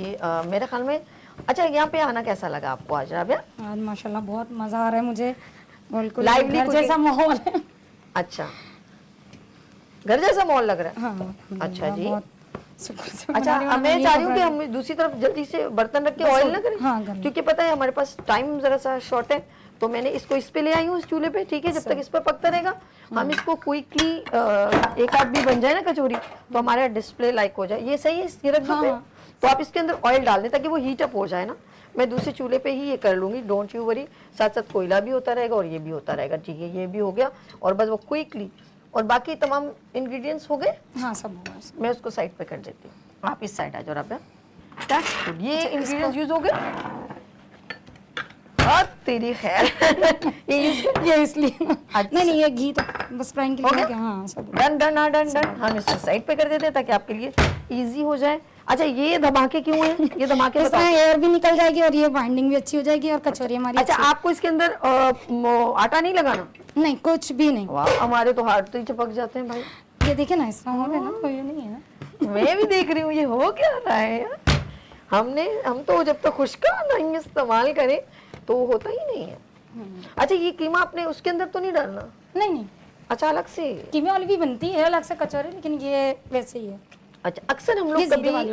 मेरे ख्याल में। अच्छा, यहाँ पे आना कैसा लगा आपको आज राबिया? आज माशाल्लाह बहुत मज़ा आ रहा है मुझे, बिल्कुल Lively घर जैसा माहौल है। अच्छा, घर जैसा माहौल लग रहा है। हाँ, अच्छा जी। बहुत शुक्र से अच्छा, बनाने वाला मैं नहीं चाह रही हूँ कि पकड़ा। हम दूसरी तरफ जल्दी से बर्तन रख के बस ऑयल हो- ना करें, हाँ, कर लो। क्योंकि पता है हमारे पास टाइम जरा सा शॉर्ट है, तो मैंने इसको इस पे ले आई हूँ इस चूल्हे पे, ठीक है? जब तक इस पे पकता रहेगा हम इसको क्विकली एक आध भी बन जाए ना कचौरी, तो हमारा डिस्प्ले लाइक हो जाए। ये सही है, ये रख दो पे? तो आप इसके अंदर ऑयल डाल दें ताकि वो हीट अप हो जाए ना। मैं दूसरे चूल्हे पे ही ये कर लूँगी, डोंट यू वरी। साथ साथ कोयला भी होता रहेगा और ये भी होता रहेगा। ठीक है, ये भी हो गया और बस वो क्विकली। और बाकी तमाम इंग्रेडिएंट्स हो गए, हाँ सब होगा इसका। मैं उसको साइड पे कर देती हूँ। आप इस साइड आ जाओ राबिया। That's good. ये इंग्रेडिएंट्स यूज हो गए। और तेरी खैर ये यूज ये इसलिए नहीं नहीं, ये घी तो बस फ्राइंग के हो लिए गया? हाँ सब। डन डन, हाँ डन डन। हम इसको साइड पे कर देते हैं ताकि आपके लिए इजी हो जाए। अच्छा, ये धमाके क्यों हैं? ये धमाके इसमें बताओ। एयर भी निकल जाएगी और ये बाइंडिंग भी अच्छी हो जाएगी और कचौरी हमारी अच्छा, अच्छी। आपको इसके अंदर आटा नहीं लगाना? नहीं कुछ भी नहीं। वाह, हमारे तो हाथ तो ही चिपक जाते हैं भाई। ये देखे ना, इसमें हो रहा है ना, कोई ये नहीं है ना। मैं भी देख रही हूँ ये हो क्या रहा है यार। हम तो जब तक खुशका नहीं इस्तेमाल करें तो होता ही नहीं है। अच्छा, ये कीमा आपने उसके अंदर तो नहीं डालना? नहीं नहीं, अच्छा, अलग से। कीमे वाली भी बनती है अलग से कचौरी, लेकिन ये वैसे ही है। अच्छा, अक्सर हम लोग ये जीरे कभी वाली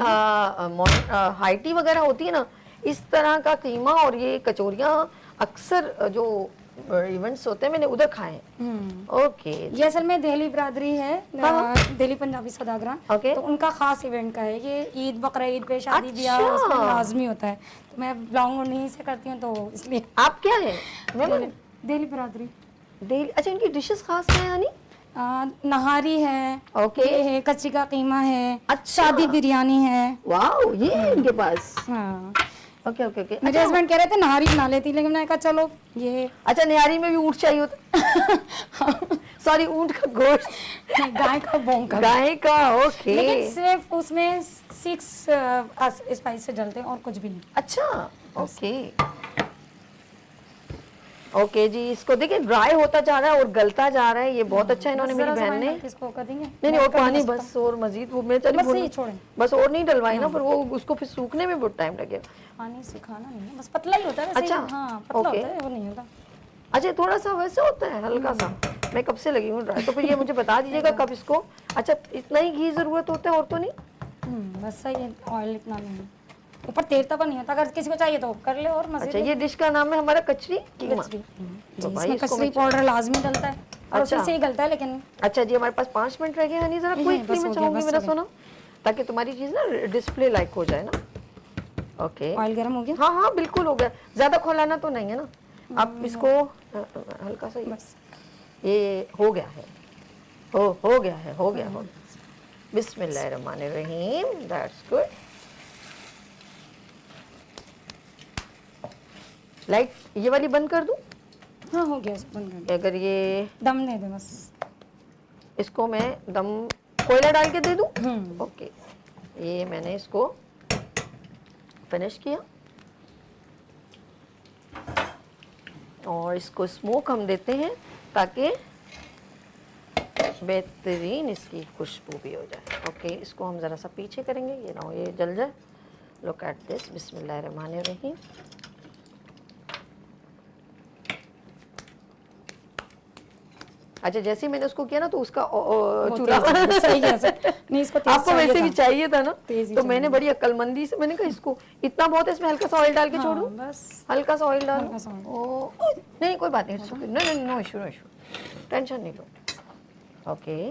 हाई टी वगैरह होती है ना, इस तरह का कीमा और ये कचौरियाँ अक्सर जो इवेंट्स होते हैं मैंने उधर खाए हैं। ओके, ये असल में दिल्ली बिरादरी है, हाँ। दिल्ली पंजाबी सौदागर। ओके। तो उनका खास इवेंट का है ये। ईद बकरा ईद पे शादी ब्याह अच्छा। उसमें लाजमी होता है। तो मैं बिलोंग उन्हीं से करती हूँ, तो इसलिए आप क्या है? मैं दिल्ली बिरादरी। दिल्ली। अच्छा, इनकी डिशेस खास क्या है यानी? नहारी है, ओके। ये है कच्ची का कीमा है, अच्छा। शादी बिरयानी है। वाओ, ये है इनके पास। हाँ, ओके ओके ओके। मेरे हस्बैंड कह रहे थे नहारी बना लेती, लेकिन मैंने कहा चलो ये अच्छा, निहारी में भी ऊंट चाहिए होता? सॉरी, ऊंट का गोश्त, गाय का बोंग का। गाय का। ओके, लेकिन सिर्फ उसमें 6 स्पाइस से डलते हैं और कुछ भी नहीं। अच्छा, ओके ओके जी। इसको देखिए ड्राई होता जा रहा है और गलता जा रहा है। ये बहुत अच्छा इन्होंने मेरी बहन ने। किसको कर देंगे? नहीं नहीं, और पानी बस और मजीद वो मैं चली बस भून- ये छोड़ें। बस और नहीं डलवाई ना, पर वो उसको फिर सूखने में बहुत टाइम लगेगा। पानी सुखाना नहीं है, बस पतला ही होता है वैसे ही। अच्छा, हाँ पतला ओके। होता है, वो नहीं होता। अच्छा, थोड़ा सा वैसे होता है, हल्का सा। मैं कब से लगी हूँ ड्राई, तो फिर ये मुझे बता दीजिएगा कब इसको। अच्छा, इतना ही घी जरूरत होता है और तो नहीं? बस सही है, ऑयल इतना नहीं है। ऊपर तेल तक नहीं होता, अगर किसी को चाहिए तो कर ले और मजे अच्छा, ये डिश का नाम है हमारा कचरी कीमा। जी, तो भाई इसमें इसको कचरी मैं- पाउडर लाजमी डलता है और अच्छा। उसी से ही गलता है, लेकिन अच्छा जी, हमारे पास 5 मिनट रह गए हनी, जरा क्विकली बस मैं हो गया, चाहूंगी बस मेरा हो गया। सोना, ताकि तुम्हारी चीज ना डिस्प्ले लाइक हो जाए ना। ओके, ऑयल गर्म हो गया। हाँ हाँ बिल्कुल हो गया। ज्यादा खोलाना तो नहीं है ना? आप इसको हल्का सा बस ये हो गया है, हो गया है, हो गया हो गया। बिस्मिल्लाहिर्रहमानिर्रहीम, दैट्स गुड। लाइट ये वाली बंद कर दूं? हाँ हो गया, इसको बंद कर दो। अगर ये दम दे दे बस। इसको मैं दम कोयला डाल के दे दूं? ओके, ये मैंने इसको फिनिश किया और इसको स्मोक हम देते हैं ताकि बेहतरीन इसकी खुशबू भी हो जाए। ओके, इसको हम ज़रा सा पीछे करेंगे, ये ना हो ये जल जाए। लुक एट दिस, बिस्मिल्लाहिर्रहमानिर्रहीम। अच्छा, जैसे ही मैंने उसको किया ना तो उसका चूल्हा सही है सर। नहीं इसको तेज आपको वैसे चाहिए भी था। चाहिए था ना, तेज ही तो मैंने बड़ी अक्लमंदी से मैंने कहा इसको इतना बहुत है, इसमें हल्का सा ऑयल डाल के छोड़ूं? हाँ, बस हल्का सा ऑयल डाल। हल्का सा oil। ओ नहीं कोई बात नहीं, नहीं no issue, no issue, tension नहीं लो। ओके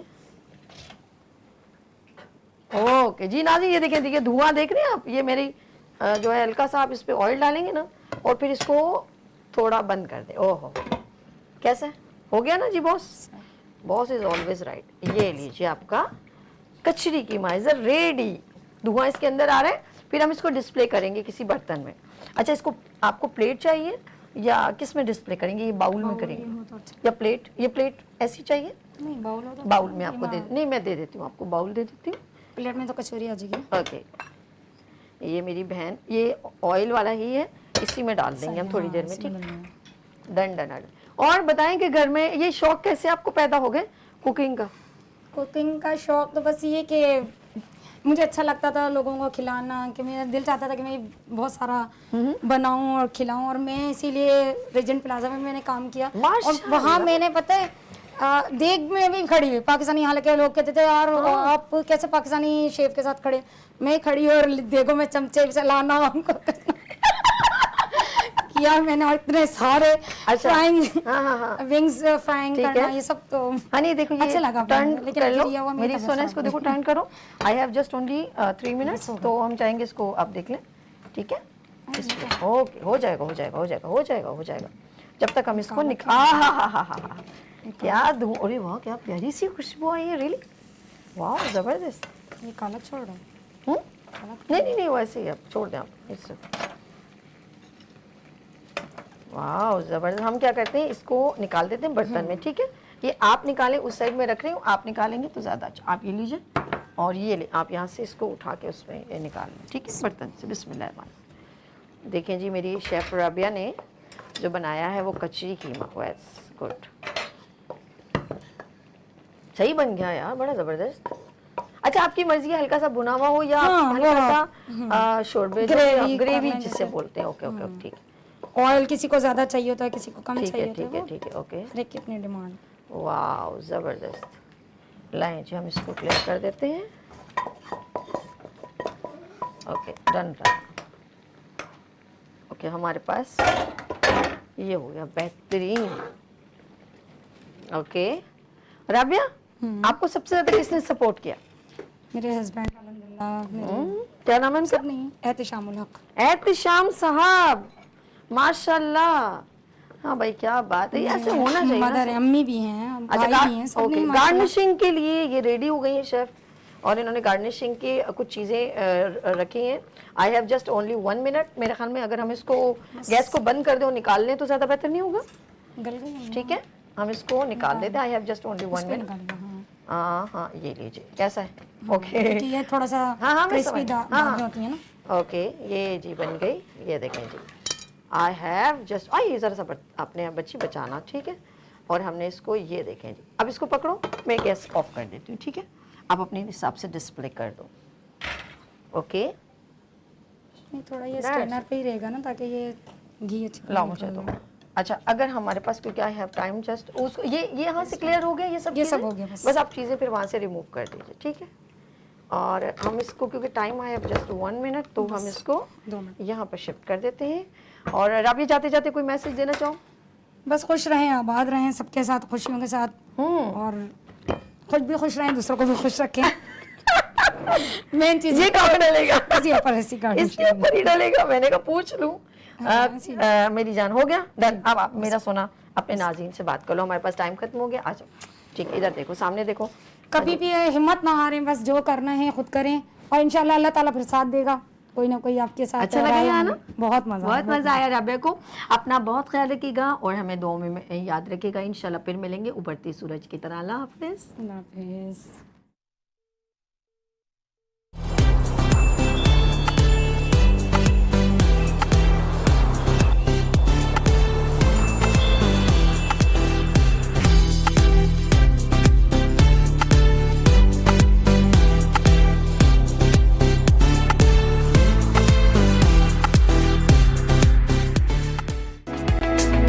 ओके जी नाज़रीन, ये देखिए देखिए धुआं देख रहे हैं आप? ये मेरी जो है हल्का सा आप इस पे ऑयल डालेंगे ना और फिर इसको थोड़ा बंद कर दे। ओहो, कैसे हो गया ना जी boss? Boss is always right. ये लीजिए आपका कचरी कीमा इज रेडी। धुआं इसके अंदर आ रहा है, फिर हम इसको डिस्प्ले करेंगे किसी बर्तन में। अच्छा, इसको आपको प्लेट चाहिए या किस में डिस्प्ले करेंगे? ये बाउल में करेंगे या प्लेट? ये प्लेट ऐसी चाहिए? नहीं बाउल हो तो बाउल में आपको दे, नहीं मैं दे देती हूँ आपको, बाउल दे देती हूँ। प्लेट में तो कचौरी आ जाएगी। ओके, ये मेरी बहन, ये ऑयल वाला ही है, इसी में डाल देंगे हम थोड़ी देर में। ठीक, डन डन डन। और बताएं कि घर में ये शौक कैसे आपको पैदा हो गए कुकिंग का? कुकिंग का शौक तो बस ये कि मुझे अच्छा लगता था लोगों को खिलाना, कि मेरा दिल चाहता था कि मैं बहुत सारा बनाऊं और खिलाऊं, और मैं इसीलिए रेजेंट प्लाजा में मैंने काम किया। और माशाल्लाह। वहाँ मैंने पता है देग में भी खड़ी हुई पाकिस्तानी, हालांकि लोग कहते थे यार आप कैसे पाकिस्तानी शेफ के साथ खड़े, मैं खड़ी और देगों में चमचे चलाना उनको किया मैंने, और इतने सारे अच्छा। फ्राइंग हाँ, हाँ, हाँ। विंग्स फ्राइंग ठीक करना है। ये सब तो हनी देखो ये अच्छा लगा टर्न मुझे, लेकिन कर लो, गिरिया हुआ मेरी तबीयत सोना खराब इसको हो देखो गई। टर्न करो। I have just only 3 minutes, तो हम चाहेंगे इसको आप देख लें, ठीक है। ओके, हो जाएगा हो जाएगा हो जाएगा हो जाएगा हो जाएगा। जब तक हम इसको हा क्या दूं, अरे वाह क्या प्यारी सी खुशबू आई है, रियली वाह जबरदस्त। ये काला छोड़ रहा है। नहीं नहीं नहीं वैसे ही आप छोड़ दें, आप इससे वाह जबरदस्त। हम क्या करते हैं, इसको निकाल देते हैं बर्तन में, ठीक है। ये आप निकालें, उस साइड में रख रही हूँ, आप निकालेंगे तो ज़्यादा अच्छा। आप ये लीजिए और ये ले, आप यहाँ से इसको उठा के उसमें ये निकाल लें, ठीक है, बर्तन से। बिस्मिल्लाह। देखें जी, मेरी शेफ़ राबिया ने जो बनाया है वो कचरी कीमा, वैस गुड, सही बन गया यार, बड़ा ज़बरदस्त। अच्छा आपकी मर्जी है, हल्का सा भुना हुआ हो या हल्का सा शोरबे, ग्रेवी जिसे बोलते हैं। ओके ओके ठीक है। ऑयल किसी को ज्यादा चाहिए होता है, किसी को कम ठीक चाहिए है होता है, ठीक है वो ठीक है ओके। हर एक की अपनी डिमांड। वाह ज़बरदस्त। लाएं जी, हम इसको क्लियर कर देते हैं। ओके डन रहा। ओके हमारे पास ये हो गया बेहतरीन। ओके राबिया, आपको सबसे ज्यादा किसने सपोर्ट किया? मेरे हस्बैंड अल्हम्दुलिल्लाह, मेरे क्या नाम है उनका? सब नहीं, एहतिशामुल हक। एहतिशाम साहब, माशाल्लाह। हाँ भाई क्या बात है, ऐसे होना चाहिए ना। मदर है, अम्मी भी हैं, भाई भी हैं, सब ओके नहीं माशाल्लाह। गार्निशिंग के लिए ये रेडी हो गई है शेफ, और इन्होंने गार्निशिंग की कुछ चीज़ें रखी हैं। I have just only 1 minute. मेरे ख्याल में अगर हम इसको गैस को बंद कर दें और निकाल लें तो ज़्यादा बेहतर नहीं होगा? गल गई। ठीक है, हम इसको निकाल देते हैं। I have just only 1 minute. हाँ, हाँ ये लीजिए, कैसा है? ओके कि ये थोड़ा सा मैं क्रिस्पी समझ- दाल होती है ना। ओके ये जी बन गई, ये देखें जी। आई हैव जस्ट ये ज़रा सा आपने बच्ची बचाना, ठीक है। और हमने इसको ये देखें जी, अब इसको पकड़ो, मैं गैस ऑफ कर देती हूँ, ठीक है। आप अपने हिसाब से डिस्प्ले कर दो। ओके नहीं, थोड़ा ये स्ट्रेनर पे ही रहेगा ना, ताकि ये घी अच्छी लाओ मुझे तो। अच्छा अगर हमारे पास, क्योंकि आई हैव टाइम जस्ट, उसको ये यहाँ से क्लियर हो गया, ये सब सब चीज़ें? हो गया बस। बस आप चीज़ें फिर वहाँ से रिमूव कर दीजिए, ठीक है। और हम इसको, क्योंकि टाइम आया जस्ट 1 मिनट, तो हम इसको 2 मिनट यहाँ पर शिफ्ट कर देते हैं। और राबिया जाते जाते कोई मैसेज देना चाहो? बस खुश रहें, आबाद रहें, सबके साथ खुशियों के साथ, और खुद भी खुश रहें, दूसरों को भी खुश रखें। मेन चीज़ ये कहाँ डलेगा? इसी ऊपर हंसी गाड़ी इसके ऊपर ही डलेगा। मैंने कहा पूछ लूं। मेरी जान हो गया डन। अब आप मेरा सोना अपने नाज़रीन से बात कर लो, हमारे पास टाइम खत्म हो गया। आ जाओ, ठीक है, इधर देखो, सामने देखो। कभी भी हिम्मत ना हारें, बस जो करना है खुद करें, और इंशाल्लाह अल्लाह ताला फिर साथ देगा, कोई ना कोई आपके साथ। अच्छा लगा यहाँ ना? बहुत मजा आया राबिया को। अपना बहुत ख्याल रखिएगा और हमें दुआ में याद रखिएगा। इंशाल्लाह फिर मिलेंगे उभरती सूरज की तरह। अल्लाह हाफिज़। हाफिज़।